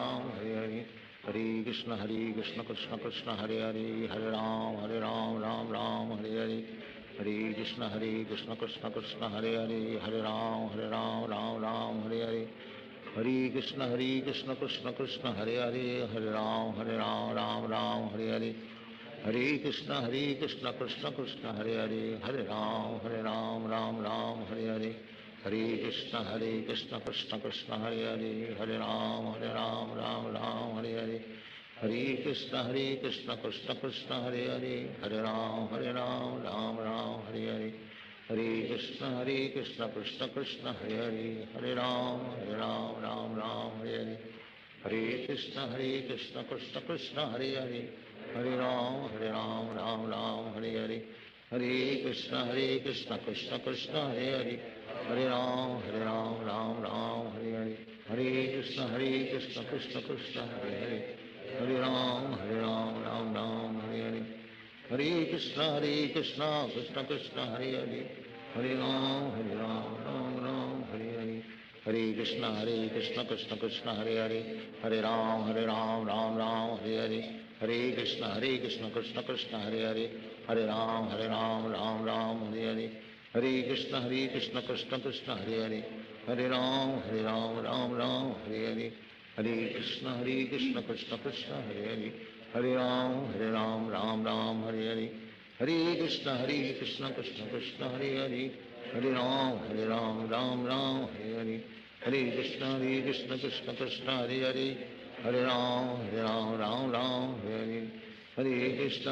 हरे, हरे कृष्ण कृष्ण कृष्ण हरे हरे, हरे राम राम हरे हरे, हरे कृष्ण कृष्ण कृष्ण हरे हरे, हरे राम राम हरे हरे, हरे कृष्ण कृष्ण कृष्ण हरे हरे, हरे राम राम हरे हरे, हरे कृष्ण कृष्ण कृष्ण हरे हरे, हरे राम राम हरे हरे, हरे कृष्ण कृष्ण कृष्ण हरे हरे, हरे राम राम हरे हरे, हरे कृष्ण कृष्ण कृष्ण हरे हरे, हरे राम राम हरे हरे, हरे कृष्ण कृष्ण कृष्ण हरे हरे, हरे राम राम हरे हरे, हरे कृष्ण कृष्ण कृष्ण हरे हरे, हरे राम राम हरे हरे, हरे कृष्ण कृष्ण कृष्ण हरे हरे, हरे राम राम हरे हरे, हरे कृष्ण कृष्ण कृष्ण हरे हरे, हरे राम राम हरे हरे, हरे कृष्ण कृष्ण कृष्ण हरे हरे, हरे राम राम हरे हरे, हरे कृष्ण कृष्ण कृष्ण हरे हरे, हरे राम राम हरे हरे, हरे कृष्ण कृष्ण कृष्ण हरे हरे, हरे राम राम हरे हरे, हरे कृष्ण कृष्ण कृष्ण हरे हरे, हरे राम राम हरे हरे, हरे कृष्ण कृष्ण कृष्ण हरे हरे, हरे राम राम हरे हरे, हरे कृष्ण कृष्ण कृष्ण हरे हरे, हरे राम राम हरे हरे, हरे कृष्ण कृष्ण कृष्ण हरे हरे, हरे राम राम हरे हरे, हरे कृष्ण कृष्ण कृष्ण हरे हरे, हरे राम राम हरे हरे, हरे कृष्ण कृष्ण कृष्ण हरे हरे, हरे राम राम हरे, हरे कृष्ण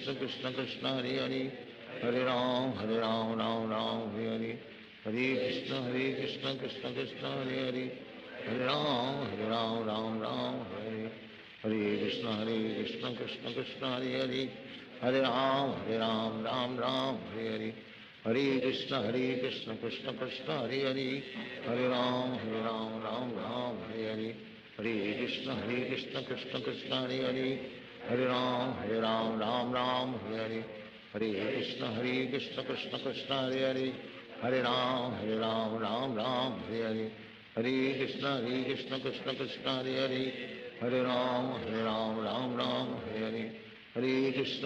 कृष्ण कृष्ण हरे हरे, हरे राम राम हरे हरे, हरे कृष्ण कृष्ण कृष्ण हरे हरे, हरे राम राम हरे हरे, हरे कृष्ण कृष्ण कृष्ण हरे हरे, हरे राम राम हरे हरे, हरे कृष्ण कृष्ण कृष्ण हरे हरे, हरे राम राम हरे हरे, हरे कृष्ण कृष्ण कृष्ण हरे हरे, हरे राम राम हरे हरे, हरे कृष्ण कृष्ण कृष्ण हरे हरे, हरे राम राम हरे हरे, हरे कृष्ण कृष्ण कृष्ण हरे हरे, हरे राम राम हरे हरे, हरे कृष्ण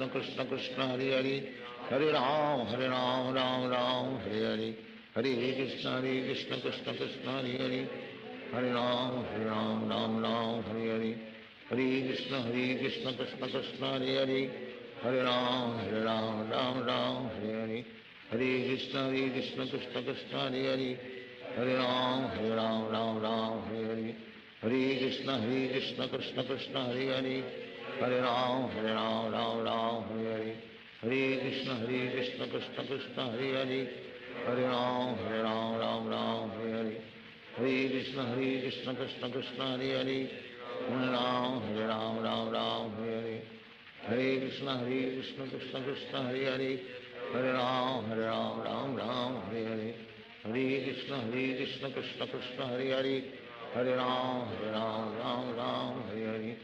कृष्ण कृष्ण हरे हरे, हरे राम राम हरे हरे, हरे कृष्ण कृष्ण कृष्ण हरे हरे, हरे राम राम हरे हरे, हरे कृष्ण कृष्ण कृष्ण हरे हरे, हरे राम हरे हरे, हरे कृष्ण कृष्ण कृष्ण हरे हरे, हरे राम राम हरे हरे, हरे कृष्ण कृष्ण कृष्ण हरे हरे, हरे राम हरे हरे, हरे कृष्ण कृष्ण कृष्ण हरे हरे, हरे राम राम हरे हरे,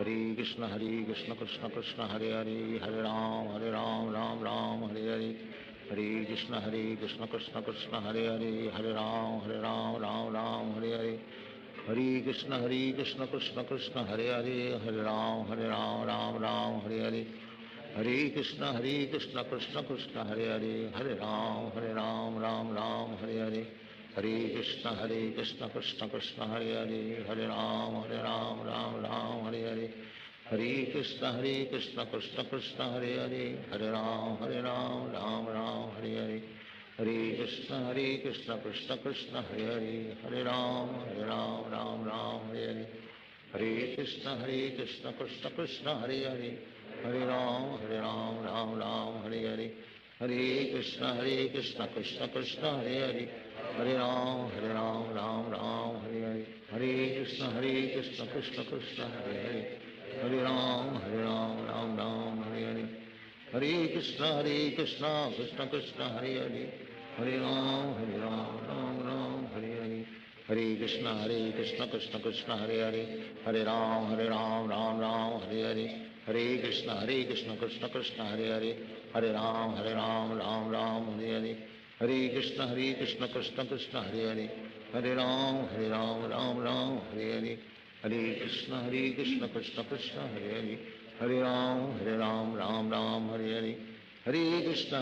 हरे कृष्ण कृष्ण कृष्ण हरे हरे, हरे राम राम हरे हरे, हरे कृष्ण कृष्ण कृष्ण हरे हरे, हरे राम राम हरे हरे, हरे कृष्ण कृष्ण कृष्ण हरे हरे, हरे राम राम हरे हरे, हरे कृष्ण कृष्ण कृष्ण हरे हरे, हरे राम राम हरे हरे, हरे कृष्ण कृष्ण कृष्ण हरे हरे, हरे राम राम हरे हरे, हरे कृष्ण कृष्ण कृष्ण हरे हरे, हरे राम राम हरे हरे, हरे कृष्ण कृष्ण कृष्ण कृष्ण हरे हरे, हरे राम राम राम हरे हरे, हरे कृष्ण कृष्ण कृष्ण हरे हरे, हरे राम राम राम हरे हरे, हरे कृष्ण कृष्ण कृष्ण हरे हरे, हरे राम राम राम हरे हरे, हरे कृष्ण कृष्ण कृष्ण हरे हरे, हरे राम राम राम हरे हरे, हरे कृष्ण कृष्ण कृष्ण हरे हरे, हरे राम राम राम हरे हरे, हरे कृष्ण कृष्ण कृष्ण हरे हरे, हरे राम राम राम हरे हरे, हरे कृष्ण कृष्ण कृष्ण हरे हरे, हरे राम राम राम हरे हरे, हरे कृष्ण कृष्ण कृष्ण हरे हरे, हरे राम राम राम हरे हरे, हरे कृष्ण कृष्ण कृष्ण हरे हरे, हरे राम राम राम हरे हरे, हरे कृष्ण कृष्ण कृष्ण हरे हरे, हरे राम राम राम हरे हरे, हरे कृष्ण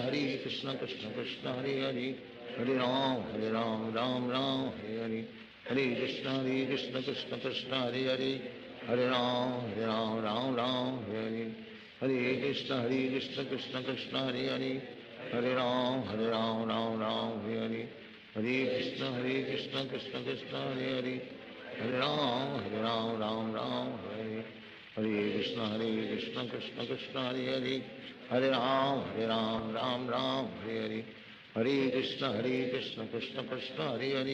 कृष्ण कृष्ण हरे हरे, हरे राम राम राम हरे हरे, हरे कृष्ण कृष्ण कृष्ण हरे हरे, हरे राम राम राम हरे हरे, हरे कृष्ण कृष्ण कृष्ण हरे हरे, हरे राम राम राम हरे हरे, हरे कृष्ण कृष्ण कृष्ण हरे हरे, हरे राम राम राम हरे हरे, हरे कृष्ण कृष्ण कृष्ण हरे हरे, हरे राम राम राम हरे हरे, हरे कृष्ण कृष्ण कृष्ण हरे हरे, हरे राम राम राम हरे हरे, हरे कृष्ण कृष्ण कृष्ण हरे हरे, हरे राम राम राम हरे हरे, हरे कृष्ण कृष्ण कृष्ण हरे हरे,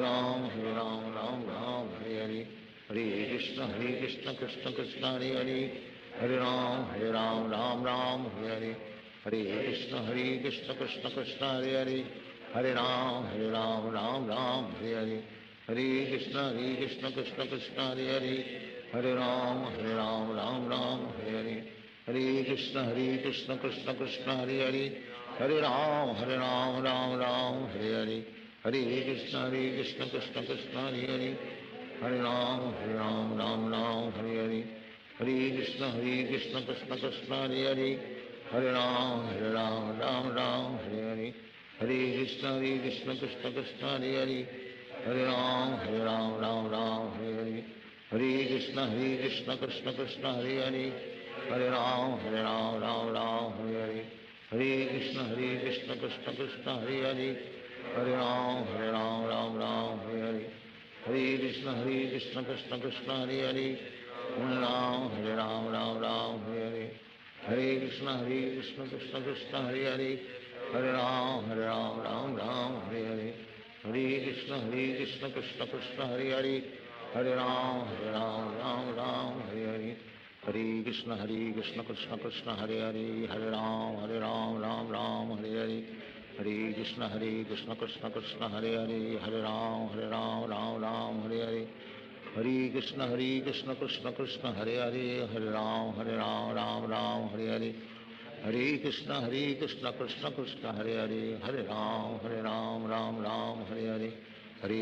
हरे राम राम राम हरे हरे, हरे कृष्ण कृष्ण कृष्ण हरे हरे, हरे राम राम राम हरे हरे, हरे कृष्ण कृष्ण कृष्ण हरे हरे, हरे राम राम राम हरे हरे, हरे कृष्ण कृष्ण कृष्ण हरे हरे, हरे राम राम राम हरे हरे, हरे कृष्ण कृष्ण कृष्ण हरे हरे, हरे राम राम राम हरे हरे, हरे कृष्ण कृष्ण कृष्ण हरे हरे, हरे राम राम राम हरे हरे, हरे कृष्ण कृष्ण कृष्ण हरे हरे, हरे राम राम राम हरे हरे, हरे कृष्ण कृष्ण कृष्ण हरे हरे, हरे राम राम राम हरे हरे, हरे कृष्ण कृष्ण कृष्ण हरे हरे, हरे राम राम राम हरे हरे, हरे कृष्ण कृष्ण कृष्ण हरे हरे, हरे राम राम राम हरे हरे, हरे कृष्ण कृष्ण कृष्ण हरे हरे, हरे राम राम राम हरे हरे, हरे कृष्ण कृष्ण कृष्ण हरे हरे, हरे राम राम राम हरे हरे, हरे कृष्ण कृष्ण कृष्ण हरे हरे, हरे राम राम राम हरे हरे, हरे कृष्ण कृष्ण कृष्ण हरे हरे, हरे राम राम राम हरे हरे, हरे कृष्ण कृष्ण कृष्ण हरे हरे, हरे राम राम राम हरे हरे, हरे कृष्ण कृष्ण कृष्ण हरे हरे, हरे राम राम राम हरे हरे, हरे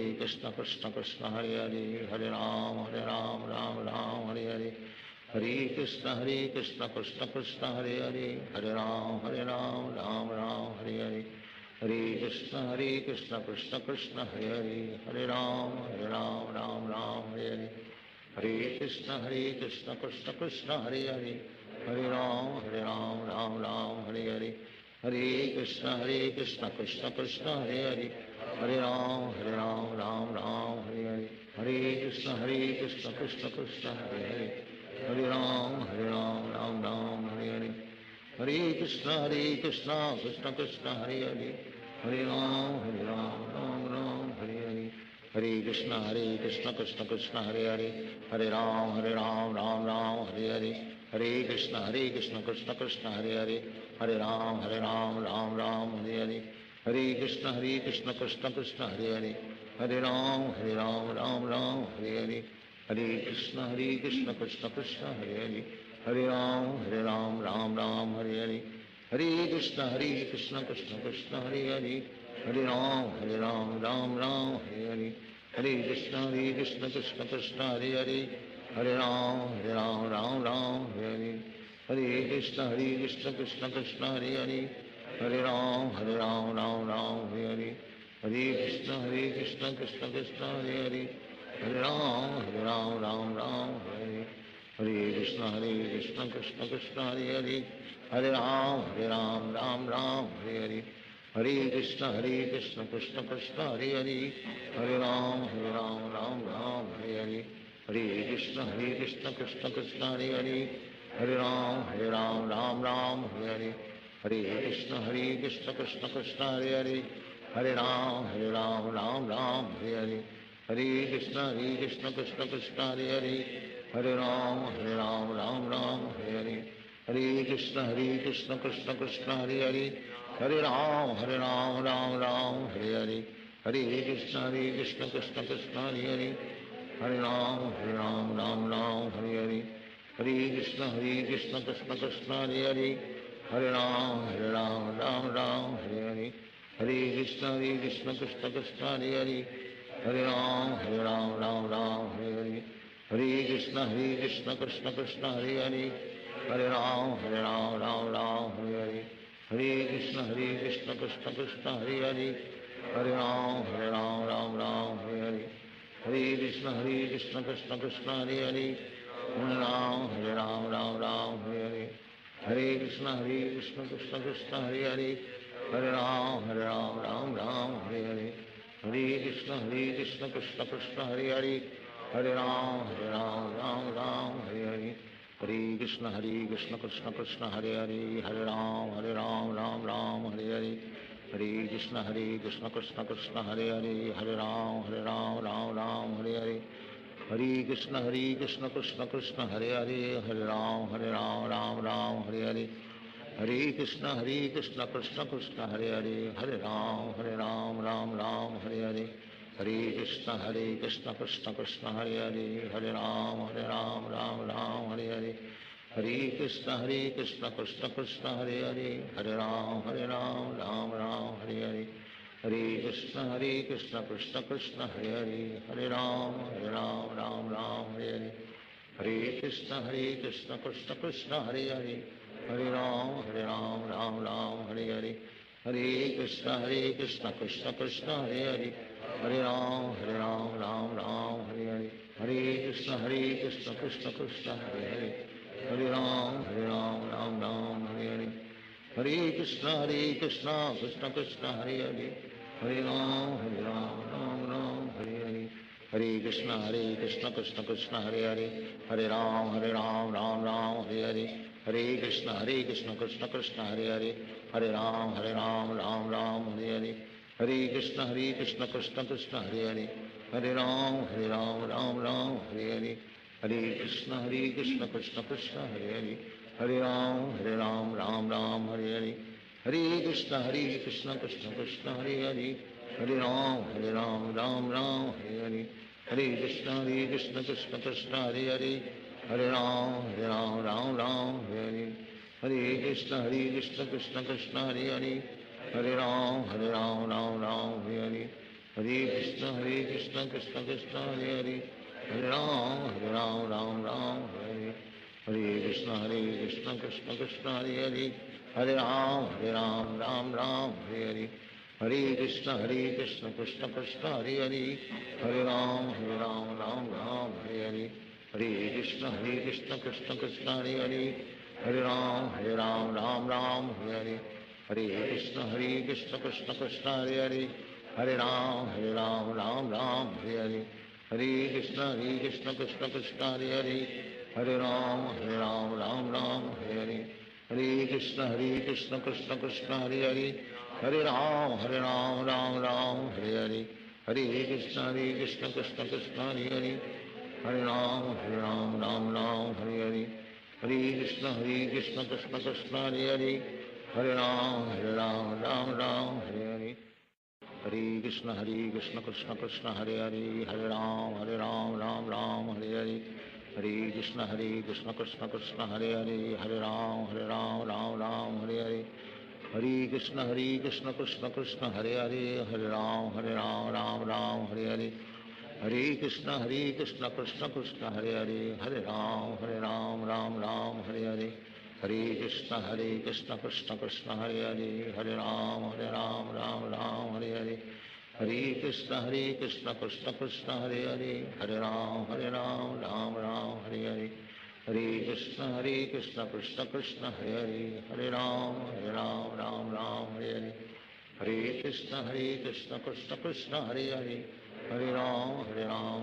कृष्ण कृष्ण कृष्ण हरे हरे, हरे राम राम राम हरे हरे, हरे कृष्ण कृष्ण कृष्ण हरे हरे, हरे राम राम राम हरे हरे, हरे कृष्ण कृष्ण कृष्ण हरे हरे, हरे राम राम राम हरे हरे, हरे कृष्ण कृष्ण कृष्ण हरे हरे, हरे राम राम राम हरे हरे, हरे कृष्ण कृष्ण कृष्ण हरे हरे, हरे राम राम राम हरे हरे, हरे कृष्ण कृष्ण कृष्ण हरे हरे, हरे राम राम राम हरे हरे, हरे कृष्ण कृष्ण कृष्ण हरे हरे, हरे राम राम राम हरे हरे, हरे कृष्ण कृष्ण कृष्ण हरे हरे, हरे राम राम राम हरे हरे, हरे कृष्ण कृष्ण कृष्ण हरे हरे, हरे राम राम राम हरे हरे, हरे कृष्ण कृष्ण कृष्ण हरे हरे, हरे राम राम राम हरे हरे, हरे कृष्ण कृष्ण कृष्ण हरे हरे, हरे राम राम राम हरे हरे, हरे कृष्ण कृष्ण कृष्ण हरे हरे, हरे राम राम राम हरे हरे, हरे कृष्ण कृष्ण कृष्ण हरे हरे, हरे राम राम राम हरे हरे, हरे कृष्ण कृष्ण कृष्ण हरे हरे, हरे राम राम राम हरे हरे, हरे कृष्ण कृष्ण कृष्ण कृष्ण हरे हरे, हरे राम राम राम हरे हरे, हरे कृष्ण कृष्ण कृष्ण हरे हरे, हरे राम राम राम हरे हरे, हरे कृष्ण कृष्ण कृष्ण हरे हरे, हरे राम राम हरे हरे, हरे कृष्ण कृष्ण कृष्ण हरे हरे, हरे राम राम हरे हरे, हरे कृष्ण कृष्ण कृष्ण हरे हरे, हरे राम राम हरे हरे, हरे कृष्ण कृष्ण कृष्ण हरे हरे, हरे राम राम हरे हरे, हरे कृष्ण कृष्ण कृष्ण हरे हरे, हरे राम राम हरे हरे, हरे कृष्ण कृष्ण कृष्ण हरे हरे, हरे राम राम हरे हरे, हरे कृष्ण कृष्ण कृष्ण हरे हरे, हरे राम राम हरे हरे, हरे कृष्ण कृष्ण कृष्ण हरे हरे, हरे राम राम हरे हरे, हरे कृष्ण कृष्ण कृष्ण हरे हरे, हरे राम राम हरे हरे, हरे कृष्ण कृष्ण कृष्ण हरे हरे, हरे राम हरे हरे, हरे कृष्ण कृष्ण कृष्ण हरे हरे, हरे राम राम हरे हरे, हरे कृष्ण कृष्ण कृष्ण हरे हरे, हरे राम राम हरे हरे, हरे कृष्ण कृष्ण कृष्ण हरे हरे, हरे राम राम हरे हरे, हरे कृष्ण कृष्ण कृष्ण हरे हरे, हरे राम राम हरे हरे, हरे कृष्ण कृष्ण कृष्ण हरे हरे, हरे राम राम हरे हरे, हरे कृष्ण कृष्ण कृष्ण हरे हरे, हरे राम राम हरे हरे, हरे कृष्ण कृष्ण कृष्ण हरे हरे, हरे राम राम हरे हरे, हरे कृष्ण कृष्ण कृष्ण हरे हरे, हरे राम राम हरे हरे, हरे कृष्ण कृष्ण कृष्ण हरे हरे, हरे राम राम हरे हरे, हरे कृष्ण कृष्ण कृष्ण हरे हरे, हरे राम राम हरे हरे, हरे कृष्ण कृष्ण कृष्ण हरे हरे, हरे राम राम हरे हरे, हरे कृष्ण कृष्ण कृष्ण हरे हरे, हरे राम राम हरे हरे, हरे कृष्ण कृष्ण कृष्ण हरे हरे, हरे राम राम हरे हरे, हरे कृष्ण कृष्ण कृष्ण हरे हरे, हरे राम राम हरे हरे, हरे कृष्ण कृष्ण कृष्ण हरे हरे, हरे राम राम हरे हरे, हरे कृष्ण कृष्ण कृष्ण हरे हरे, हरे राम राम हरे हरे, हरे कृष्ण कृष्ण कृष्ण हरे हरे, हरे राम राम हरे हरे, हरे कृष्ण कृष्ण कृष्ण हरे हरे, हरे राम राम हरे हरे, हरे कृष्ण कृष्ण कृष्ण हरे हरे, हरे राम राम हरे हरे, हरे कृष्ण कृष्ण कृष्ण हरे हरे, हरे राम राम हरे हरे, हरे कृष्ण कृष्ण कृष्ण हरे हरे, हरे राम राम हरे हरे, हरे कृष्ण कृष्ण कृष्ण हरे हरे, हरे राम राम हरे हरे, हरे कृष्ण कृष्ण कृष्ण हरे हरे, हरे राम राम हरे हरे, हरे कृष्ण कृष्ण कृष्ण हरे हरे, हरे राम राम हरे हरे, हरे कृष्ण कृष्ण कृष्ण हरे हरे, हरे राम राम हरे हरे, हरे कृष्ण कृष्ण कृष्ण हरे हरे, हरे राम राम हरे हरे, हरे कृष्ण कृष्ण कृष्ण हरे हरे, हरे राम राम हरे हरे, हरे कृष्ण कृष्ण कृष्ण हरे हरे, हरे राम राम हरे हरे, हरे कृष्ण कृष्ण कृष्ण हरे हरे, हरे राम हरे हरे, हरे कृष्ण कृष्ण कृष्ण हरे हरे, हरे राम राम हरे हरे, हरे कृष्ण कृष्ण कृष्ण हरे हरे, हरे राम राम हरे हरे, हरे कृष्ण कृष्ण कृष्ण हरे हरे, हरे राम राम हरे हरे, हरे कृष्ण कृष्ण कृष्ण हरे हरे, हरे राम राम हरे हरे, हरे कृष्ण कृष्ण कृष्ण हरे हरे, हरे राम राम हरे हरे, हरे कृष्ण कृष्ण कृष्ण हरे हरे, हरे राम राम हरे हरे, हरे कृष्ण कृष्ण कृष्ण हरे हरे, हरे राम राम हरे हरे, हरे कृष्ण कृष्ण कृष्ण हरे हरे, हरे राम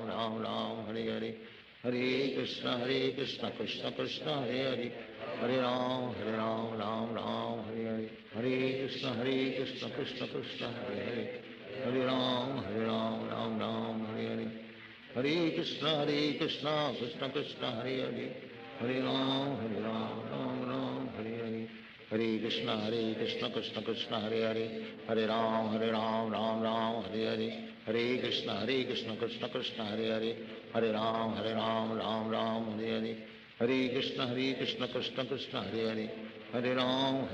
राम राम हरे हरे, हरे कृष्ण कृष्ण कृष्ण हरे हरे, हरे राम राम राम हरे हरे, हरे कृष्ण कृष्ण कृष्ण हरे हरे, हरे राम राम राम हरे हरे, हरे कृष्ण कृष्ण कृष्ण हरे हरे, हरे राम राम राम हरे हरे, हरे कृष्ण कृष्ण कृष्ण हरे हरे, हरे राम राम राम हरे हरे, हरे कृष्ण कृष्ण कृष्ण हरे हरे, हरे राम राम राम हरे हरे, हरे कृष्ण कृष्ण कृष्ण हरे हरे, हरे राम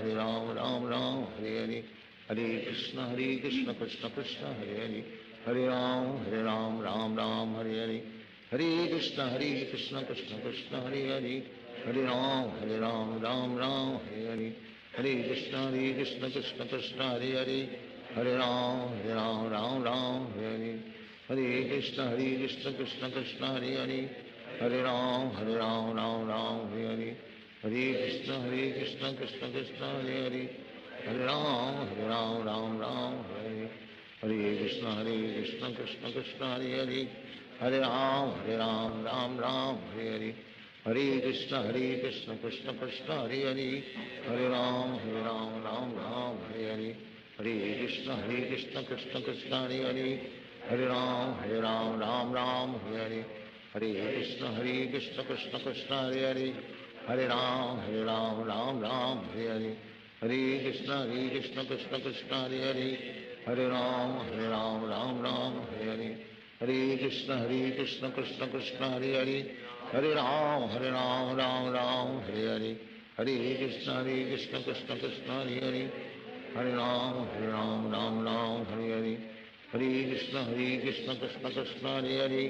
राम राम हरे हरे, हरे कृष्ण कृष्ण कृष्ण हरे हरे, हरे राम राम राम हरे हरे, हरे कृष्ण कृष्ण कृष्ण हरे हरे, हरे राम राम राम हरे हरे, हरे कृष्ण कृष्ण कृष्ण हरे हरे, हरे राम राम राम हरे हरे, हरे कृष्ण कृष्ण कृष्ण हरे हरे, हरे राम राम राम हरे हरे, हरे कृष्ण कृष्ण कृष्ण हरे हरे, हरे राम राम राम हरे हरे, हरे कृष्ण कृष्ण कृष्ण हरे हरे, हरे राम राम राम हरे हरे, हरे कृष्ण कृष्ण कृष्ण हरे हरे, हरे राम राम राम हरे हरे, हरे कृष्ण कृष्ण कृष्ण हरे हरे, हरे राम राम राम हरे हरे, हरे कृष्ण कृष्ण कृष्ण हरे हरे, हरे राम राम राम हरे हरे, हरे कृष्ण कृष्ण कृष्ण हरे हरे, हरे राम राम राम हरे हरे, हरे कृष्ण कृष्ण कृष्ण हरे हरे, हरे राम राम राम हरे हरे, हरे कृष्ण कृष्ण कृष्ण हरे हरे, हरे राम राम राम हरे हरे, हरे कृष्ण कृष्ण कृष्ण हरे हरे, हरे राम राम राम हरे हरे, हरे कृष्ण कृष्ण कृष्ण हरे हरे, हरे राम राम राम हरे हरे, हरे कृष्ण कृष्ण कृष्ण हरे हरे,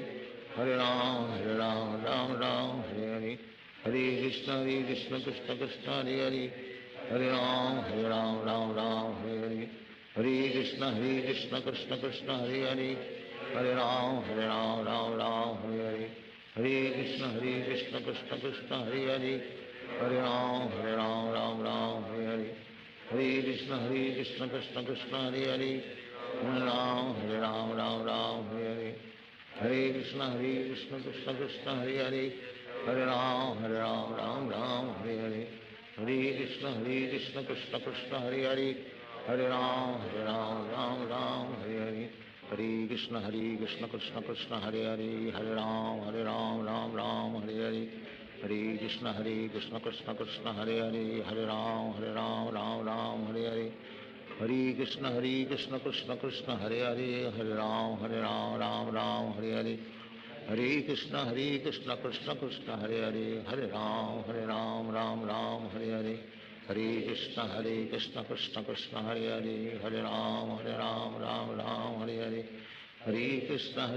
हरे राम राम राम हरे हरे, हरे कृष्ण कृष्ण कृष्ण हरे हरे, हरे राम राम राम हरे हरे, हरे कृष्ण कृष्ण कृष्ण हरे हरे, हरे राम राम राम हरे हरे, हरे कृष्ण कृष्ण कृष्ण हरे हरे, हरे राम राम राम हरे हरे, हरे कृष्ण कृष्ण कृष्ण हरे हरे, हरे राम राम राम हरे हरे, हरे कृष्ण कृष्ण कृष्ण हरे हरे, हरे राम राम राम हरे हरे, हरे कृष्ण कृष्ण कृष्ण हरे हरे, हरे राम राम राम हरे हरे, हरे कृष्ण कृष्ण कृष्ण हरे हरे, हरे राम राम राम हरे हरे, हरे कृष्ण कृष्ण कृष्ण हरे हरे, हरे राम राम राम हरे हरे, हरे कृष्ण कृष्ण कृष्ण हरे हरे, हरे राम राम राम हरे हरे, हरे कृष्ण कृष्ण कृष्ण हरे हरे, हरे राम राम राम हरे हरे, हरे कृष्ण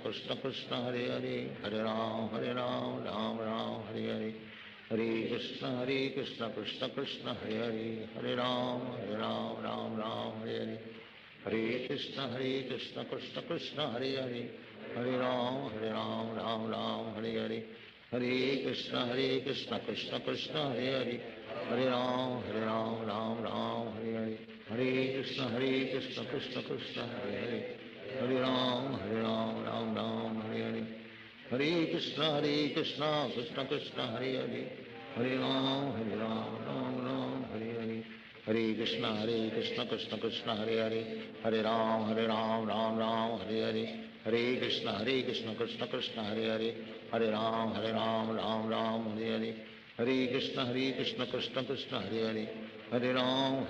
कृष्ण कृष्ण हरे हरे, हरे राम राम राम हरे हरे, हरे कृष्ण कृष्ण कृष्ण हरे हरे, हरे राम राम राम हरे हरे, हरे कृष्ण कृष्ण कृष्ण हरे हरे, हरे राम राम राम हरे हरे, हरे कृष्ण कृष्ण कृष्ण हरे हरे, हरे राम राम राम हरे हरे, हरे कृष्ण कृष्ण कृष्ण हरे हरे, हरे राम राम राम हरे हरे, हरे कृष्ण कृष्ण कृष्ण हरे हरे, हरे राम राम राम हरे हरे, हरे कृष्ण कृष्ण कृष्ण हरे हरे, हरे राम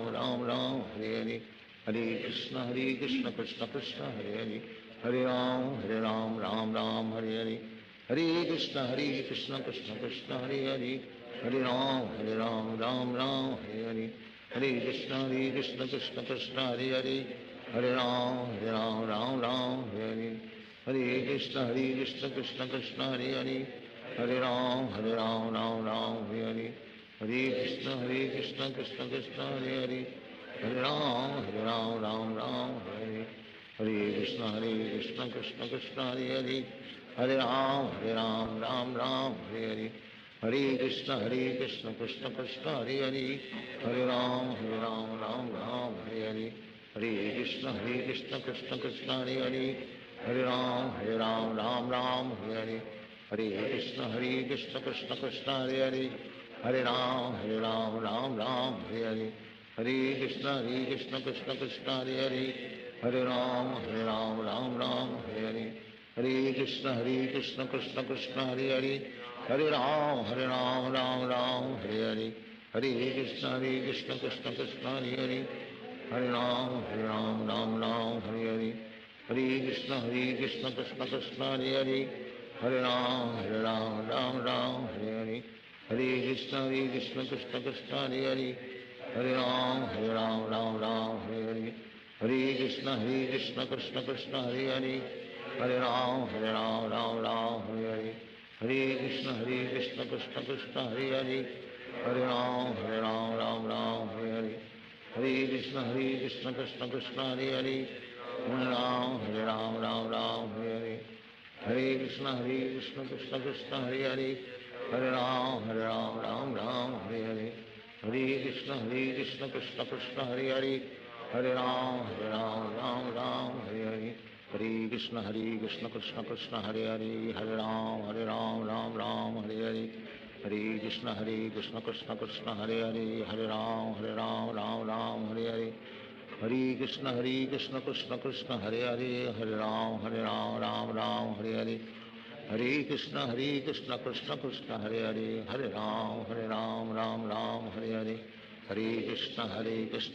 राम राम हरे हरे, हरे कृष्ण कृष्ण कृष्ण हरे हरे, हरे राम राम राम हरे हरे, हरे कृष्ण कृष्ण कृष्ण हरे हरे, हरे राम राम राम हरे हरे, हरे कृष्ण कृष्ण कृष्ण हरे हरे, हरे राम राम राम हरे हरे, हरे कृष्ण कृष्ण कृष्ण हरे हरे, हरे राम राम राम हरे हरे, हरे कृष्ण कृष्ण कृष्ण हरे हरे, हरे राम राम राम हरे हरे, हरे कृष्ण कृष्ण कृष्ण हरे हरे, हरे राम राम राम हरे हरे, हरे कृष्ण कृष्ण कृष्ण हरे हरे, हरे राम राम राम हरे हरे, हरे कृष्ण कृष्ण कृष्ण हरे हरे, हरे राम राम राम हरे हरे, हरे कृष्ण कृष्ण कृष्ण हरे हरे, हरे राम राम हरे हरे, हरे कृष्ण कृष्ण कृष्ण हरे हरे, हरे राम राम हरे हरे, हरे कृष्ण कृष्ण कृष्ण हरे हरे, हरे राम राम हरे हरे, हरे कृष्ण कृष्ण कृष्ण हरे हरे, हरे राम राम हरे हरे, हरे कृष्ण कृष्ण कृष्ण हरे हरे, हरे राम राम हरे हरे, हरे कृष्ण कृष्ण कृष्ण हरे हरे, हरे राम राम हरे हरे, हरे कृष्ण कृष्ण कृष्ण हरे हरे, हरे राम राम हरे हरे, हरे कृष्ण कृष्ण कृष्ण हरे हरे, हरे राम राम हरे हरे, हरे कृष्ण कृष्ण कृष्ण हरे हरे, हरे राम राम हरे हरे, हरे कृष्ण कृष्ण कृष्ण हरे हरे, हरे राम राम हरे हरे, हरे कृष्ण कृष्ण कृष्ण हरे हरे, हरे राम राम हरे हरे, हरे कृष्ण कृष्ण कृष्ण हरे हरे, हरे राम राम हरे हरे, हरे कृष्ण कृष्ण कृष्ण हरे हरे, हरे राम राम हरे हरे, हरे कृष्ण कृष्ण कृष्ण हरे हरे, हरे राम राम हरे हरे, हरे कृष्ण कृष्ण कृष्ण हरे हरे, हरे राम राम हरे हरे, हरे कृष्ण कृष्ण कृष्ण हरे हरे, हरे राम राम हरे हरे, हरे कृष्ण कृष्ण कृष्ण हरे हरे, हरे राम राम हरे हरे, हरे कृष्ण कृष्ण कृष्ण हरे हरे, हरे राम राम हरे हरे, हरे कृष्ण कृष्ण कृष्ण हरे हरे, हरे राम राम हरे हरे, हरे कृष्ण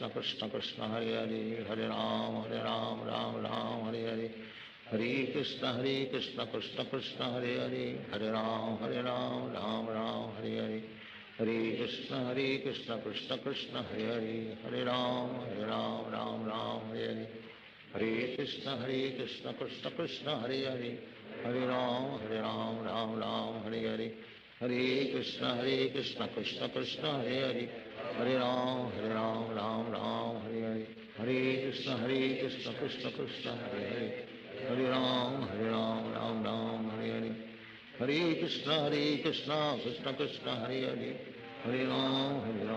कृष्ण कृष्ण हरे हरे, हरे राम राम हरे हरे, हरे कृष्ण कृष्ण कृष्ण हरे हरे, हरे राम राम हरे हरे, हरे कृष्ण कृष्ण कृष्ण हरे हरे, हरे राम राम हरे हरे, हरे कृष्ण कृष्ण कृष्ण हरे हरे, हरे राम हरे हरे, हरे कृष्ण कृष्ण कृष्ण हरे हरे, हरे राम राम हरे हरे, हरे कृष्ण कृष्ण कृष्ण हरे हरे, हरे राम राम हरे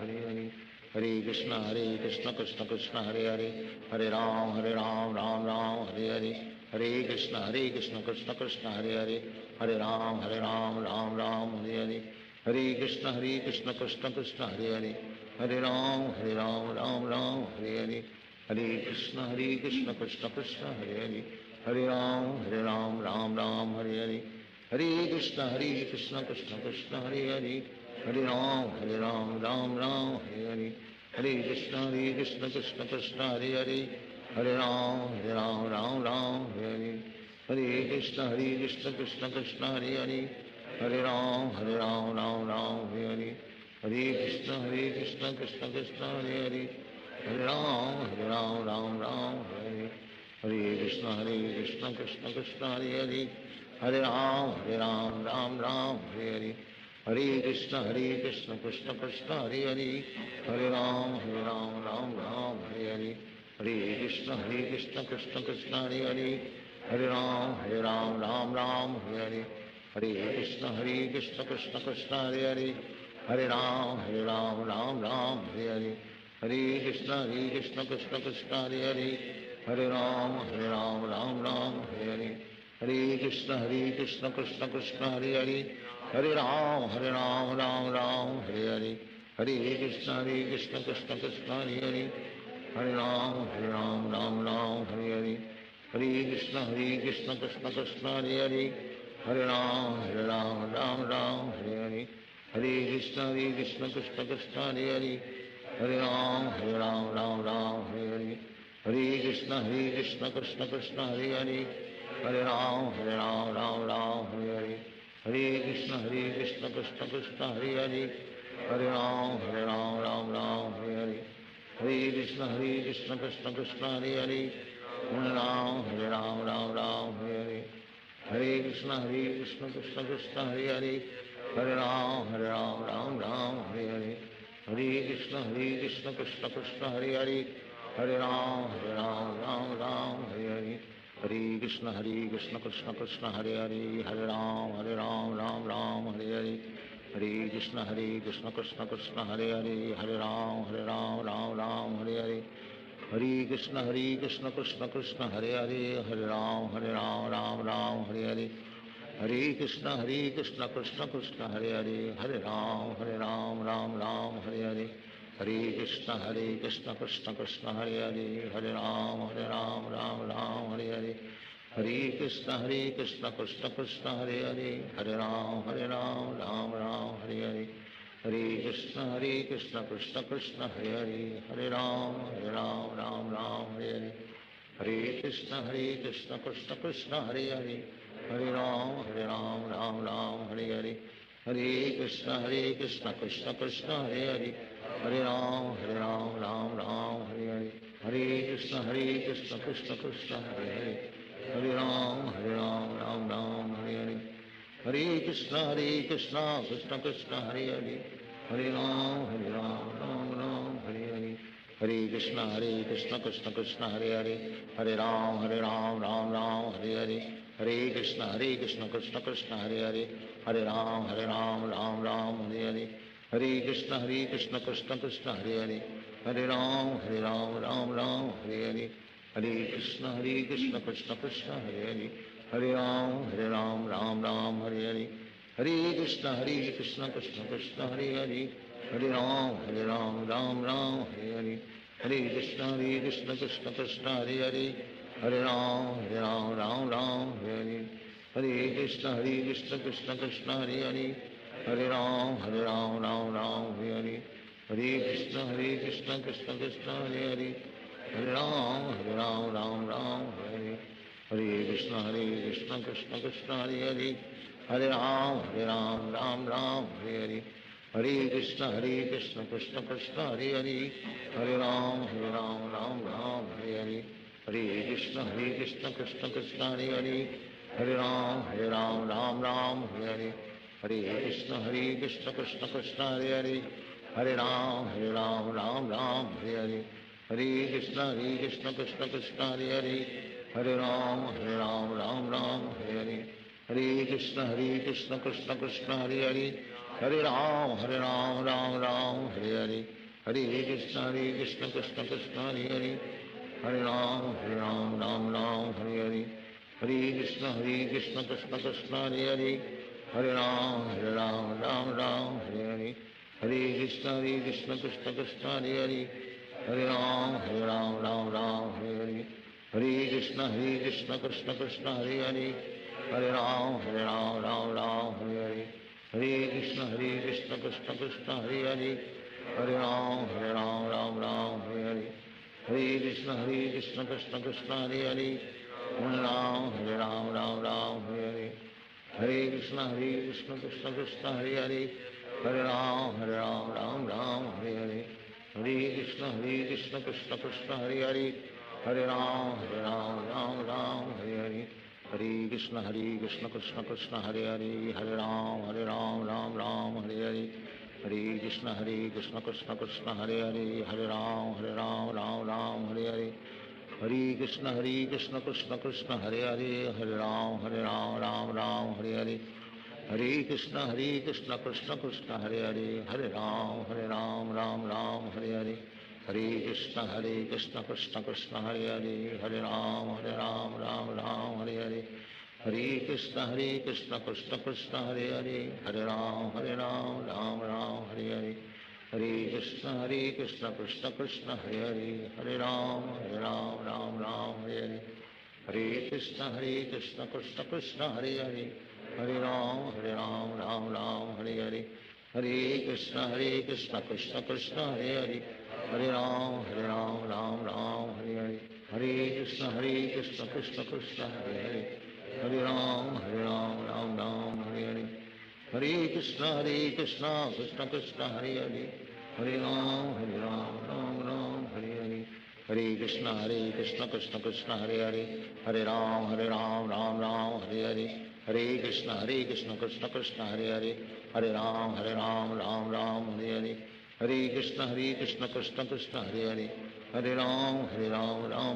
हरे, हरे कृष्ण कृष्ण कृष्ण हरे हरे, हरे राम राम हरे हरे, हरे कृष्ण कृष्ण कृष्ण हरे हरे, हरे राम राम हरे हरे, हरे कृष्ण कृष्ण कृष्ण हरे हरे, हरे राम राम हरे हरे, हरे कृष्ण कृष्ण कृष्ण हरे हरे, हरे राम राम हरे हरे, हरे कृष्ण कृष्ण कृष्ण हरे हरे, हरे राम राम हरे हरे, हरे कृष्ण कृष्ण कृष्ण हरे हरे, हरे राम राम हरे हरे, हरे कृष्ण कृष्ण कृष्ण हरे हरे, हरे राम राम हरे हरे, हरे कृष्ण कृष्ण कृष्ण हरे हरे, हरे राम राम हरे हरे, हरे कृष्ण कृष्ण कृष्ण हरे हरे, हरे राम राम हरे हरे, हरे कृष्ण कृष्ण कृष्ण हरे हरे, हरे राम राम हरे हरे, हरे कृष्ण कृष्ण कृष्ण हरे हरे, हरे राम राम हरे हरे, हरे कृष्ण कृष्ण कृष्ण हरे हरे, हरे राम राम हरे हरे, हरे कृष्ण कृष्ण कृष्ण हरे हरे, हरे राम राम हरे हरे, हरे कृष्ण कृष्ण कृष्ण हरे हरे, हरे राम हरे हरे, हरे कृष्ण कृष्ण कृष्ण हरे हरे, हरे राम राम हरे हरे, हरे कृष्ण कृष्ण कृष्ण हरे हरे, हरे राम हरे हरे, हरे कृष्ण कृष्ण कृष्ण हरे हरे, हरे राम हरे हरे, हरे कृष्ण कृष्ण कृष्ण हरे हरे, हरे राम हरे हरे, हरे कृष्ण कृष्ण कृष्ण हरे हरे, हरे राम हरे हरे, हरे कृष्ण कृष्ण कृष्ण हरे हरे, हरे राम राम हरे हरे, हरे कृष्ण कृष्ण कृष्ण हरे हरे, हरे राम राम राम हरे हरे, हरे कृष्ण कृष्ण कृष्ण हरे हरे, हरे राम राम हरे हरे, हरे कृष्ण कृष्ण कृष्ण हरे हरे, हरे राम राम हरे हरे, हरे कृष्ण कृष्ण कृष्ण हरे हरे, हरे राम राम हरे हरे, हरे कृष्ण कृष्ण कृष्ण हरे हरे, हरे राम राम हरे हरे, हरे कृष्ण कृष्ण कृष्ण हरे हरे, हरे राम राम हरे हरे, हरे कृष्ण कृष्ण कृष्ण हरे हरे, हरे राम राम हरे हरे, हरे कृष्ण कृष्ण कृष्ण हरे हरे, हरे राम राम हरे हरे, हरे कृष्ण कृष्ण कृष्ण हरे हरे, हरे राम राम हरे हरे, हरे कृष्ण कृष्ण कृष्ण हरे हरे, हरे राम राम हरे हरे, हरे कृष्ण कृष्ण कृष्ण हरे हरे, हरे राम हरे हरे, हरे कृष्ण कृष्ण कृष्ण हरे हरे, हरे राम राम हरे हरे, हरे कृष्ण कृष्ण कृष्ण हरे हरे, हरे राम राम हरे हरे, हरे कृष्ण कृष्ण कृष्ण हरे हरे, हरे राम राम हरे हरे, हरे कृष्ण कृष्ण कृष्ण हरे हरे, हरे राम राम हरे हरे, हरे कृष्ण कृष्ण कृष्ण हरे हरे, हरे राम राम हरे हरे, हरे कृष्ण कृष्ण कृष्ण हरे हरे, हरे राम राम हरे हरे, हरे कृष्ण कृष्ण कृष्ण हरे हरे, हरे राम राम हरे हरे, हरे कृष्ण कृष्ण कृष्ण हरे हरे, हरे राम राम हरे हरे, हरे कृष्ण कृष्ण कृष्ण हरे हरे, हरे राम राम हरे हरे, हरे कृष्ण कृष्ण कृष्ण हरे हरे, हरे राम राम हरे हरे, हरे कृष्ण कृष्ण कृष्ण हरे हरे, हरे राम राम हरे हरे, हरे कृष्ण कृष्ण कृष्ण हरे हरे, हरे राम राम हरे हरे, हरे कृष्ण कृष्ण कृष्ण हरे हरे, हरे राम राम हरे हरे, हरे कृष्ण कृष्ण कृष्ण हरे हरे, हरे राम राम हरे हरे, हरे कृष्ण कृष्ण कृष्ण हरे हरे, हरे राम राम हरे हरे, हरे कृष्ण कृष्ण कृष्ण हरे हरे, हरे राम हरे हरे, हरे कृष्ण कृष्ण कृष्ण हरे हरे, हरे राम हरे हरे, हरे कृष्ण कृष्ण कृष्ण हरे हरे, हरे राम हरे हरे, हरे कृष्ण कृष्ण कृष्ण हरे हरे, हरे राम हरे हरे, हरे कृष्ण कृष्ण कृष्ण हरे हरे, हरे राम हरे हरे, हरे कृष्ण कृष्ण कृष्ण हरे हरे, हरे राम हरे हरे, हरे कृष्ण कृष्ण कृष्ण हरे हरे, हरे राम हरे हरे, हरे कृष्ण कृष्ण कृष्ण हरे हरे, हरे राम राम हरे हरे, हरे कृष्ण कृष्ण कृष्ण हरे हरे, हरे राम हरे हरे, हरे कृष्ण कृष्ण कृष्ण हरे हरे, हरे राम हरे हरे, हरे कृष्ण कृष्ण कृष्ण हरे हरे, हरे राम राम हरे हरे, हरे कृष्ण कृष्ण कृष्ण हरे हरे, हरे राम राम हरे हरे, हरे कृष्ण कृष्ण कृष्ण हरे हरे, हरे राम राम हरे हरे, हरे कृष्ण कृष्ण कृष्ण हरे हरे, हरे राम राम हरे हरे, हरे कृष्ण कृष्ण कृष्ण हरे हरे, हरे राम राम हरे हरे, हरे कृष्ण कृष्ण कृष्ण हरे हरे, हरे राम राम हरे हरे, हरे कृष्ण कृष्ण कृष्ण हरे हरे, हरे राम राम हरे हरे, हरे कृष्ण कृष्ण कृष्ण हरे हरे, हरे राम हरे हरे, हरे कृष्ण कृष्ण कृष्ण हरे हरे, हरे राम राम हरे हरे, हरे कृष्ण कृष्ण कृष्ण हरे हरे, हरे राम राम हरे हरे, हरे कृष्ण कृष्ण कृष्ण हरे हरे, हरे Ram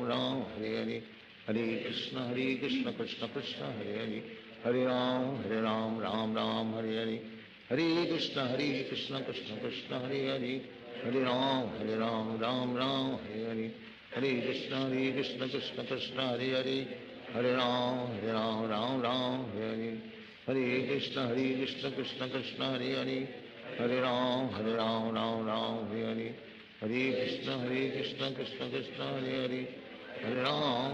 Ram Hare Hare, Hare Krishna Krishna Krishna Hare Hare, Hare Ram Ram Ram Hare Hare, Hare Krishna Krishna Krishna Hare Hare, Hare Ram Ram Ram Hare Hare, Hare Krishna Krishna Krishna Hare Hare, Hare Ram Ram Hare Hare, Hare Krishna Krishna Krishna Hare Hare, Hare Ram Ram Hare Hare, Hare Krishna Krishna Krishna Hare Hare, Hare Ram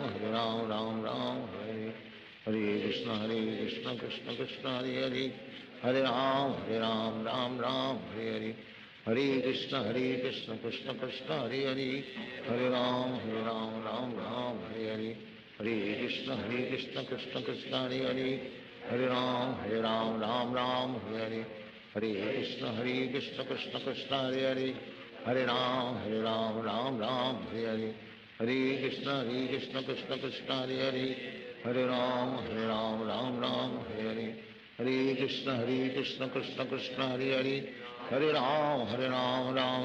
Ram Hare, Hare Krishna Krishna Krishna Hare Hare, Hare Ram Ram Hare, Hare Krishna Krishna Krishna Hare Hare, Hare Ram Ram Hare, Hare Krishna Krishna Krishna Hare Hare, Hare Ram Ram Hare, Hare Krishna Krishna Krishna Hare Hare, Hare Ram Ram Hare, Hare Krishna Krishna Krishna Hare Hare, Hare Ram Ram Hare, Hare Krishna Krishna Krishna Hare Hare, Hare Ram Ram Hare, Hare Krishna Krishna Krishna Hare Hare, Hare Ram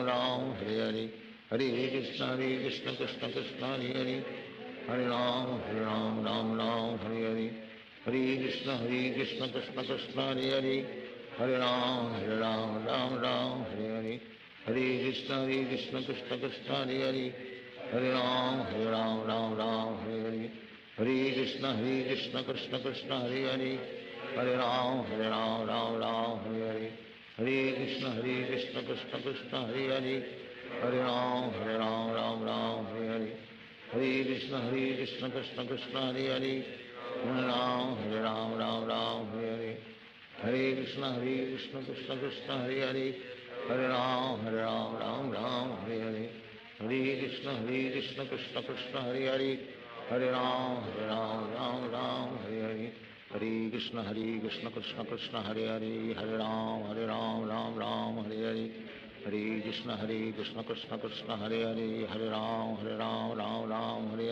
Ram Hare, Hare Krishna Krishna Krishna Hare Hare, Hare Ram Hare, Hare Krishna Krishna Krishna Hare Hare, Hare Ram Hare, Hare Krishna Krishna Krishna Hare Hare, Hare Ram Hare, Hare Krishna Krishna Krishna Hare Hare, Hare Ram Hare, Hare Krishna Krishna Krishna Hare Hare, Hare Ram Hare, Hare Krishna Krishna Krishna Hare Hare, Hare Ram Hare, Hare Krishna Krishna Krishna Hare Hare, Hare Ram Hare, Hare Krishna Krishna Krishna Hare Hare, Hare Ram Hare Hare, Hare Krishna Krishna Krishna Hare Hare, Hare Ram Hare Hare, Hare Krishna Krishna Krishna Hare Hare, Hare Ram Hare Hare, Hare Krishna Krishna Krishna Hare Hare, Hare Ram Hare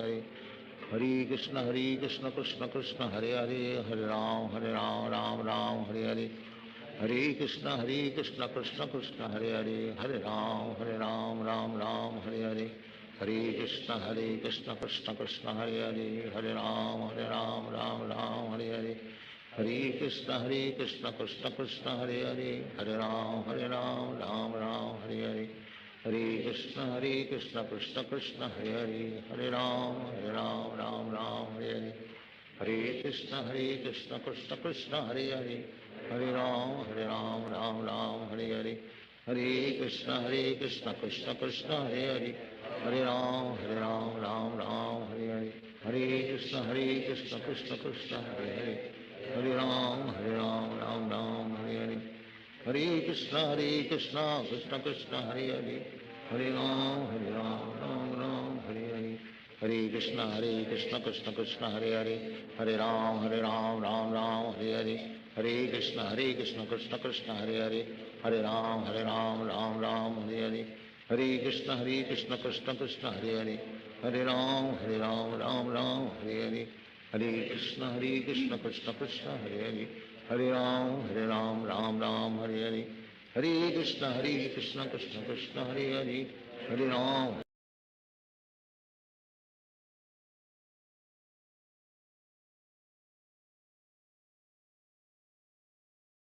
Hare, Hare Krishna Krishna Krishna Hare Hare, Hare Ram Hare Hare, Hare Krishna Krishna Krishna Hare Hare, Hare Ram Hare Hare, Hare Krishna Krishna Krishna Hare Hare, Hare Ram Hare Hare, Hare Krishna Krishna Krishna Hare Hare, Hare Ram Hare Hare, Hare Krishna Krishna Krishna Hare Hare, Hare Ram Hare Hare, Hare Krishna Krishna Krishna Hare Hare, Hare Ram Hare Hare, Hare Krishna Krishna Krishna Hare Hare, Hare Ram Hare Hare, Hare Krishna Krishna Krishna Hare Hare, Hare Ram Hare Hare, Hare Krishna Krishna Krishna Hare Hare, Hare Ram Hare Hare, Hare Krishna Krishna Krishna Hare Hare, Hare Ram Hare Hare, Hare Krishna Krishna Krishna Hare Hare, Hare Ram Hare Hare, Hare Krishna Krishna Krishna Hare Hare, Hare Ram